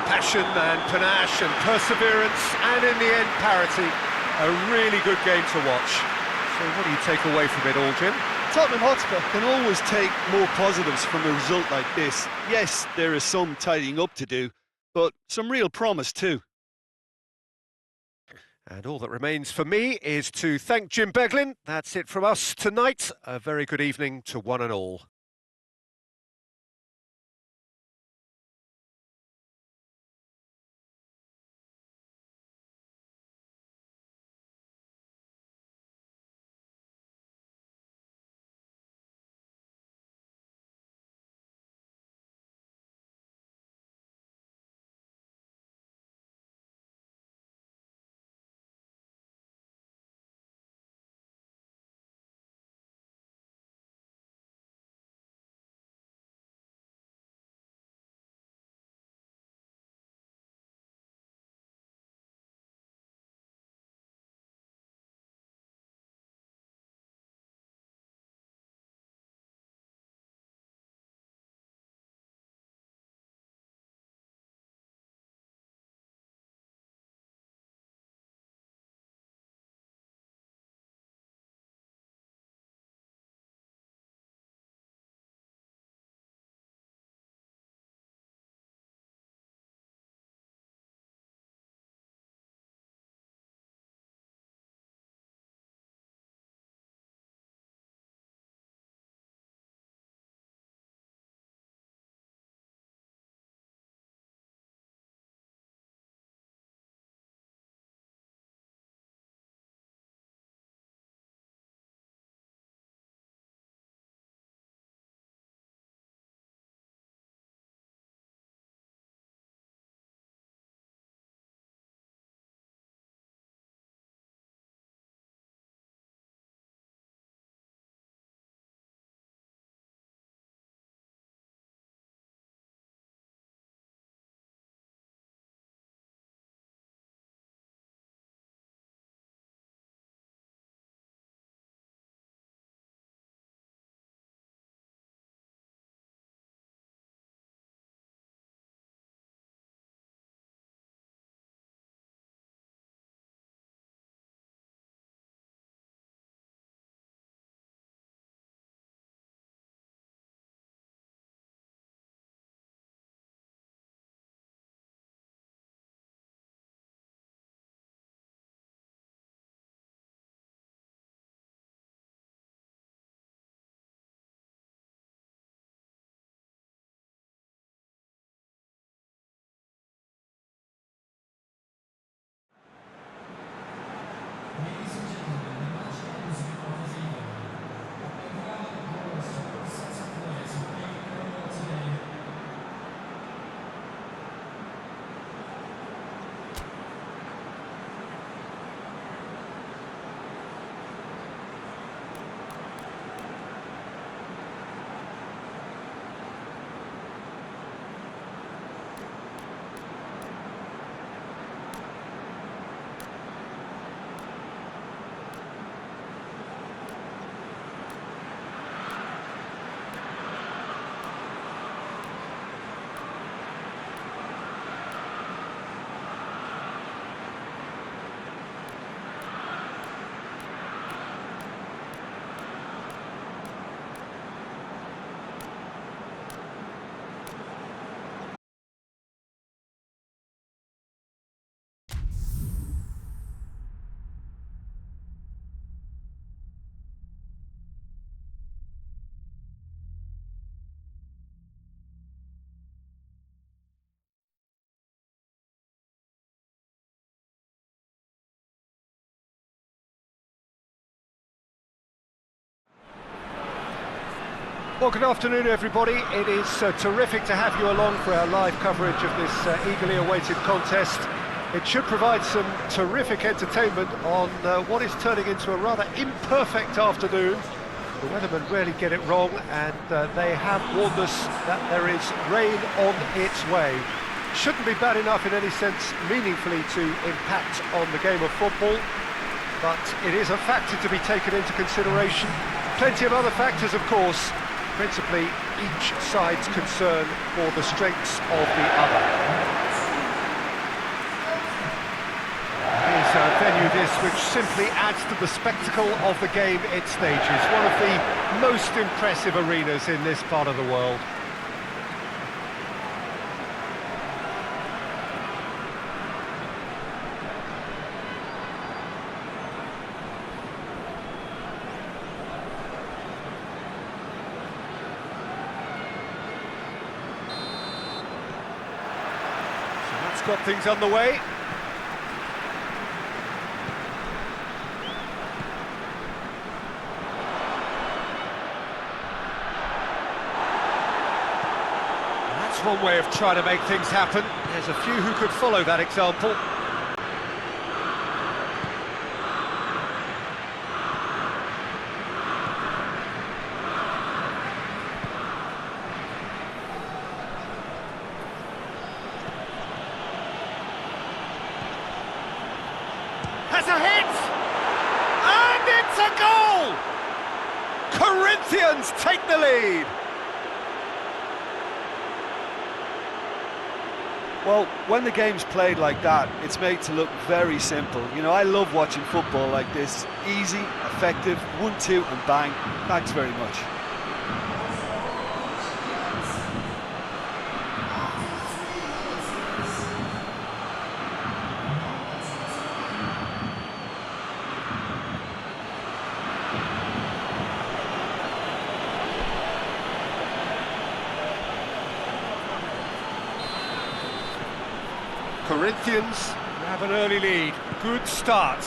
Speaker 1: Passion and panache and perseverance, and in the end, parity. A really good game to watch. So what do you take away from it all, Jim?
Speaker 2: Tottenham Hotspur can always take more positives from a result like this. Yes, there is some tidying up to do, but some real promise too.
Speaker 1: And all that remains for me is to thank Jim Beglin. That's it from us tonight. A very good evening to one and all. Well, good afternoon, everybody. It is terrific to have you along for our live coverage of this eagerly awaited contest. It should provide some terrific entertainment on what is turning into a rather imperfect afternoon. The weathermen rarely get it wrong, and they have warned us that there is rain on its way. Shouldn't be bad enough in any sense meaningfully to impact on the game of football, but it is a factor to be taken into consideration. Plenty of other factors, of course, principally each side's concern for the strengths of the other. Here's a venue this which simply adds to the spectacle of the game it stages. One of the most impressive arenas in this part of the world. Got things underway. That's one way of trying to make things happen. There's a few who could follow that example. Has a hit! And it's a goal! Corinthians take the lead!
Speaker 3: Well, when the game's played like that, it's made to look very simple. You know, I love watching football like this. Easy, effective, 1-2 and bang. Thanks very much.
Speaker 1: Corinthians have an early lead. Good start.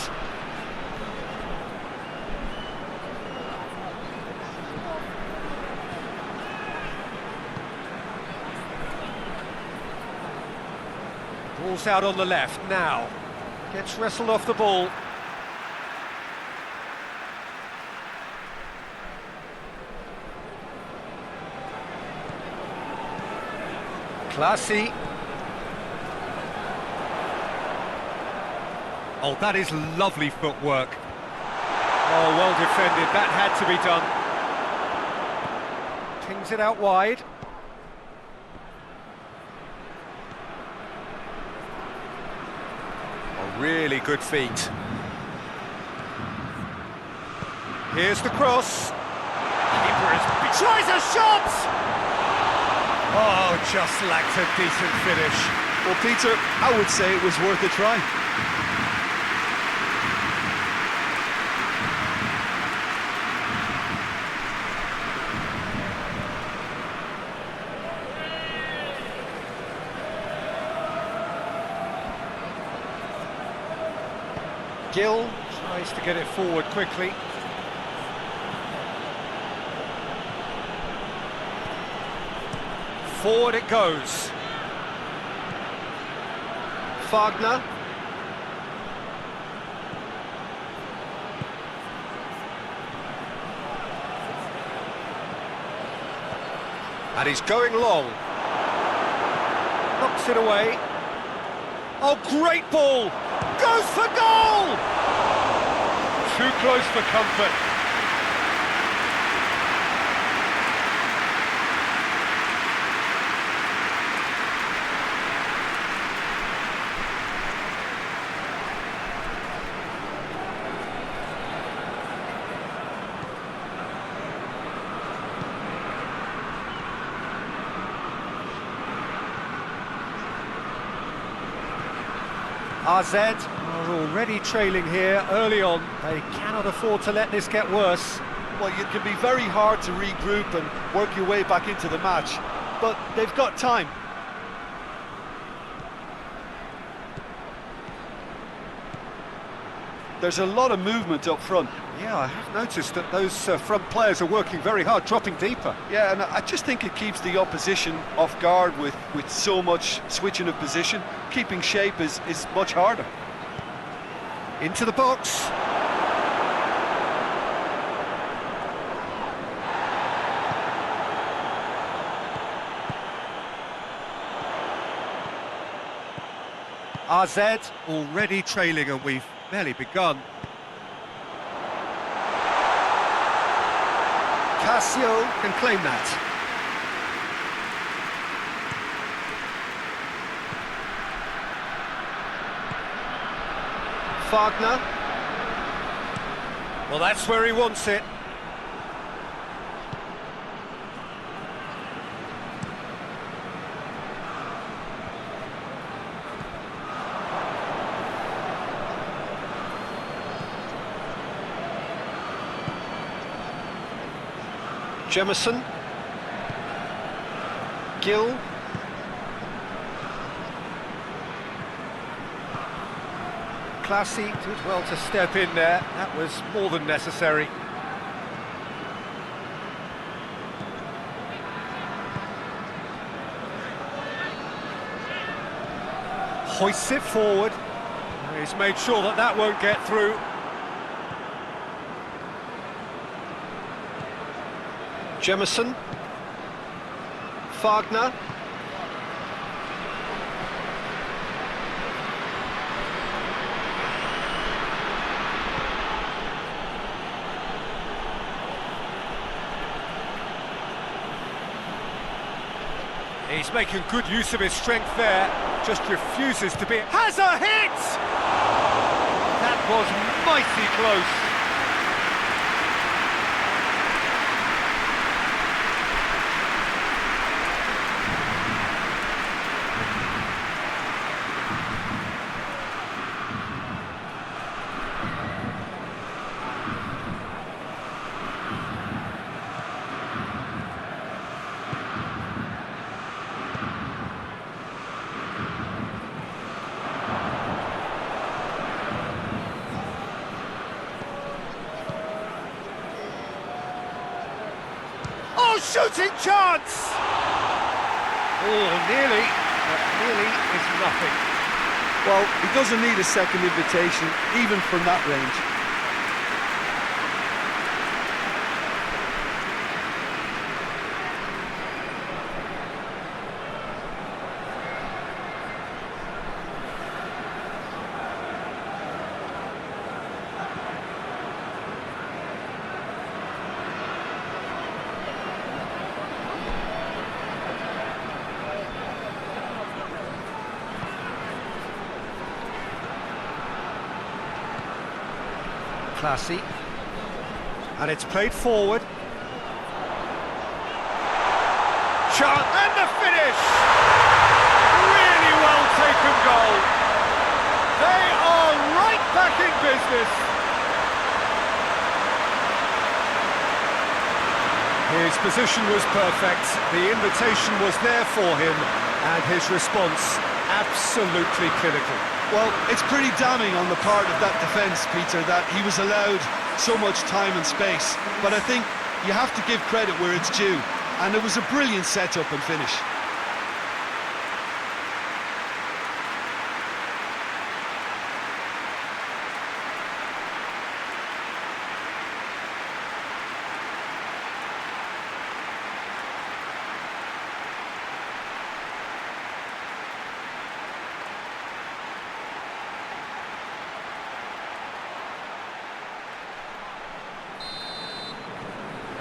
Speaker 1: Ball's out on the left now. Gets wrestled off the ball. Classy. Oh, that is lovely footwork. Oh, well defended. That had to be done. Pings it out wide. Oh, really good feet. Here's the cross. Keeper tries a shot! Oh, just lacked a decent finish.
Speaker 2: Well, Peter, I would say it was worth a try.
Speaker 1: Gill tries to get it forward quickly. Forward it goes. Wagner. And he's going long. Knocks it away. Oh, great ball! Goes for goal! Too close for comfort. AZ are already trailing here early on. They cannot afford to let this get worse.
Speaker 3: Well, it can be very hard to regroup and work your way back into the match, but they've got time. There's a lot of movement up front.
Speaker 1: Yeah, I have noticed that those front players are working very hard, dropping deeper.
Speaker 3: Yeah, and I just think it keeps the opposition off guard with so much switching of position. Keeping shape is much harder.
Speaker 1: Into the box. RZ already trailing, and we've barely begun. Casio can claim that. Wagner. Well, that's where he wants it. Jemison, Gill, Classy did well to step in there, that was more than necessary. Hoists it forward, he's made sure that that won't get through. Jemison, Wagner, he's making good use of his strength there, just refuses to be... Has a hit! That was mighty close. Shooting chance! Oh, nearly, but nearly is nothing.
Speaker 3: Well, he doesn't need a second invitation, even from that range.
Speaker 1: Classy, and it's played forward. Shot and the finish! Really well taken goal. They are right back in business. His position was perfect, the invitation was there for him, and his response absolutely clinical.
Speaker 2: Well, it's pretty damning on the part of that defence, Peter, that he was allowed so much time and space. But I think you have to give credit where it's due, and it was a brilliant setup and finish.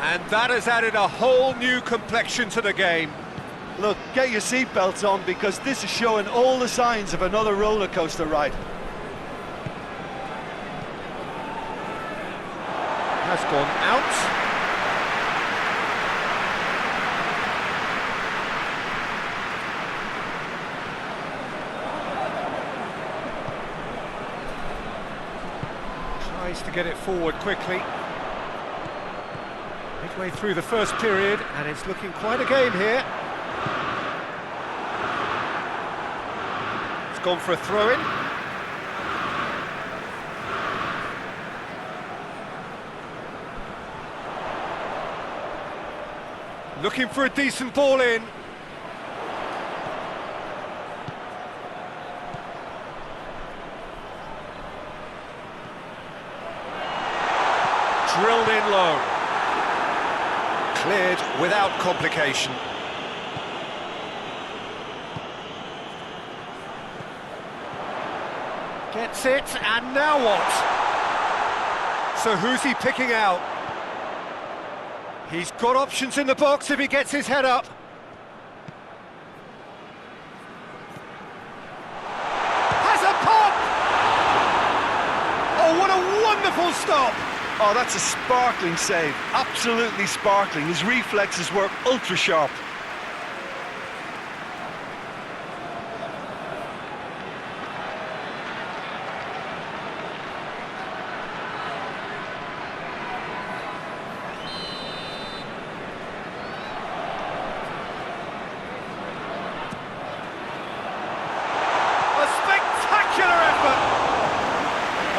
Speaker 1: And that has added a whole new complexion to the game.
Speaker 3: Look, get your seatbelts on, because this is showing all the signs of another roller coaster ride.
Speaker 1: Has gone out. Tries to get it forward quickly. Midway through the first period, and it's looking quite a game here. It's gone for a throw-in. Looking for a decent ball in. Drilled in low. Cleared without complication. Gets it, and now what? So who's he picking out? He's got options in the box if he gets his head up. Has a pop! Oh, what a wonderful stop!
Speaker 2: Oh, that's a sparkling save. Absolutely sparkling. His reflexes were ultra sharp.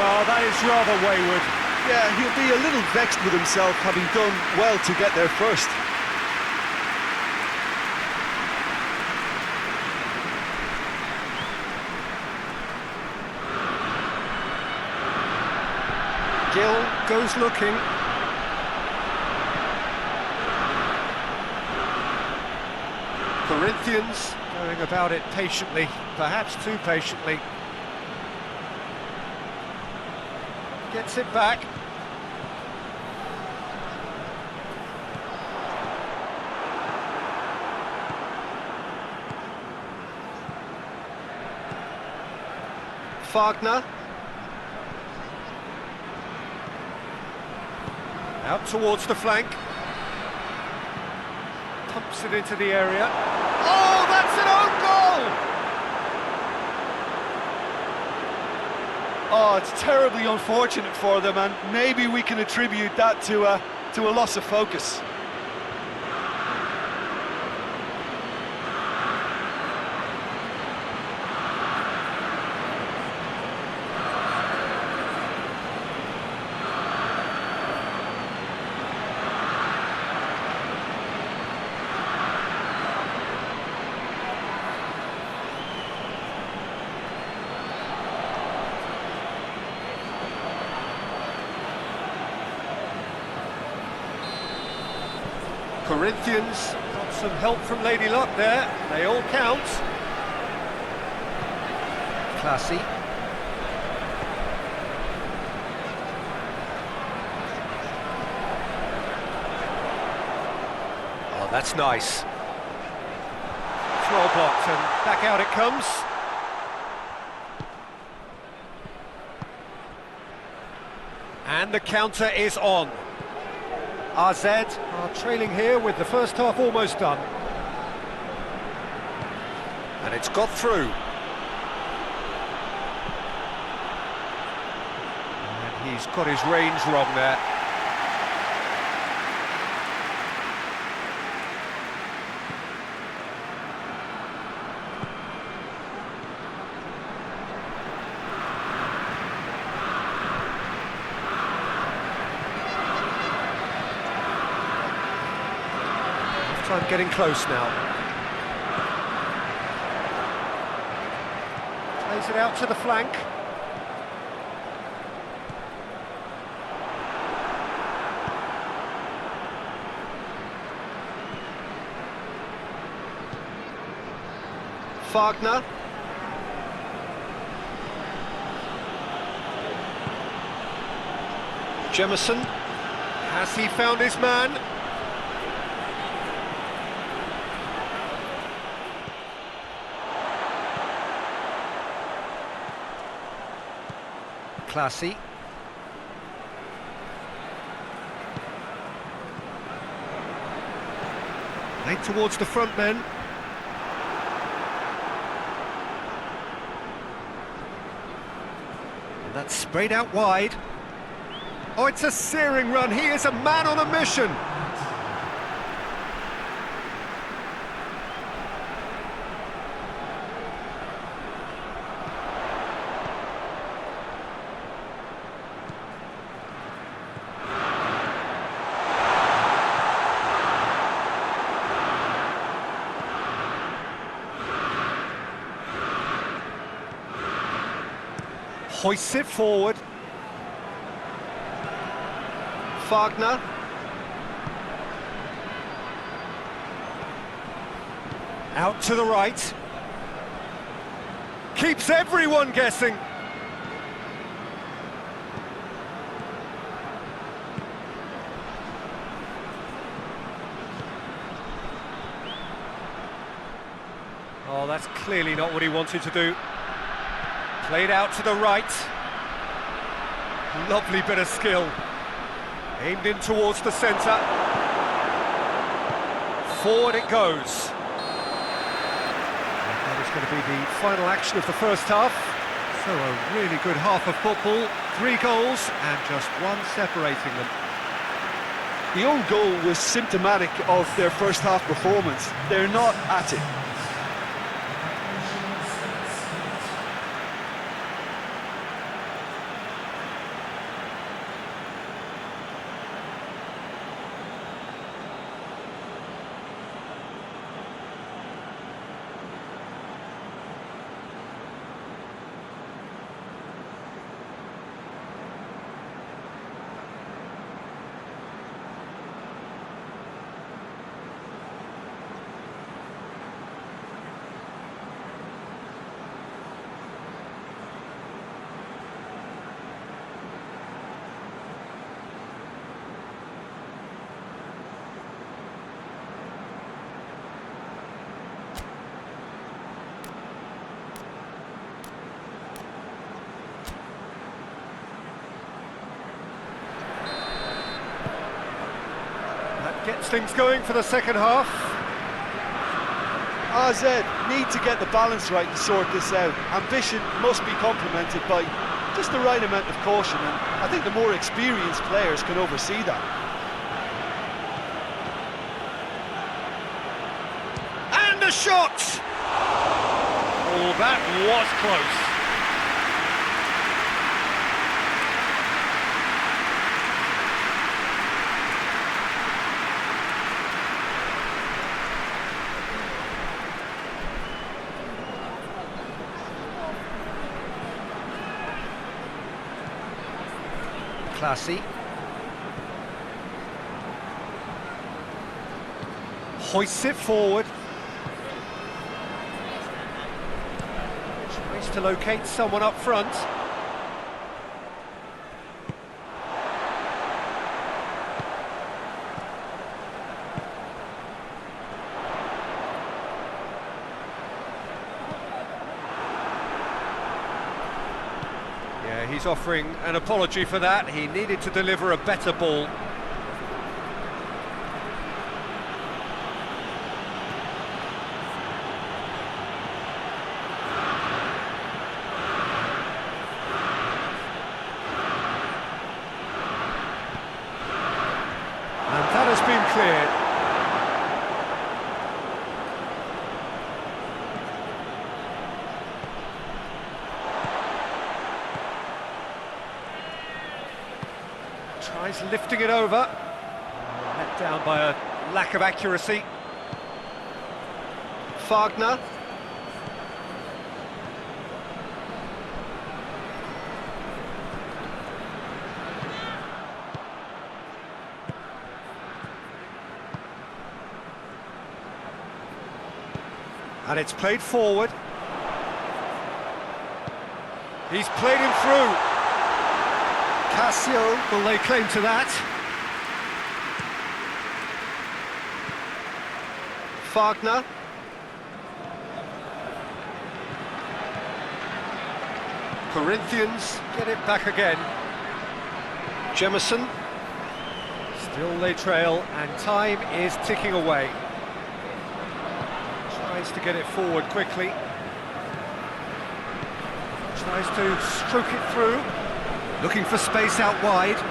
Speaker 1: Oh, that is rather wayward.
Speaker 2: Yeah, he'll be a little vexed with himself, having done well to get there first.
Speaker 1: Gill goes looking. Corinthians going about it patiently, perhaps too patiently. Gets it back. Wagner. Out towards the flank. Pumps it into the area. Oh, that's an own goal!
Speaker 3: Oh, it's terribly unfortunate for them, and maybe we can attribute that to a loss of focus.
Speaker 1: Corinthians got some help from Lady Luck there. They all count. Classy. Oh, that's nice. It's well blocked, and back out it comes. And the counter is on. AZ are trailing here with the first half almost done. And it's got through. And he's got his range wrong there. Time getting close now. Plays it out to the flank. Wagner. Jemison. Has he found his man? Classy. Late towards the front men. And that's sprayed out wide. Oh, it's a searing run. He is a man on a mission. Hoists it forward. Wagner. Out to the right. Keeps everyone guessing. Oh, that's clearly not what he wanted to do. Played out to the right. Lovely bit of skill. Aimed in towards the centre. Forward it goes. And that is going to be the final action of the first half. So a really good half of football. 3 goals and just one separating them.
Speaker 2: The own goal was symptomatic of their first half performance. They're not at it.
Speaker 1: Gets things going for the second half.
Speaker 2: AZ need to get the balance right to sort this out. Ambition must be complemented by just the right amount of caution, and I think the more experienced players can oversee that.
Speaker 1: And the shot! Oh, that was close. Classy. Hoists it forward. Tries to locate someone up front. He's offering an apology for that. He needed to deliver a better ball. And that has been cleared. Tries lifting it over. Let down by a lack of accuracy. Wagner. And it's played forward. He's played him through. Cassio will lay claim to that. Wagner. Corinthians get it back again. Jemison. Still they trail and time is ticking away. Tries to get it forward quickly. Tries to stroke it through. Looking for space out wide. It's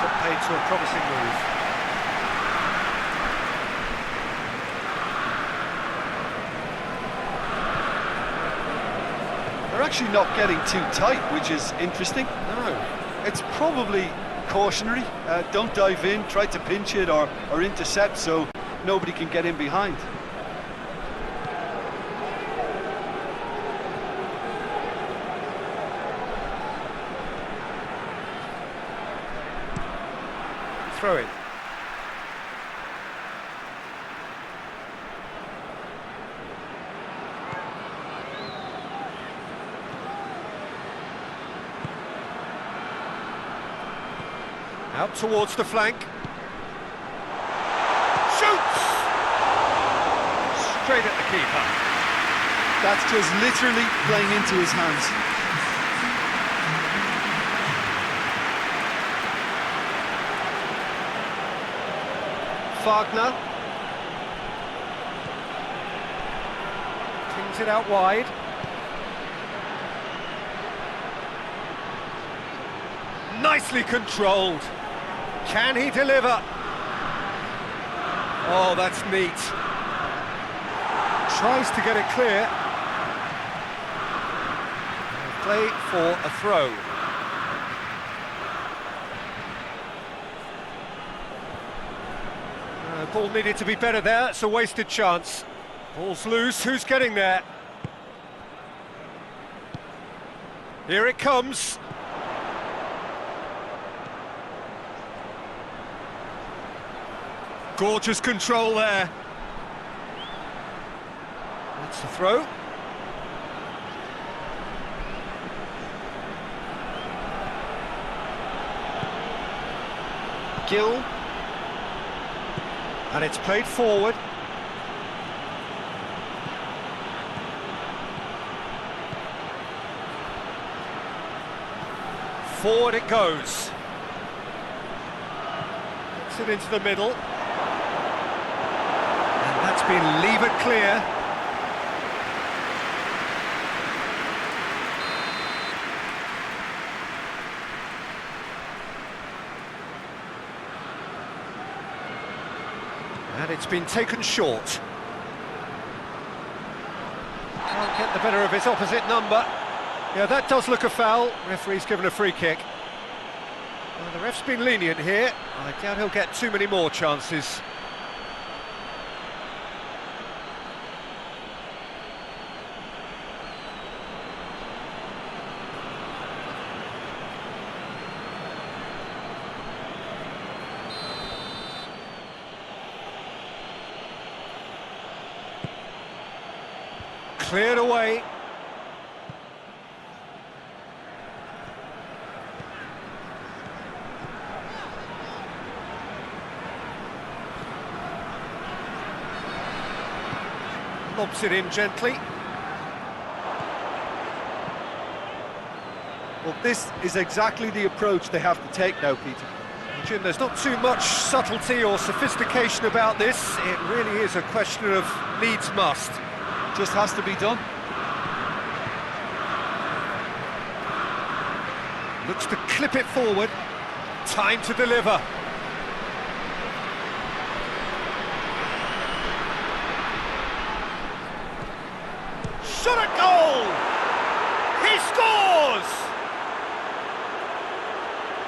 Speaker 1: got paid to a promising move.
Speaker 2: They're actually not getting too tight, which is interesting.
Speaker 1: No.
Speaker 2: It's probably cautionary. Don't dive in, try to pinch it or intercept so nobody can get in behind.
Speaker 1: throw-in. Out towards the flank. Shoots! Straight at the keeper.
Speaker 2: That's just literally playing into his hands.
Speaker 1: Wagner. Kings it out wide. Nicely controlled. Can he deliver? Oh, that's neat. Tries to get it clear. Play for a throw. Ball needed to be better there. It's a wasted chance. Ball's loose. Who's getting there? Here it comes. Gorgeous control there. That's the throw. Gill. And it's played forward. Forward it goes. Gets it into the middle. And that's been levered clear. And it's been taken short. Can't get the better of his opposite number. Yeah, that does look a foul. Referee's given a free kick. Well, the ref's been lenient here. I doubt he'll get too many more chances. Cleared away. Lobs it in gently.
Speaker 3: Well, this is exactly the approach they have to take now, Peter.
Speaker 1: Jim, there's not too much subtlety or sophistication about this. It really is a question of needs must.
Speaker 3: Just has to be done.
Speaker 1: Looks to clip it forward. Time to deliver. Shot at goal! He scores!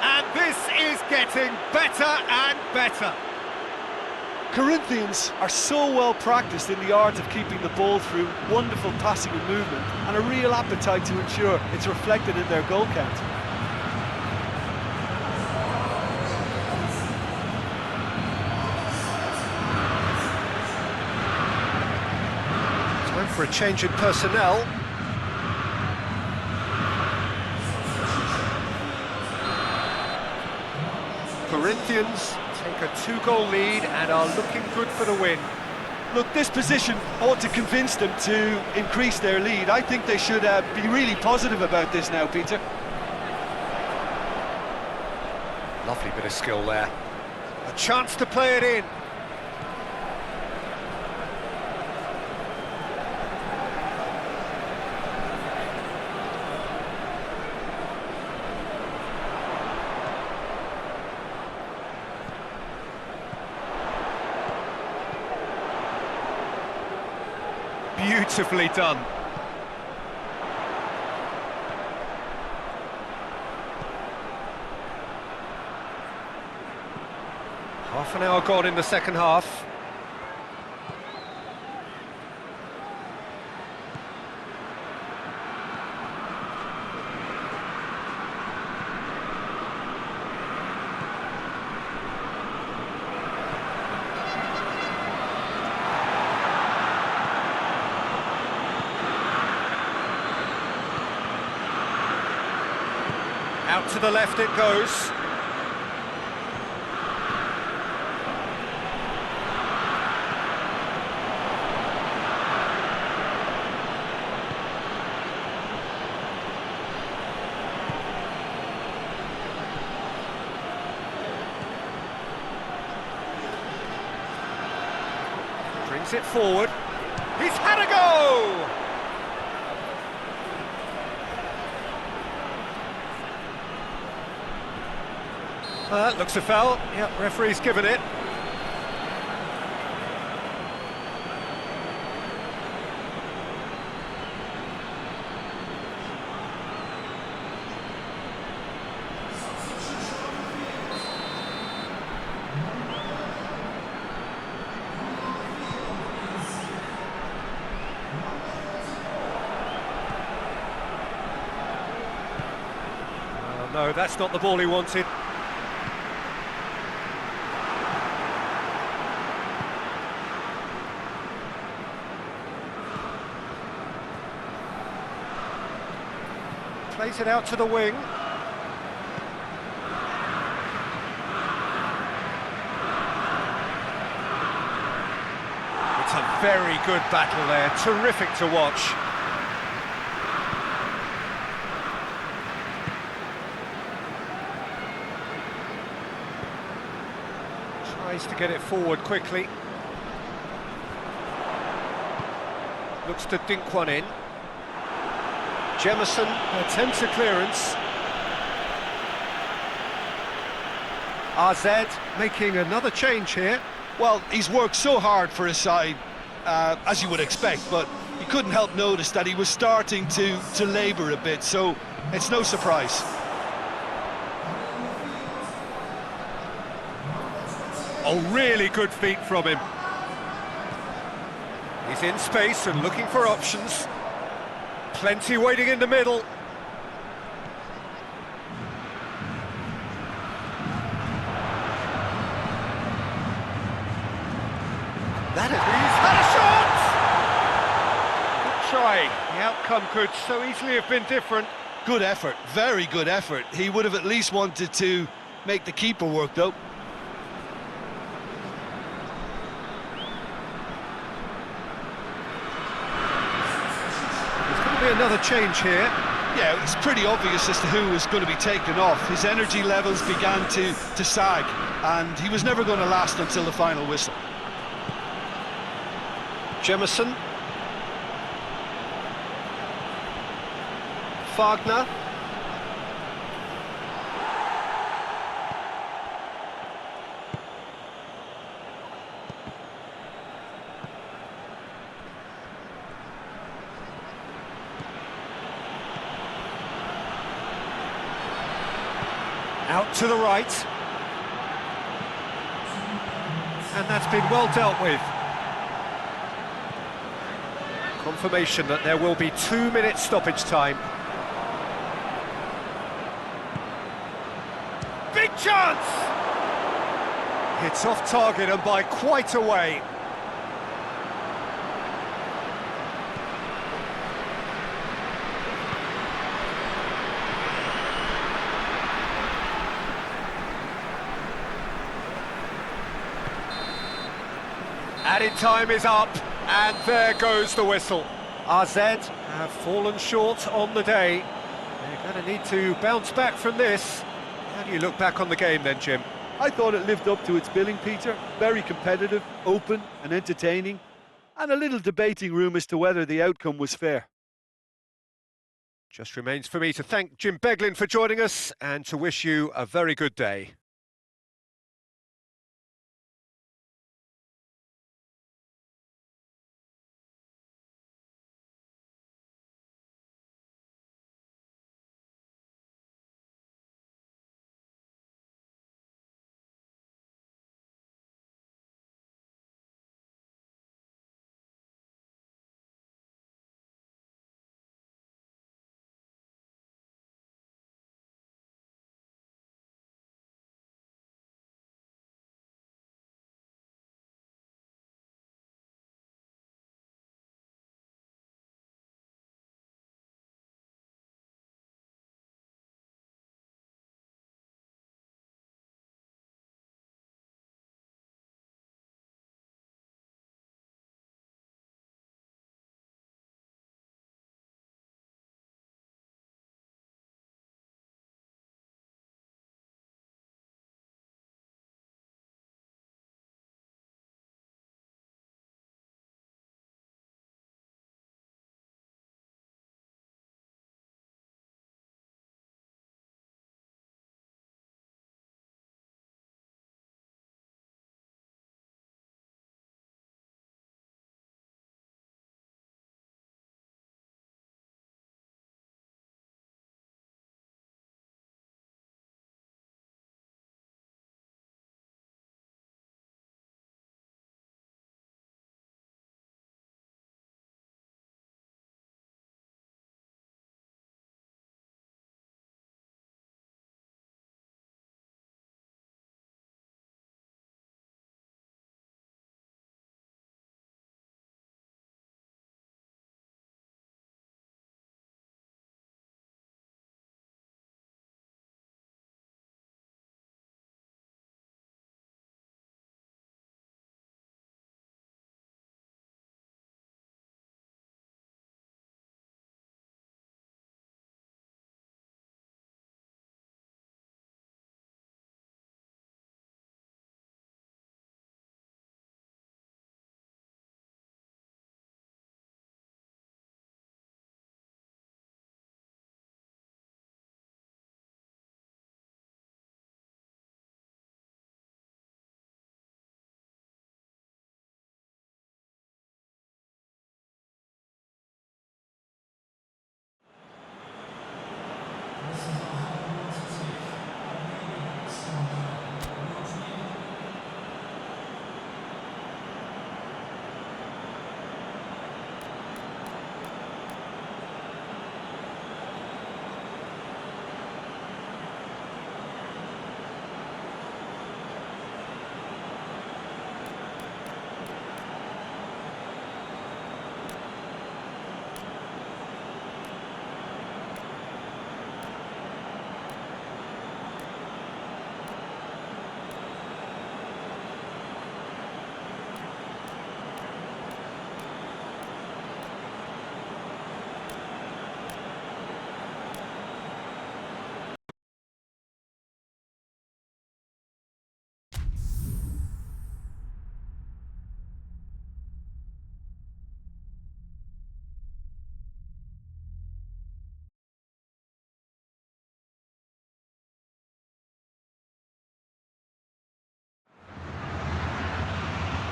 Speaker 1: And this is getting better and better.
Speaker 3: Corinthians are so well practiced in the art of keeping the ball through wonderful passing and movement, and a real appetite to ensure it's reflected in their goal count.
Speaker 1: Time for a change in personnel. Corinthians take a 2-goal lead and are looking good for the win.
Speaker 3: Look, this position ought to convince them to increase their lead. I think they should be really positive about this now, Peter.
Speaker 1: Lovely bit of skill there. A chance to play it in. Beautifully done. Half an hour gone in the second half. Out to the left it goes. Brings it forward. He's had a go! That looks a foul. Yep, referee's given it. Oh, no, that's not the ball he wanted. Plays it out to the wing. It's a very good battle there, terrific to watch. Tries to get it forward quickly. Looks to dink one in. Jemison attempts a clearance. RZ making another change here.
Speaker 2: Well, he's worked so hard for his side, as you would expect, but you couldn't help notice that he was starting to labour a bit, so it's no surprise.
Speaker 1: Oh, really good feet from him. He's in space and looking for options. Plenty waiting in the middle. That is, he's had a shot! Good try. The outcome could so easily have been different.
Speaker 2: Good effort, very good effort. He would have at least wanted to make the keeper work, though.
Speaker 1: Another change here.
Speaker 2: Yeah, it's pretty obvious as to who was going to be taken off. His energy levels began to sag, and he was never going to last until the final whistle.
Speaker 1: Jemison. Wagner. Out to the right. And that's been well dealt with. Confirmation that there will be 2 minutes stoppage time. Big chance! It's off target and by quite a way. Added time is up, and there goes the whistle. RZ have fallen short on the day. They're going to need to bounce back from this. How do you look back on the game then, Jim?
Speaker 3: I thought it lived up to its billing, Peter. Very competitive, open and entertaining, and a little debating room as to whether the outcome was fair.
Speaker 1: Just remains for me to thank Jim Beglin for joining us and to wish you a very good day.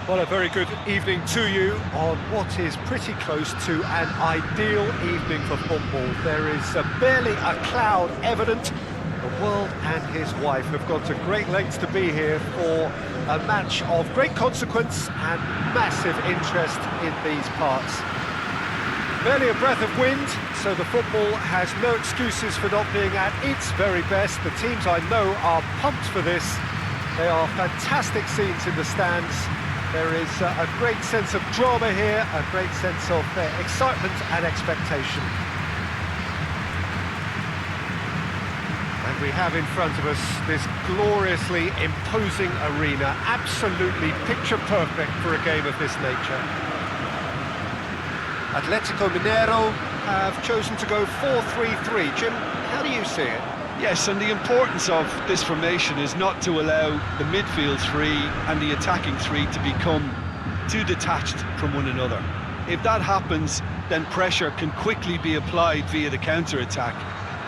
Speaker 1: Well, a very good evening to you on what is pretty close to an ideal evening for football. There is barely a cloud evident. The world and his wife have gone to great lengths to be here for a match of great consequence and massive interest in these parts. Barely a breath of wind, so the football has no excuses for not being at its very best. The teams I know are pumped for this. They are fantastic scenes in the stands. There is a great sense of drama here, a great sense of excitement and expectation. And we have in front of us this gloriously imposing arena, absolutely picture perfect for a game of this nature. Atletico Mineiro have chosen to go 4-3-3. Jim, how do you see it?
Speaker 2: Yes, and the importance of this formation is not to allow the midfield three and the attacking three to become too detached from one another. If that happens, then pressure can quickly be applied via the counter-attack,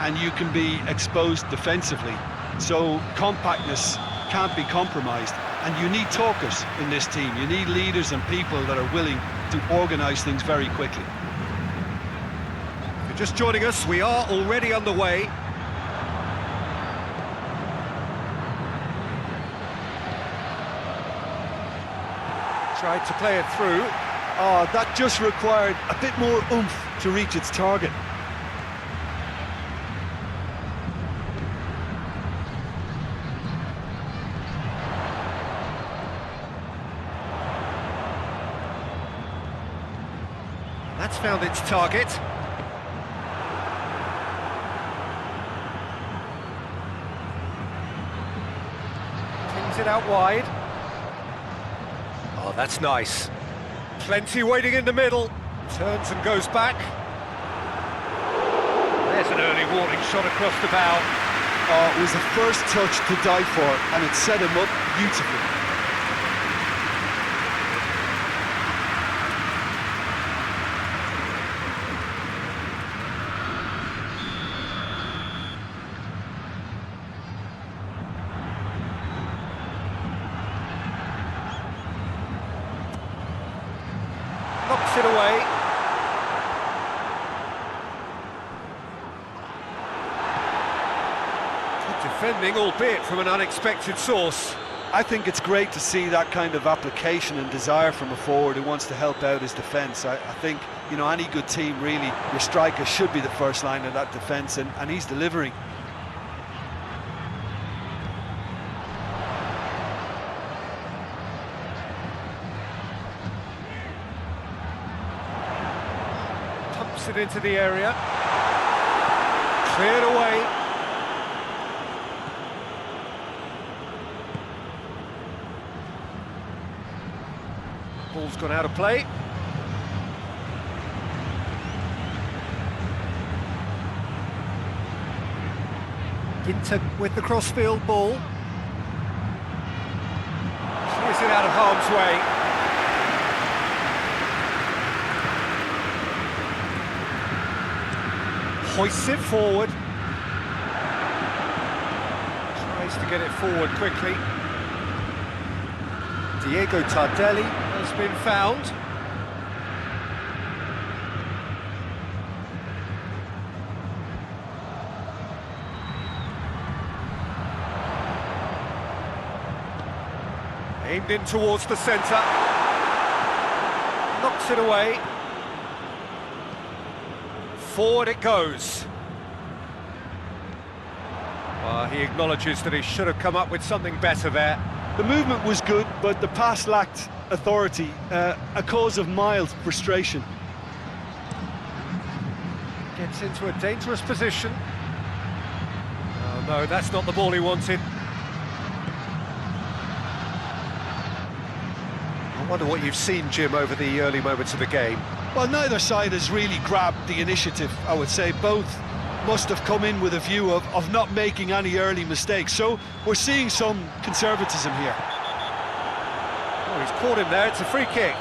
Speaker 2: and you can be exposed defensively. So compactness can't be compromised, and you need talkers in this team. You need leaders and people that are willing to organise things very quickly.
Speaker 1: If you're just joining us, we are already underway. Tried to play it through.
Speaker 2: Oh, that just required a bit more oomph to reach its target.
Speaker 1: That's found its target. Pings it out wide. Oh, that's nice. Plenty waiting in the middle. Turns and goes back. There's an early warning shot across the bow.
Speaker 2: Oh, it was the first touch to die for, and it set him up beautifully.
Speaker 1: Knocks it away. Good defending, albeit from an unexpected source.
Speaker 3: I think it's great to see that kind of application and desire from a forward who wants to help out his defence. I think, you know, any good team, really, your striker should be the first line of that defence, and he's delivering.
Speaker 1: Pumps it into the area. Cleared away. Ball's gone out of play. Ginter with the crossfield ball. Clears it out of harm's way. Hoists it forward. Tries to get it forward quickly. Diego Tardelli has been found. Aimed in towards the centre. Knocks it away. Forward it goes. He acknowledges that he should have come up with something better there.
Speaker 2: The movement was good, but the pass lacked authority, a cause of mild frustration.
Speaker 1: Gets into a dangerous position. Oh no, that's not the ball he wanted. I wonder what you've seen, Jim, over the early moments of the game.
Speaker 2: Well, neither side has really grabbed the initiative, I would say. Both must have come in with a view of not making any early mistakes. So we're seeing some conservatism here.
Speaker 1: Oh, he's caught him there, it's a free kick.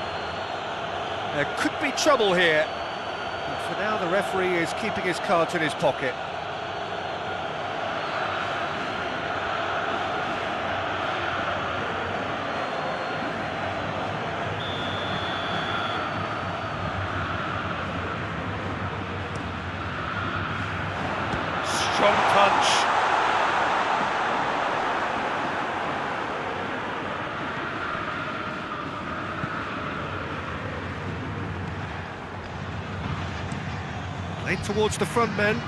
Speaker 1: There could be trouble here. But for now, the referee is keeping his cards in his pocket.
Speaker 3: Strong punch.
Speaker 1: Played towards the front men.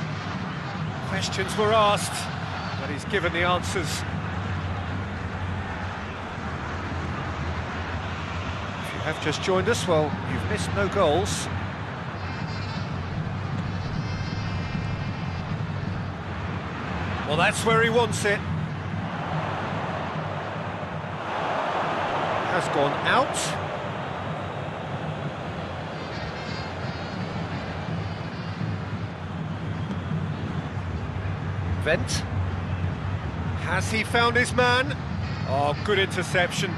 Speaker 1: Questions were asked, but he's given the answers. If you have just joined us, well, you've missed no goals. Well, that's where he wants it. Has gone out. Vent. Has he found his man? Oh, good interception.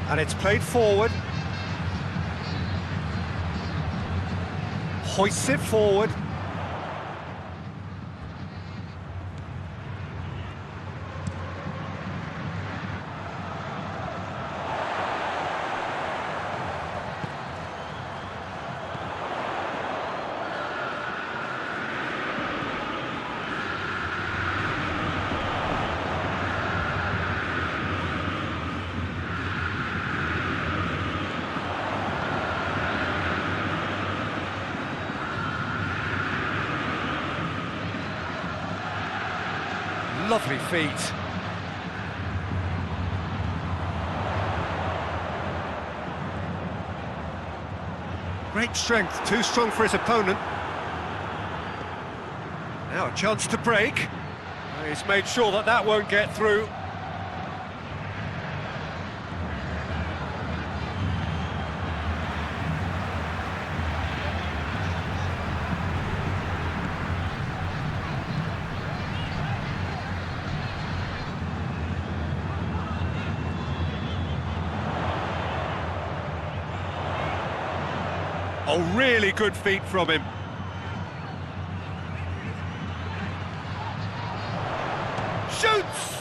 Speaker 1: And it's played forward. Hoists it forward. Lovely feet. Great strength, too strong for his opponent. Now a chance to break. He's made sure that that won't get through. Oh, really good feet from him. Shoots!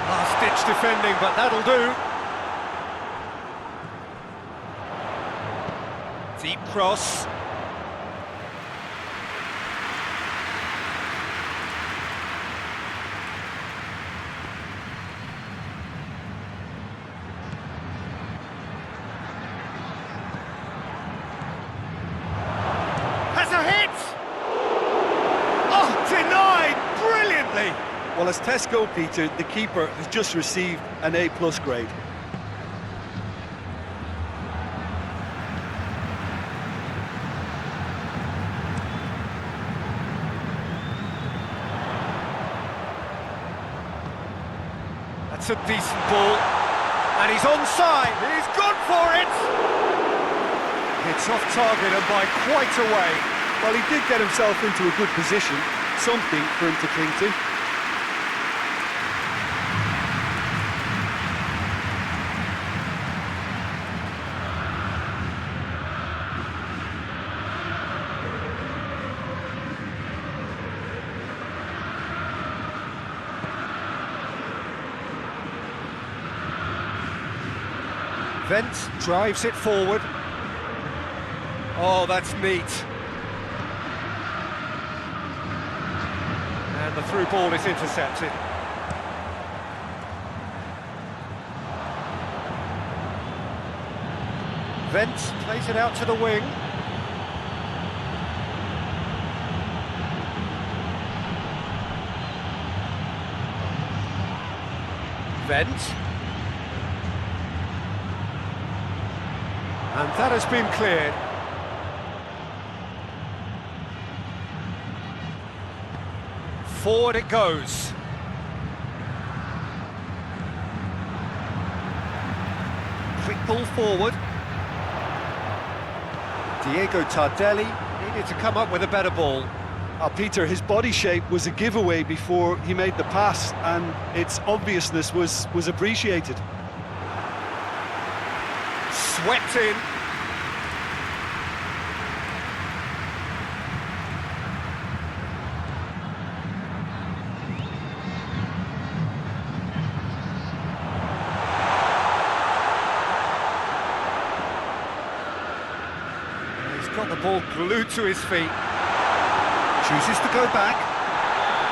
Speaker 1: Last-ditch defending, but that'll do. Deep cross. Has a hit! Oh, denied brilliantly!
Speaker 3: Well, as Tesco, Peter, the keeper has just received an A+ grade.
Speaker 1: That's a decent ball, and he's onside. He's gone for it. It's off target and by quite a way.
Speaker 3: Well, he did get himself into a good position, something for him to cling to.
Speaker 1: Vent drives it forward. Oh, that's neat. And the through ball is intercepted. Vent plays it out to the wing. Vent. And that has been cleared. Forward it goes. Quick ball forward. Diego Tardelli needed to come up with a better ball.
Speaker 2: Peter, his body shape was a giveaway before he made the pass, and its obviousness was appreciated.
Speaker 1: Swept in. He's got the ball glued to his feet. Chooses to go back.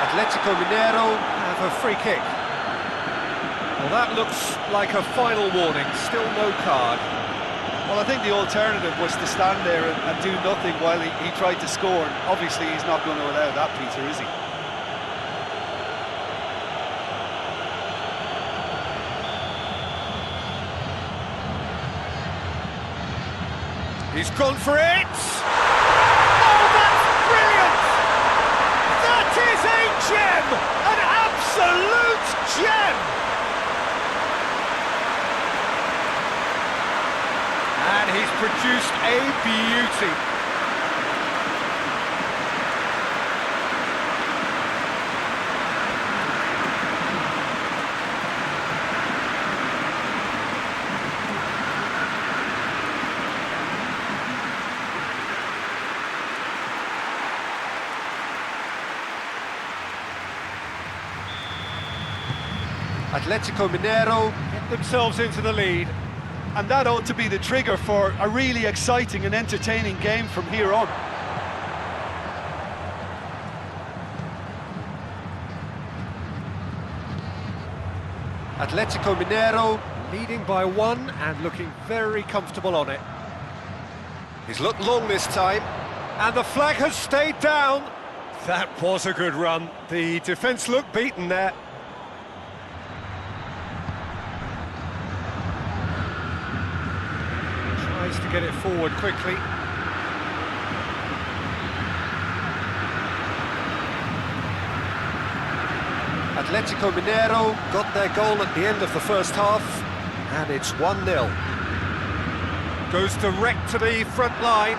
Speaker 1: Atletico Mineiro have a free kick. Well, that looks like a final warning, still no card.
Speaker 3: Well, I think the alternative was to stand there and do nothing while he tried to score. And obviously, he's not going to allow that, Peter, is he?
Speaker 1: He's gone for it! Oh, that's brilliant! That is a gem! An absolute gem! And he's produced a beauty. Atletico Mineiro get themselves into the lead.
Speaker 3: And that ought to be the trigger for a really exciting and entertaining game from here on.
Speaker 1: Atletico Mineiro leading by one and looking very comfortable on it. He's looked long this time, and the flag has stayed down. That was a good run. The defence looked beaten there. Tries to get it forward quickly. Atletico Mineiro got their goal at the end of the first half, and it's 1-0. Goes direct to the front line.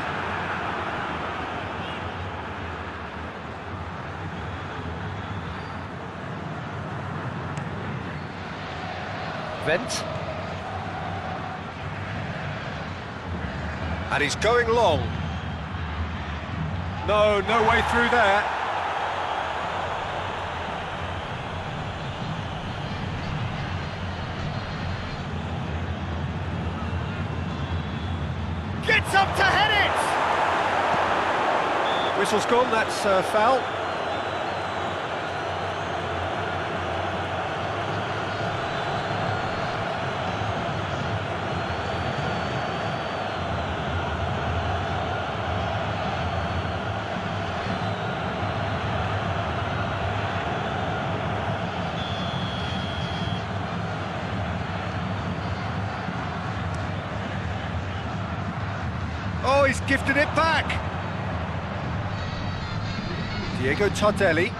Speaker 1: Vent. And he's going long. No way through there. Gets up to head it! Whistle's gone, that's foul. Oh, he's gifted it back! Diego Tardelli.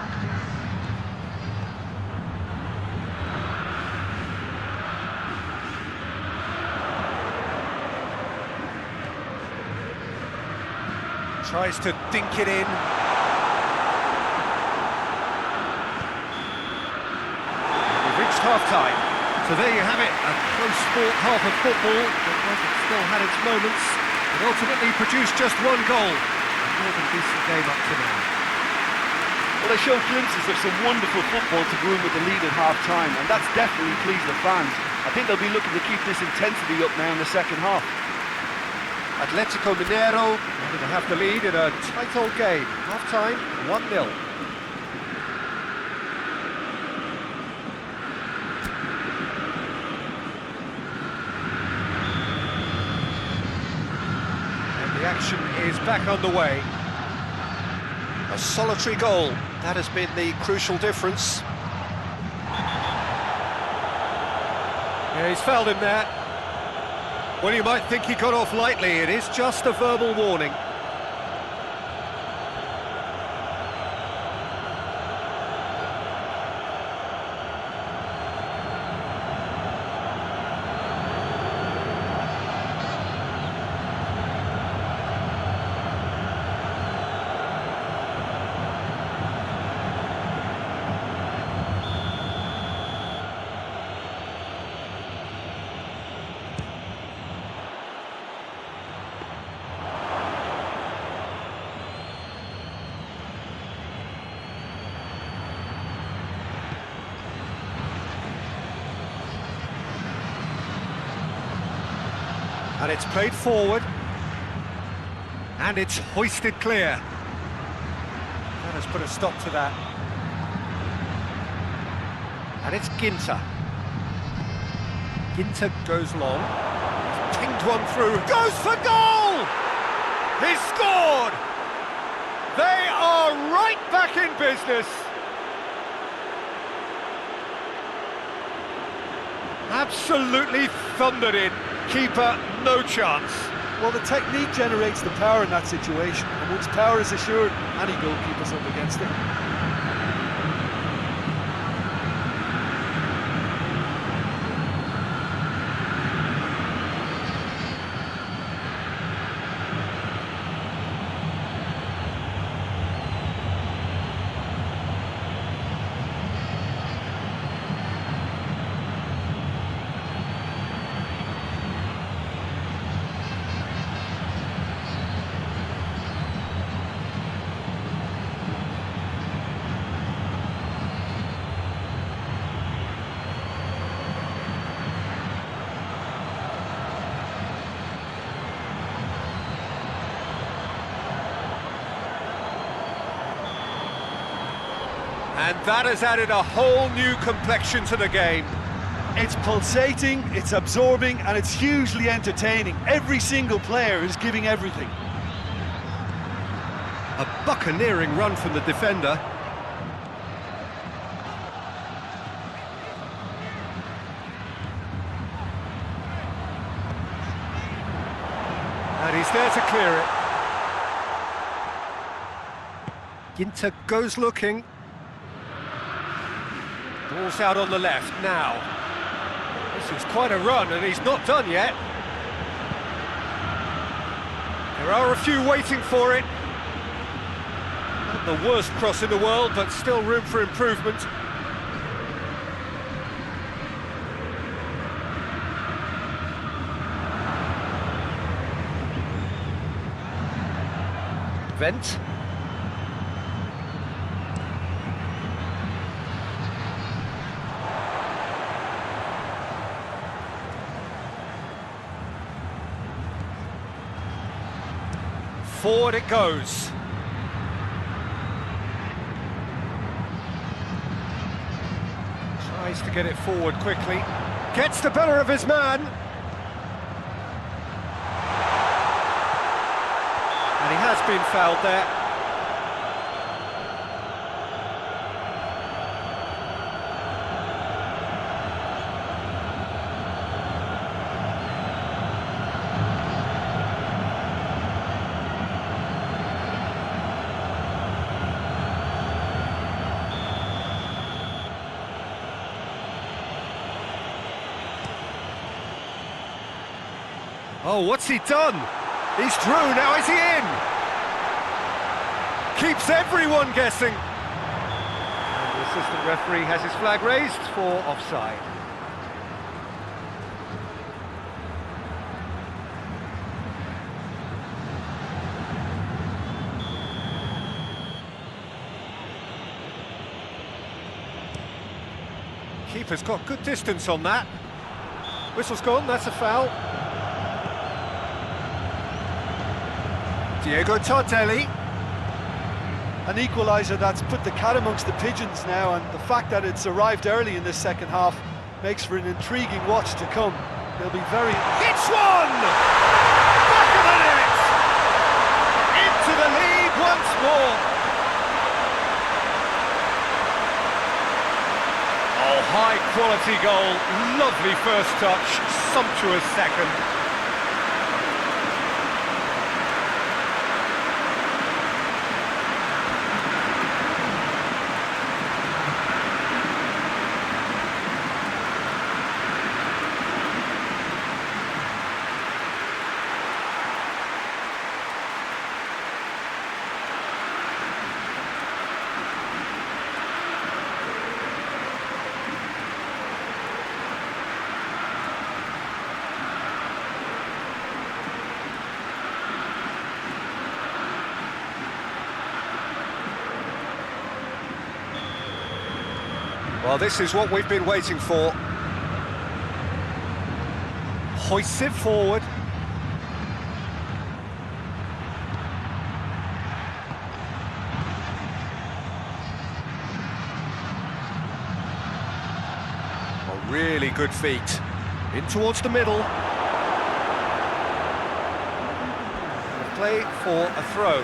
Speaker 1: Tries to dink it in. We've reached half-time. So there you have it, a close-fought half of football, but it still had its moments. It ultimately produced just one goal. A more than decent game up to now.
Speaker 3: Well, they showed glimpses of some wonderful football to go in with the lead at half-time, and that's definitely pleased the fans. I think they'll be looking to keep this intensity up now in the second half.
Speaker 1: Atletico Mineiro going to have the lead in a tight old game. Half-time, 1-0. The action is back underway. A solitary goal, that has been the crucial difference. Yeah, he's fouled him there. Well, you might think he got off lightly, it is just a verbal warning. And it's played forward. And it's hoisted clear. That has put a stop to that. And it's Ginter. Ginter goes long. Pinged one through. Goes for goal! He scored! They are right back in business. Absolutely thundered in. Keeper, no chance.
Speaker 3: Well, the technique generates the power in that situation, and once power is assured, any goalkeeper's up against it.
Speaker 1: And that has added a whole new complexion to the game.
Speaker 3: It's pulsating, it's absorbing, and it's hugely entertaining. Every single player is giving everything.
Speaker 1: A buccaneering run from the defender. And he's there to clear it. Ginter goes looking. Ball's out on the left now. This is quite a run, and he's not done yet. There are a few waiting for it. Not the worst cross in the world, but still room for improvement. Vent. Forward it goes. Tries to get it forward quickly. Gets the better of his man. And he has been fouled there. Oh, what's he done? He's through, now is he in? Keeps everyone guessing. And the assistant referee has his flag raised for offside. Keeper's got good distance on that. Whistle's gone, that's a foul. Diego Tardelli.
Speaker 3: An equaliser that's put the cat amongst the pigeons now, and the fact that it's arrived early in this second half makes for an intriguing watch to come. They'll be very...
Speaker 1: It's one! Back of the net! Into the lead once more. Oh, high quality goal. Lovely first touch, sumptuous second. Well, this is what we've been waiting for. Hoists it forward.
Speaker 4: Really good feet.
Speaker 1: In towards the middle. Play for a throw.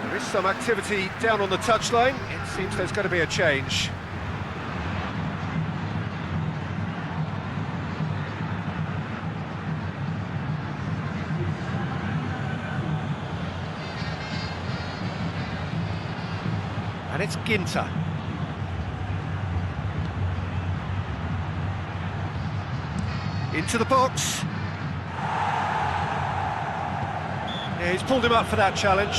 Speaker 1: There is some activity down on the touchline. It seems there's going to be a change. And it's Ginter. Into the box. Yeah, he's pulled him up for that challenge.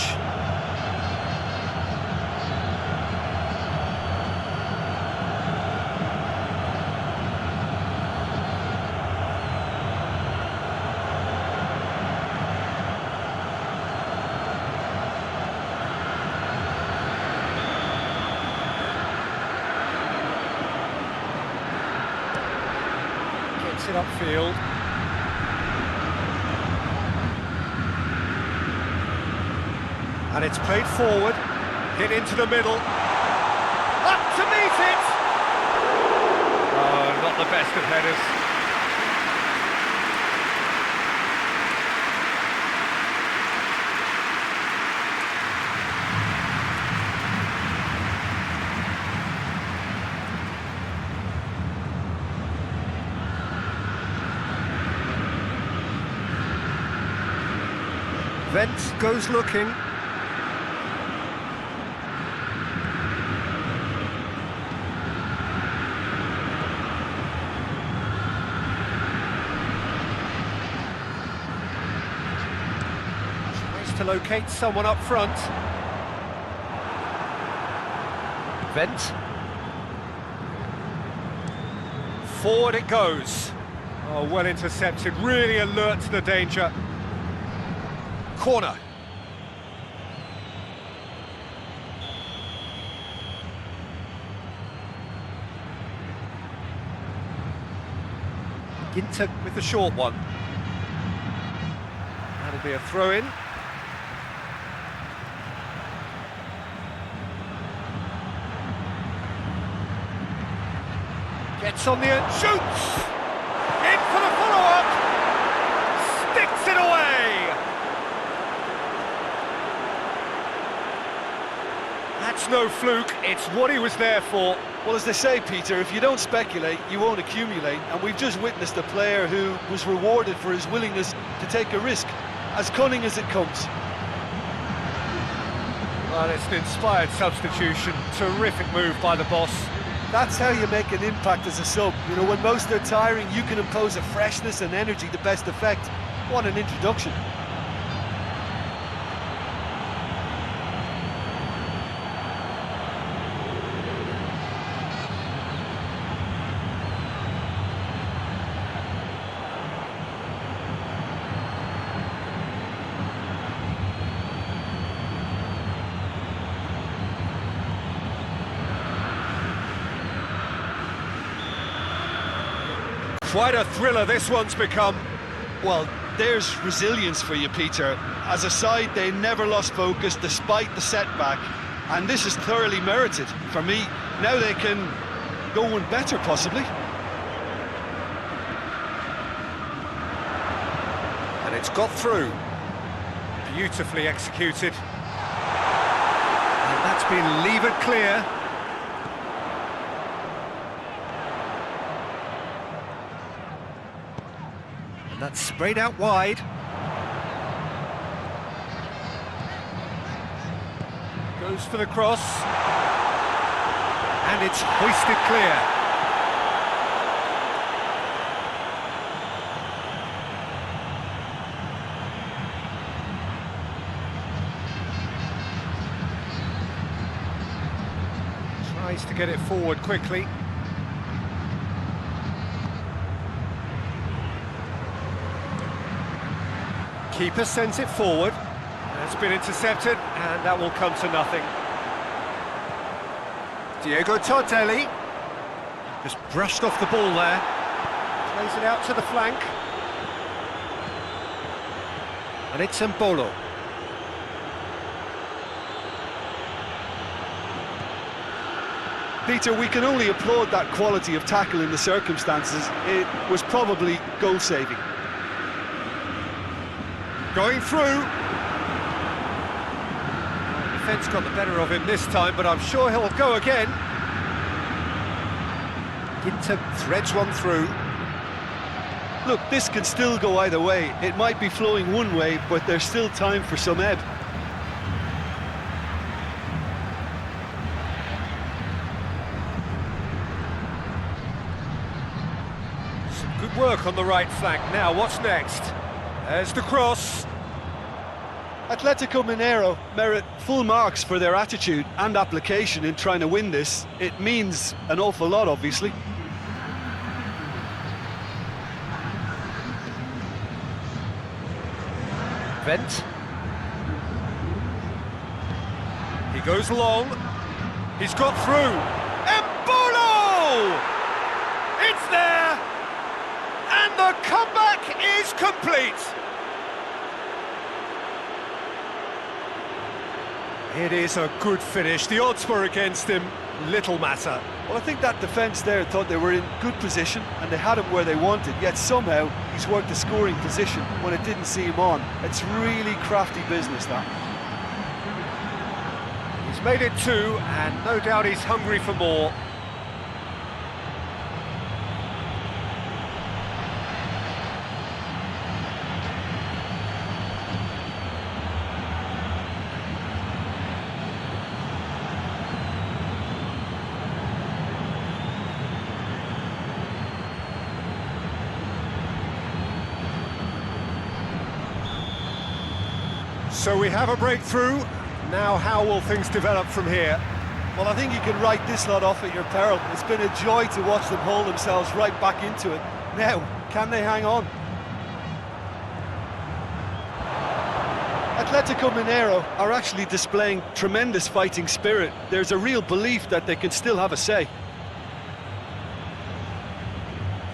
Speaker 1: Gets it upfield. And it's played forward, hit into the middle, up to meet it! Oh, not the best of headers. Vent goes looking. To locate someone up front. Vent. Forward it goes. Oh, well intercepted, really alert to the danger. Corner. Ginter with the short one. That'll be a throw-in. Gets on the end, shoots! In for the follow-up! Sticks it away! That's no fluke, it's what he was there for.
Speaker 3: Well, as they say, Peter, if you don't speculate, you won't accumulate. And we've just witnessed a player who was rewarded for his willingness to take a risk, as cunning as it comes.
Speaker 1: Well, it's an inspired substitution. Terrific move by the boss.
Speaker 3: That's how you make an impact as a sub. You know, when most are tiring, you can impose a freshness and energy to best effect. What an introduction.
Speaker 1: Quite a thriller this one's become.
Speaker 2: Well, there's resilience for you, Peter. As a side, they never lost focus despite the setback, and this is thoroughly merited. For me, now they can go one better, possibly.
Speaker 1: And it's got through. Beautifully executed. And that's been levered clear. That's sprayed out wide. Goes for the cross. And it's hoisted clear. Tries to get it forward quickly. Keeper sends it forward. It's been intercepted, and that will come to nothing. Diego Tardelli just brushed off the ball there. Plays it out to the flank. And it's Mbolo.
Speaker 2: Peter, we can only applaud that quality of tackle in the circumstances. It was probably goal-saving.
Speaker 1: Going through. Defence got the better of him this time, but I'm sure he'll go again. Ginter threads one through.
Speaker 2: Look, this can still go either way. It might be flowing one way, but there's still time for some ebb.
Speaker 1: Some good work on the right flank. Now, what's next? There's the cross.
Speaker 2: Atletico Mineiro merit full marks for their attitude and application in trying to win this. It means an awful lot, obviously.
Speaker 1: Vent. He goes long. He's got through. Embolo! It's there! And the comeback is complete! It is a good finish. The odds were against him. Little matter.
Speaker 2: Well, I think that defence there thought they were in good position and they had him where they wanted, yet somehow he's worked a scoring position when it didn't see him on. It's really crafty business, that.
Speaker 1: He's made it 2, and no doubt he's hungry for more. So we have a breakthrough. Now how will things develop from here?
Speaker 3: Well, I think you can write this lot off at your peril. It's been a joy to watch them hold themselves right back into it. Now, can they hang on?
Speaker 2: Atletico Mineiro are actually displaying tremendous fighting spirit. There's a real belief that they can still have a say.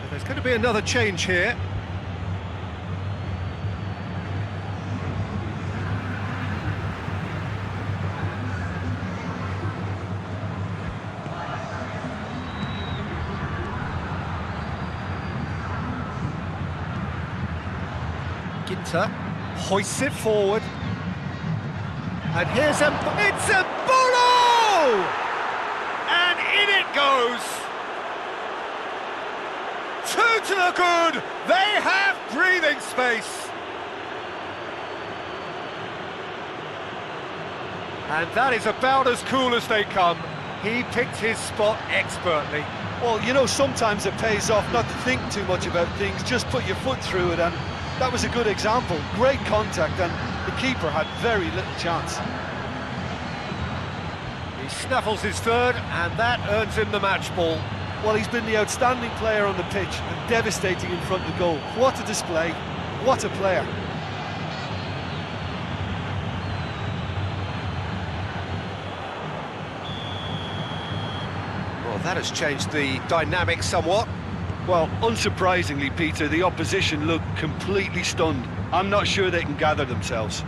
Speaker 1: So there's going to be another change here. Ginter hoists it forward, and here's it's Embolo! And in it goes! 2 to the good! They have breathing space! And that is about as cool as they come. He picked his spot expertly.
Speaker 2: Well, you know, sometimes it pays off not to think too much about things, just put your foot through it, and that was a good example. Great contact, and the keeper had very little chance.
Speaker 1: He snaffles his third, and that earns him the match ball.
Speaker 2: Well, he's been the outstanding player on the pitch and devastating in front of goal. What a display, what a player.
Speaker 1: Well, that has changed the dynamic somewhat.
Speaker 2: Well, unsurprisingly, Peter, the opposition look completely stunned. I'm not sure they can gather themselves.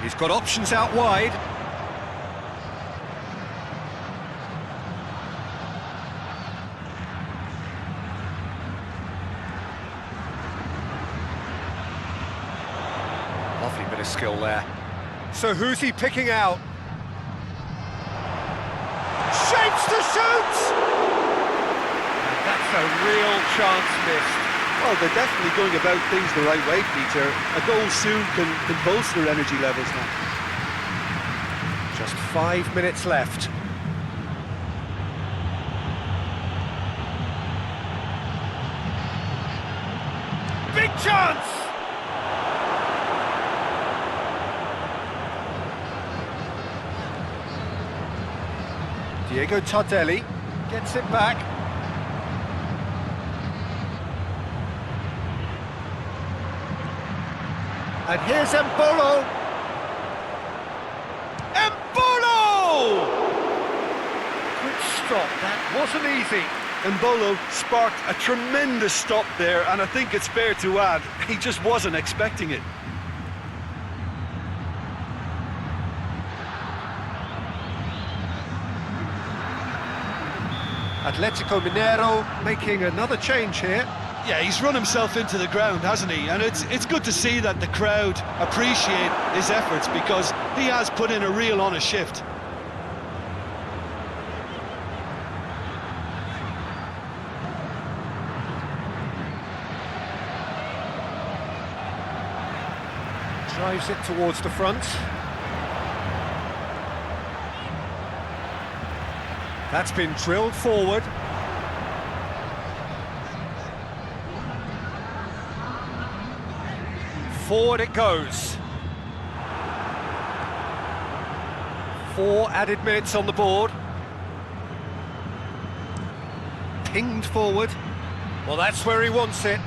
Speaker 1: He's got options out wide. Lovely bit of skill there. So who's he picking out? Shapes to shoot! And that's a real chance missed.
Speaker 2: Well, they're definitely going about things the right way, Peter. A goal soon can bolster energy levels now.
Speaker 1: Just 5 minutes left. Big chance! Diego Tardelli gets it back. And here's Embolo. Embolo! Good stop, that wasn't easy.
Speaker 2: Embolo sparked a tremendous stop there, and I think it's fair to add, he just wasn't expecting it.
Speaker 1: Atletico Mineiro making another change here.
Speaker 2: Yeah, he's run himself into the ground, hasn't he? And it's good to see that the crowd appreciate his efforts, because he has put in a real honest shift.
Speaker 1: Drives it towards the front. That's been drilled forward. Forward it goes. 4 added minutes on the board. Pinged forward. Well, that's where he wants it.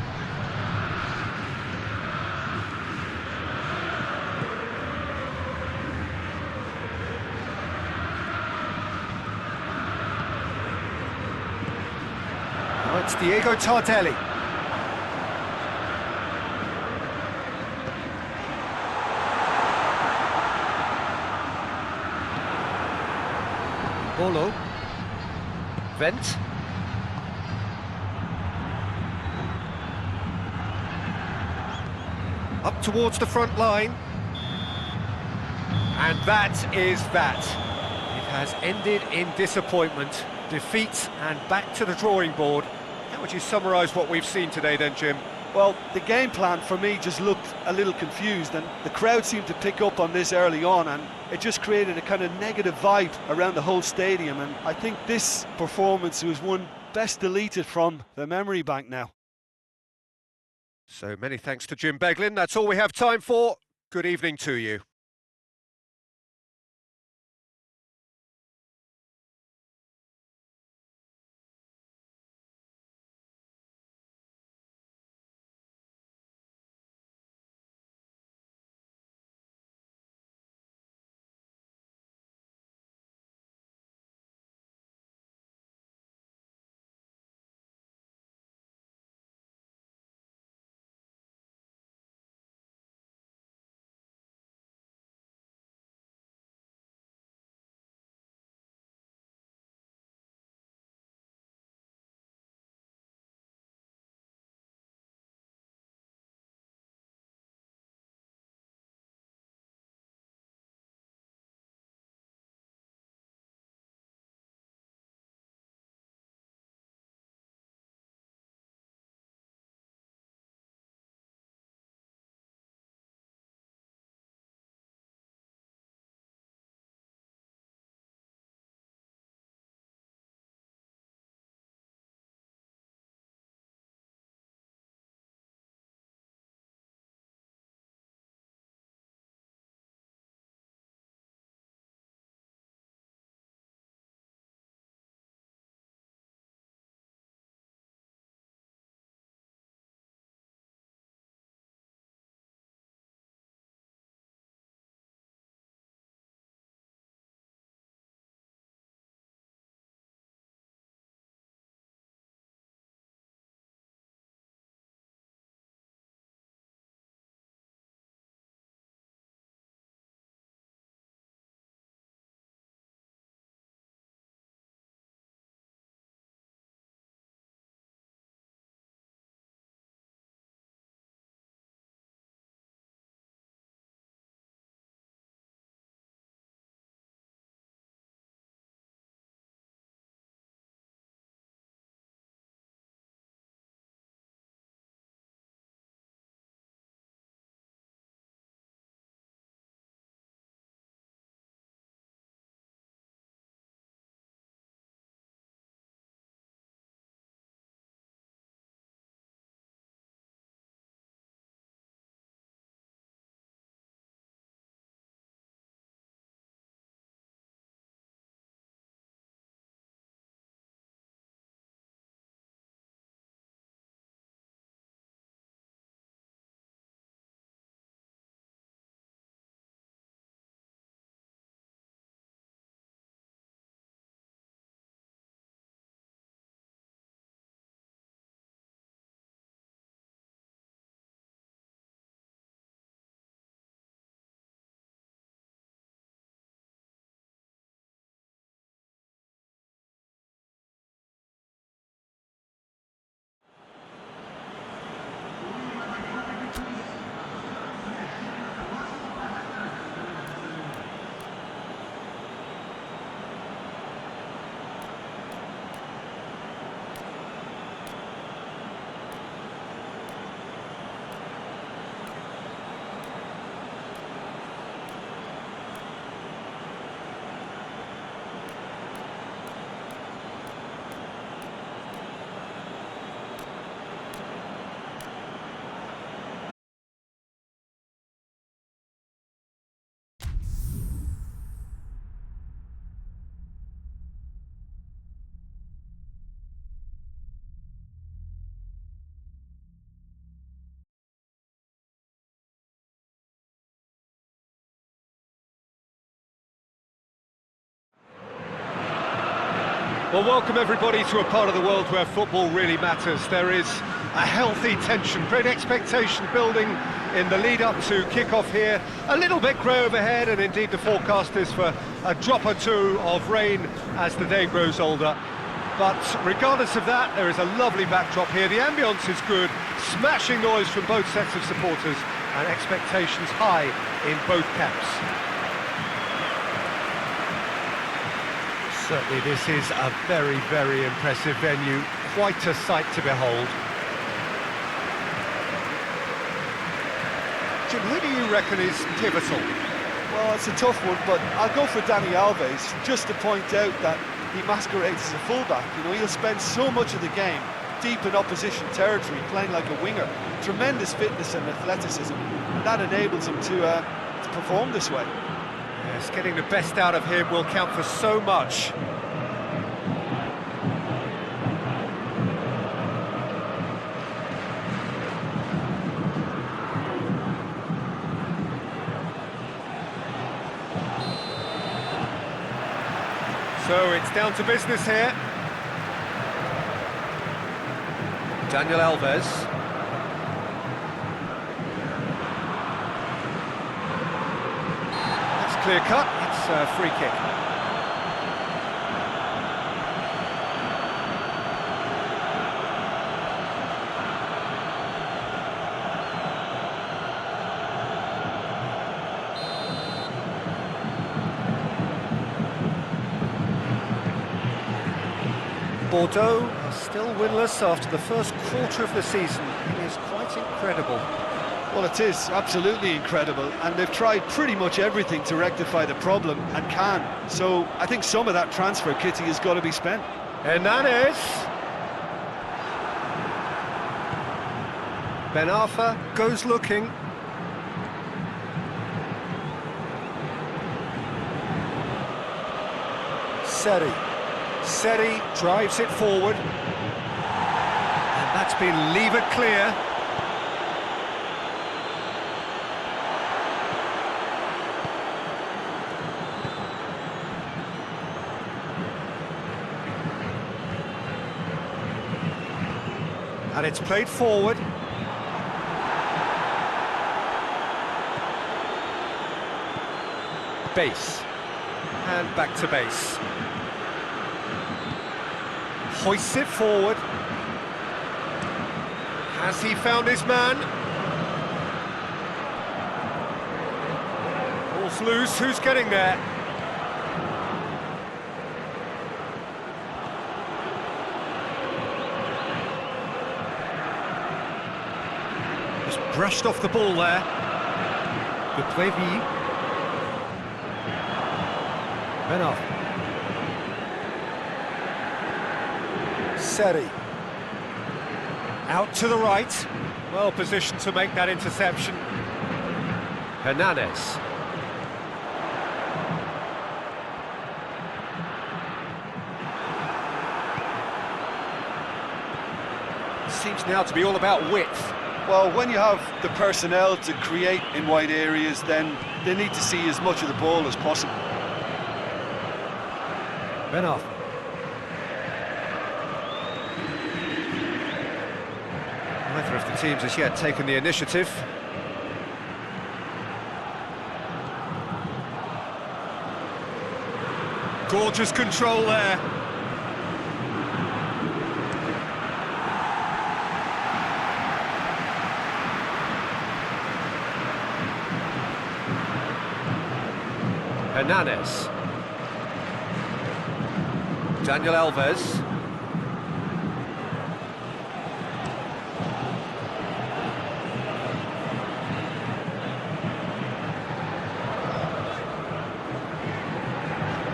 Speaker 1: Oh, it's Diego Tardelli. Bolo. Vent. Up towards the front line. And that is that. It has ended in disappointment, defeat, and back to the drawing board. How would you summarise what we've seen today then, Jim?
Speaker 3: Well, the game plan for me just looked a little confused, and the crowd seemed to pick up on this early on, and it just created a kind of negative vibe around the whole stadium. And I think this performance was one best deleted from the memory bank now.
Speaker 1: So many thanks to Jim Beglin. That's all we have time for. Good evening to you. Well, welcome everybody to a part of the world where football really matters. There is a healthy tension, great expectation building in the lead-up to kick-off here. A little bit grey overhead, and indeed the forecast is for a drop or two of rain as the day grows older. But regardless of that, there is a lovely backdrop here. The ambience is good, smashing noise from both sets of supporters, and expectations high in both camps. Certainly this is a very, very impressive venue, quite a sight to behold. Jim, who do you reckon is pivotal?
Speaker 3: Well, it's a tough one, but I'll go for Dani Alves, just to point out that he masquerades as a fullback. You know, he'll spend so much of the game deep in opposition territory, playing like a winger. Tremendous fitness and athleticism, and that enables him to perform this way.
Speaker 1: Yes, getting the best out of him will count for so much. So it's down to business here. Daniel Alves. Clear cut, it's a free kick. Bordeaux are still winless after the first quarter of the season. It is quite incredible.
Speaker 3: Well, it is absolutely incredible, and they've tried pretty much everything to rectify the problem, and can. So I think some of that transfer kitty has got to be spent.
Speaker 1: Hernández. Ben Arfa goes looking. Seri drives it forward. And that's been levered clear. And it's played forward. Base. And back to base. Hoists it forward. Has he found his man? Ball's loose, who's getting there? Brushed off the ball there. Good play, Benov. Seri. Out to the right. Well positioned to make that interception. Hernández. Seems now to be all about width.
Speaker 3: Well, when you have the personnel to create in wide areas, then they need to see as much of the ball as possible.
Speaker 1: Benov. Neither of the teams has yet taken the initiative. Gorgeous control there. Hernández. Daniel Alves.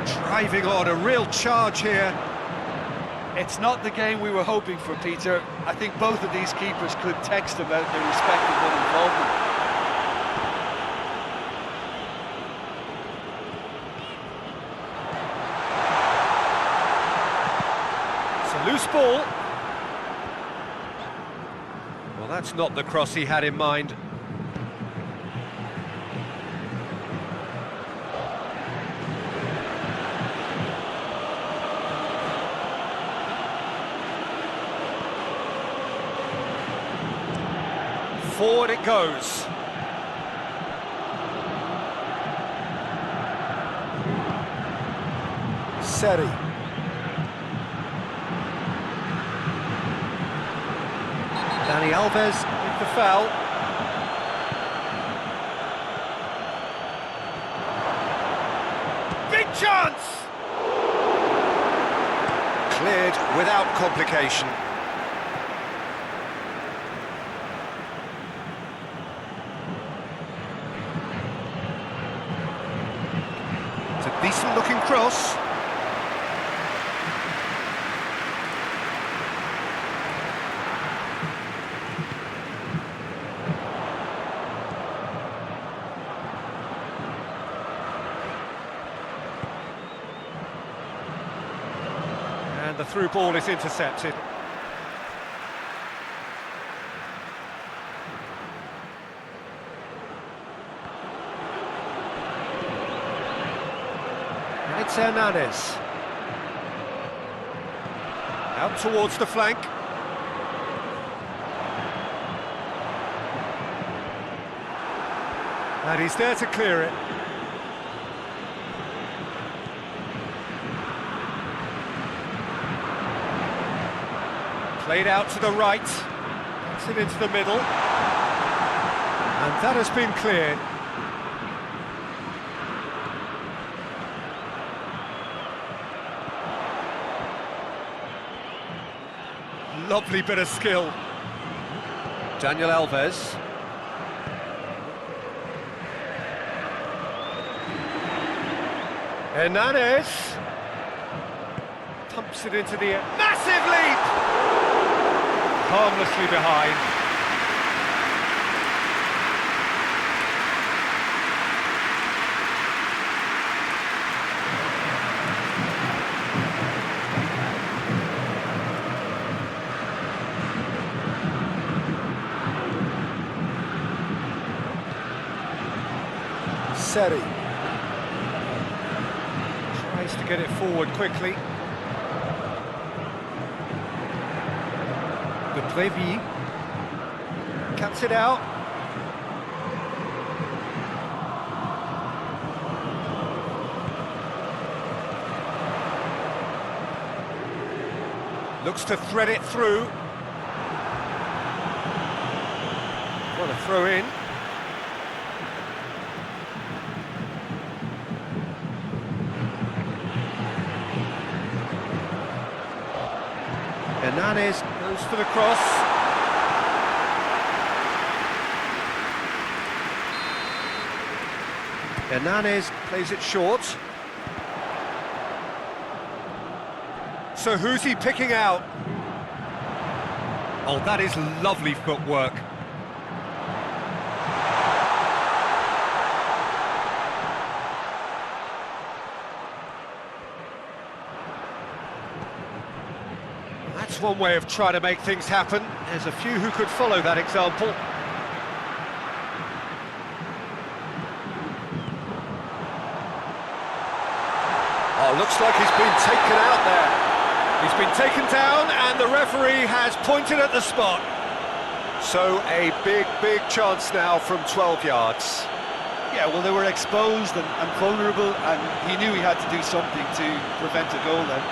Speaker 1: Driving on, a real charge here.
Speaker 3: It's not the game we were hoping for, Peter. I think both of these keepers could text about their respective involvement.
Speaker 1: Loose ball. Well, that's not the cross he had in mind.
Speaker 4: Forward it goes. Seri. Dani Alves with the foul. Big chance! Cleared without complication. It's a decent looking cross. And the through ball is intercepted. And it's Hernandez. Out towards the flank. And he's there to clear it. Played out to the right, gets it into the middle, and that has been cleared. Lovely bit of skill. Daniel Alves. Hernandez. Pumps it into the air. Massive leap! Harmlessly behind. Seri tries to get it forward quickly. De Prévy cuts it out. Looks to thread it through. What a throw in. Hernandez goes for the cross. Hernandez plays it short. So who's he picking out? Oh, that is lovely footwork. That's one way of trying to make things happen. There's a few who could follow that example. Oh, looks like he's been taken out there. He's been taken down and the referee has pointed at the spot. So a big chance now from 12 yards.
Speaker 3: Yeah, well, they were exposed and vulnerable, and he knew he had to do something to prevent a goal then.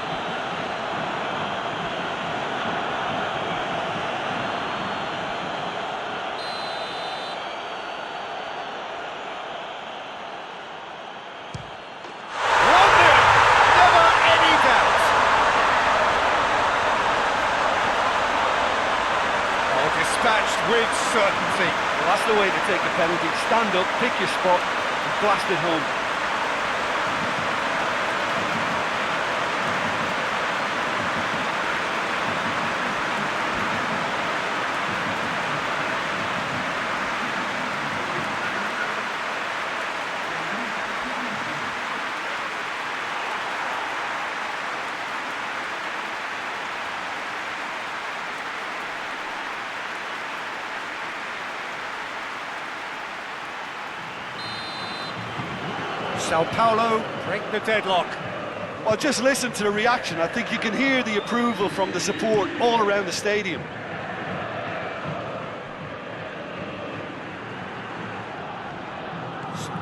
Speaker 1: Dispatched with certainty.
Speaker 3: Well, that's the way to take a penalty. Stand up, pick your spot, and blast it home.
Speaker 1: Sao Paulo break the deadlock.
Speaker 3: Well, just listen to the reaction. I think you can hear the approval from the support all around the stadium.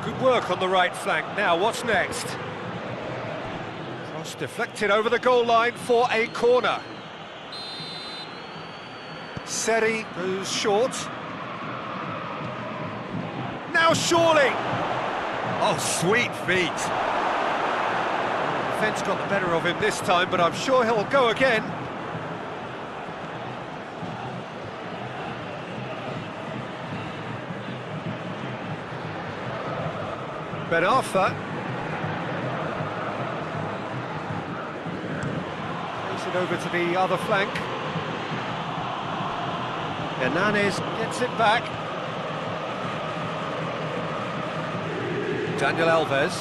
Speaker 4: Good work on the right flank. Now, what's next? Cross deflected over the goal line for a corner. Seri goes short. Now surely! Oh, sweet feet. Defence got the better of him this time, but I'm sure he'll go again. Ben Arfa. Takes it over to the other flank. Hernanes gets it back. Daniel Alves.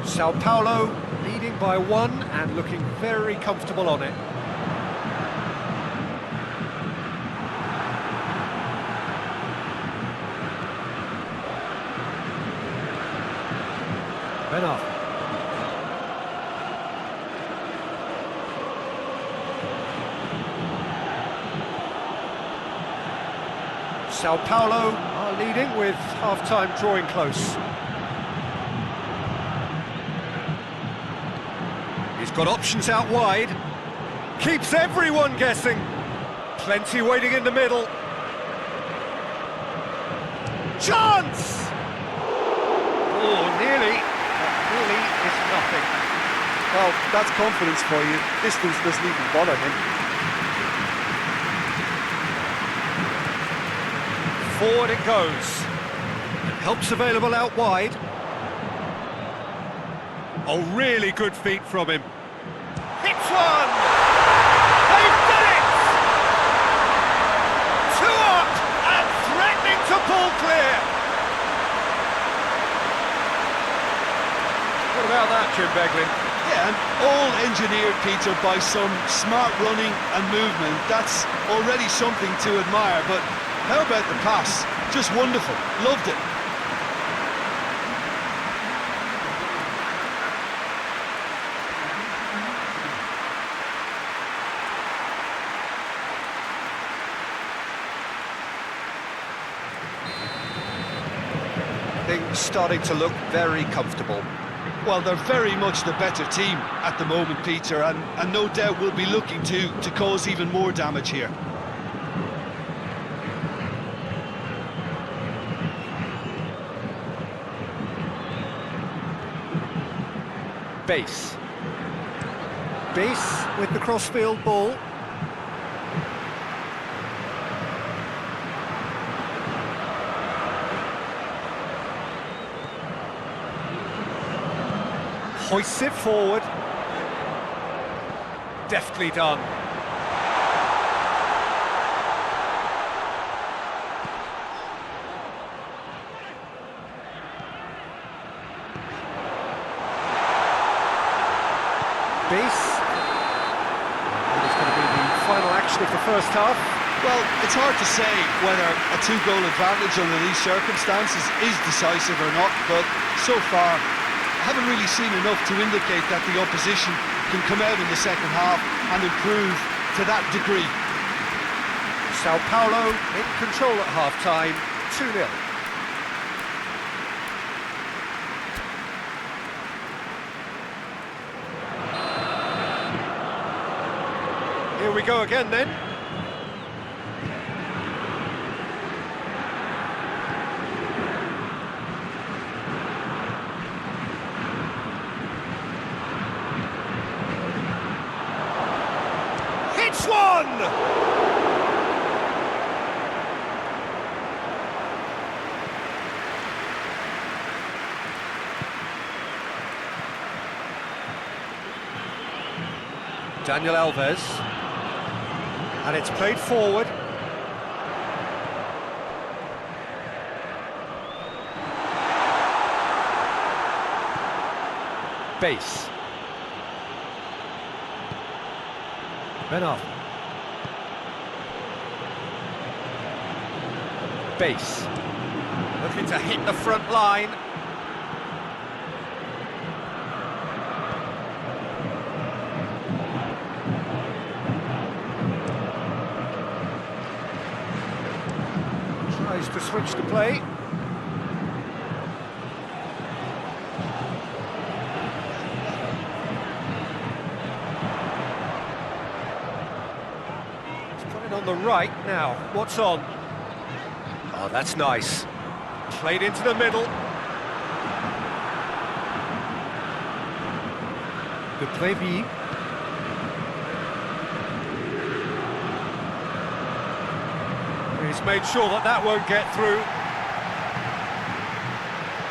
Speaker 4: Sao Paulo leading by 1 and looking very comfortable on it. Ben Arfa. Sao Paulo are leading with half-time drawing close. He's got options out wide. Keeps everyone guessing. Plenty waiting in the middle. Chance! Oh, nearly. But nearly is nothing.
Speaker 3: Well, that's confidence for you. Distance doesn't even bother him.
Speaker 4: Forward it goes. And help's available out wide. Oh, really good feet from him. Hits one! They've done it! 2 up and threatening to pull clear. What about that, Jim Beglin?
Speaker 2: Yeah, and all engineered, Peter, by some smart running and movement. That's already something to admire, but how about the pass? Just wonderful. Loved it.
Speaker 4: Things starting to look very comfortable.
Speaker 2: Well, they're very much the better team at the moment, Peter, and no doubt will be looking to cause even more damage here.
Speaker 4: Base with the crossfield ball. Hoists it forward. Deftly done. Base. And it's going to be the final action of the first half.
Speaker 2: Well, it's hard to say whether a 2-goal advantage under these circumstances is decisive or not, but so far I haven't really seen enough to indicate that the opposition can come out in the second half and improve to that degree.
Speaker 4: Sao Paulo in control at half-time, 2-0. Here we go again then. Hits one! Daniel Alves. And it's played forward. Base. Ben Arfa. Base. Looking to hit the front line. Tries to switch the play.
Speaker 1: And on the right now, what's on? Oh, that's nice. Played into the middle. De Préville. He's made sure that that won't get through.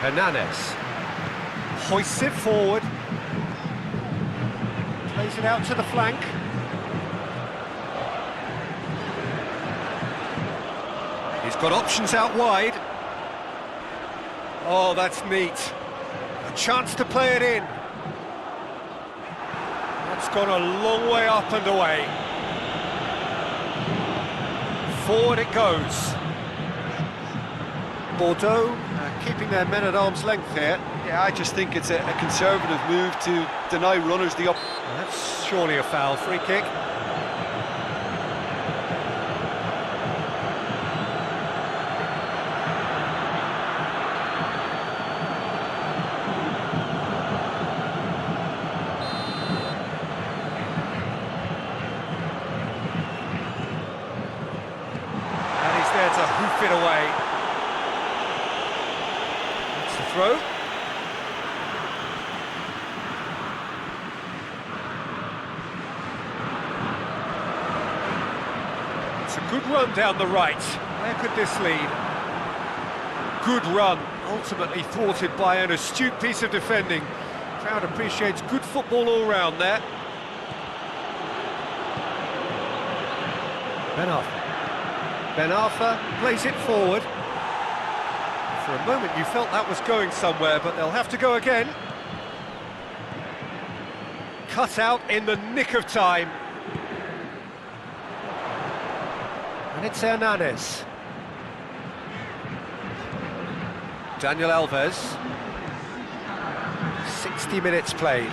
Speaker 1: Hernandez hoists it forward. Plays it out to the flank. He's got options out wide. Oh, that's neat. A chance to play it in. That's gone a long way up and away. Forward it goes. Bordeaux keeping their men at arm's length here.
Speaker 3: Yeah, I just think it's a conservative move to deny runners the
Speaker 1: That's surely a foul. Free kick. There to hoof it away. That's the throw. It's a good run down the right. Where could this lead? Good run, ultimately thwarted by an astute piece of defending. Crowd appreciates good football all round there. Ben Arfa plays it forward. For a moment you felt that was going somewhere, but they'll have to go again. Cut out in the nick of time. And it's Hernandez. Daniel Alves. 60 minutes played.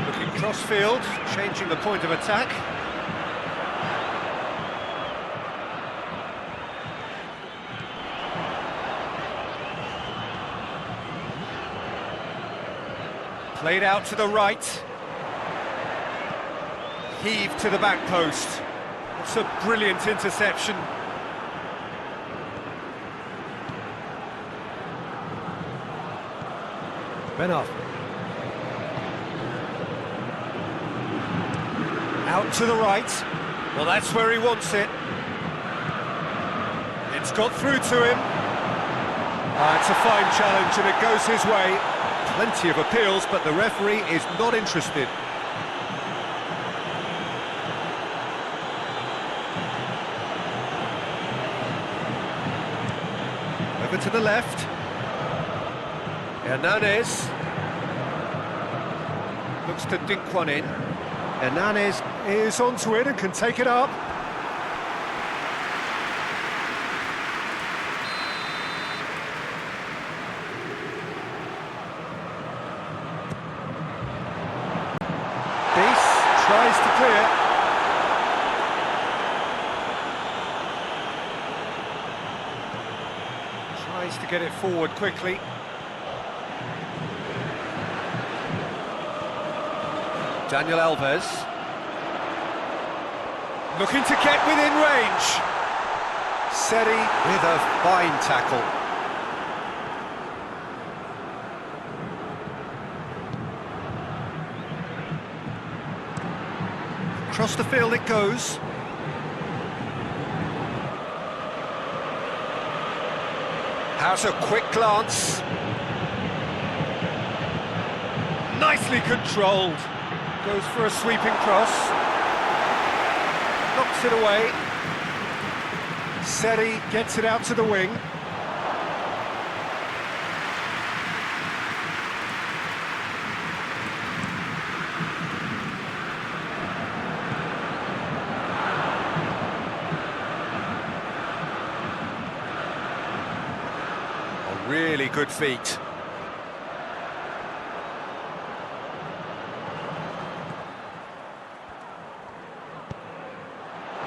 Speaker 1: Looking cross-field, changing the point of attack. Played out to the right. Heaved to the back post. It's a brilliant interception. Benov. Out to the right. Well, that's where he wants it. It's got through to him. It's a fine challenge and it goes his way. Plenty of appeals, but the referee is not interested. Over to the left. Hernandez. Looks to dink one in. Hernandez is onto it and can take it up. Tries to clear. Tries to get it forward quickly. Daniel Alves. Looking to get within range. Seri with a fine tackle. Across the field it goes. Has a quick glance. Nicely controlled. Goes for a sweeping cross. Knocks it away. Seri gets it out to the wing. Really good feet.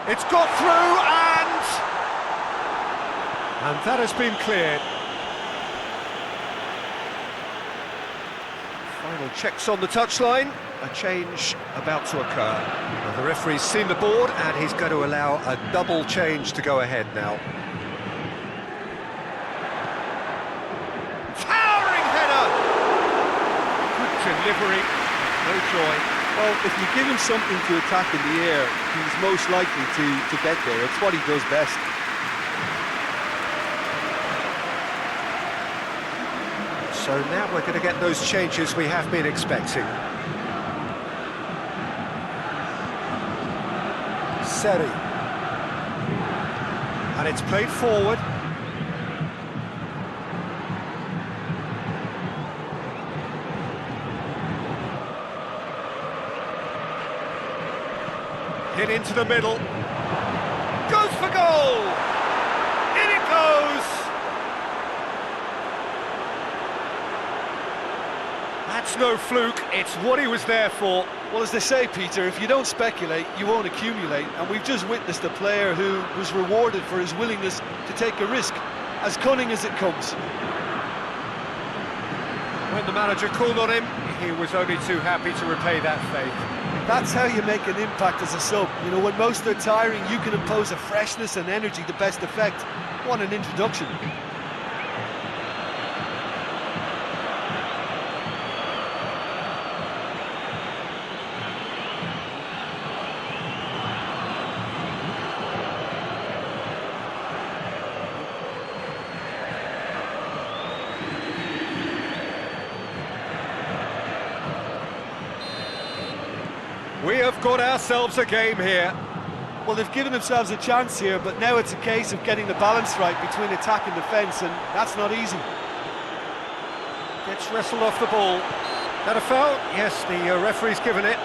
Speaker 1: It's got through and that has been cleared. Final checks on the touchline,
Speaker 4: a change about to occur. Well, the referee's seen the board and he's going to allow a double change to go ahead now. Towering header!
Speaker 1: Good delivery, no joy.
Speaker 3: Well, if you give him something to attack in the air, he's most likely to get there. It's what he does best.
Speaker 4: So now we're going to get those changes we have been expecting. Seri. And it's played forward. Hit into the middle. Goes for goal! In it goes! That's no fluke, it's what he was there for.
Speaker 3: Well, as they say, Peter, if you don't speculate, you won't accumulate. And we've just witnessed a player who was rewarded for his willingness to take a risk, as cunning as it comes.
Speaker 1: When the manager called on him, he was only too happy to repay that faith.
Speaker 3: That's how you make an impact as a sub. You know, when most are tiring, you can impose a freshness and energy to best effect. What an introduction.
Speaker 1: We have got ourselves a game here.
Speaker 3: Well, they've given themselves a chance here, but now it's a case of getting the balance right between attack and defence, and that's not easy.
Speaker 1: Gets wrestled off the ball. That a foul? Yes, the referee's given it.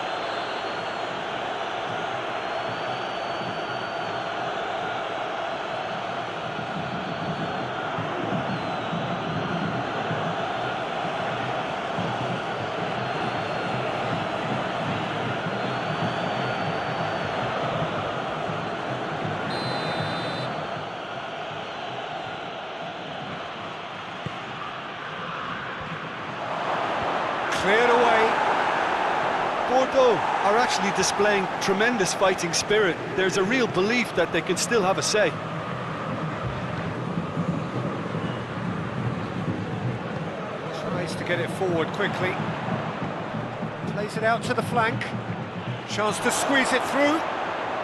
Speaker 1: Cleared away.
Speaker 3: Bordeaux are actually displaying tremendous fighting spirit. There's a real belief that they can still have a say.
Speaker 1: Tries to get it forward quickly. Plays it out to the flank. Chance to squeeze it through.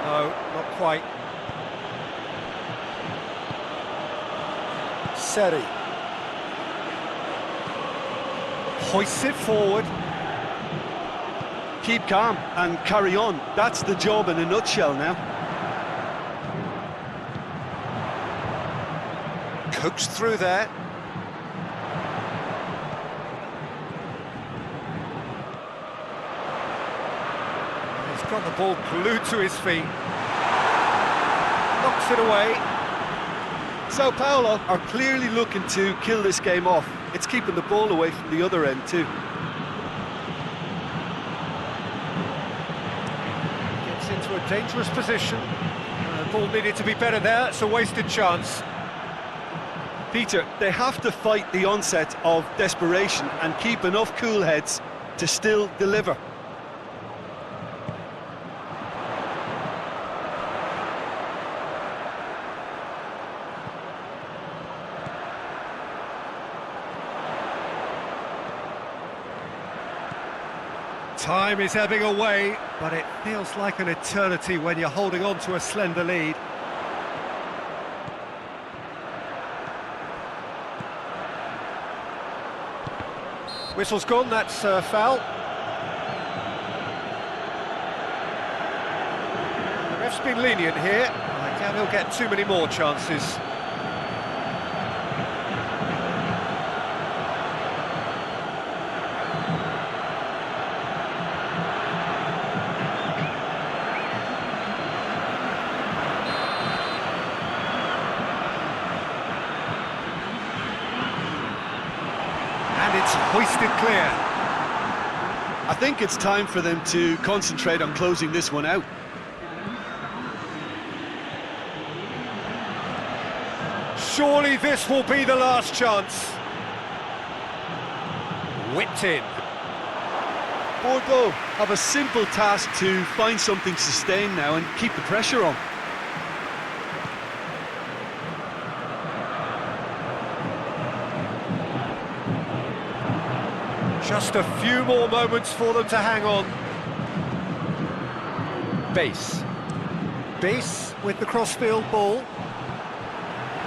Speaker 1: No, not quite.
Speaker 4: Seri.
Speaker 1: Hoists it forward.
Speaker 3: Keep calm and carry on. That's the job in a nutshell now.
Speaker 4: Coaxed through there.
Speaker 1: He's got the ball glued to his feet. Knocks it away.
Speaker 3: Sao Paulo are clearly looking to kill this game off. It's keeping the ball away from the other end too.
Speaker 1: Gets into a dangerous position. The ball needed to be better there. It's a wasted chance.
Speaker 3: Peter, they have to fight the onset of desperation and keep enough cool heads to still deliver.
Speaker 1: Time is ebbing away, but it feels like an eternity when you're holding on to a slender lead. Whistle's gone, that's a foul. The ref's been lenient here. I doubt he'll get too many more chances. It's hoisted clear.
Speaker 3: I think it's time for them to concentrate on closing this one out.
Speaker 1: Surely this will be the last chance. Whipped in.
Speaker 2: Bordeaux have a simple task to find something sustained now and keep the pressure on.
Speaker 4: Just a few more moments for them to hang on. Base with the crossfield ball.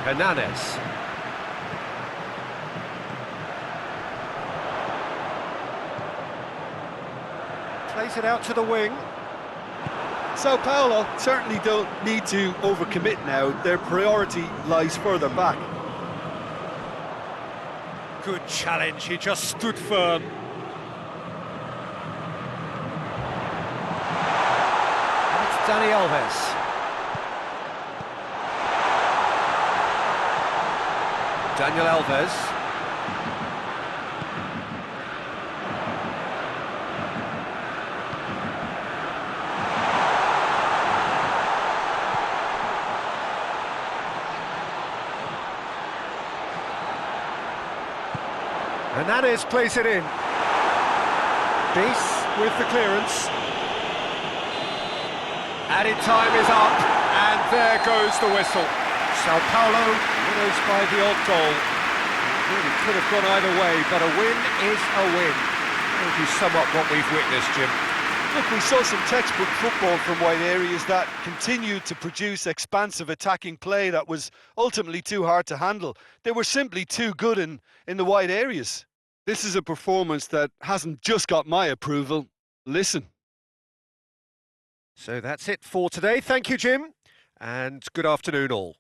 Speaker 4: Hernandez. Plays it out to the wing.
Speaker 2: Sao Paulo certainly don't need to overcommit now. Their priority lies further back.
Speaker 4: Good challenge, he just stood firm. And it's Dani Alves. Daniel Alves. Hernandez plays it in. Base with the clearance. Added time is up, and there goes the whistle. Sao Paulo winners by the odd goal. Really could have gone either way, but a win is a win. If you sum up what we've witnessed, Jim.
Speaker 2: Look, we saw some textbook football from wide areas that continued to produce expansive attacking play that was ultimately too hard to handle. They were simply too good in the wide areas. This is a performance that hasn't just got my approval. Listen.
Speaker 4: So that's it for today. Thank you, Jim, and good afternoon all.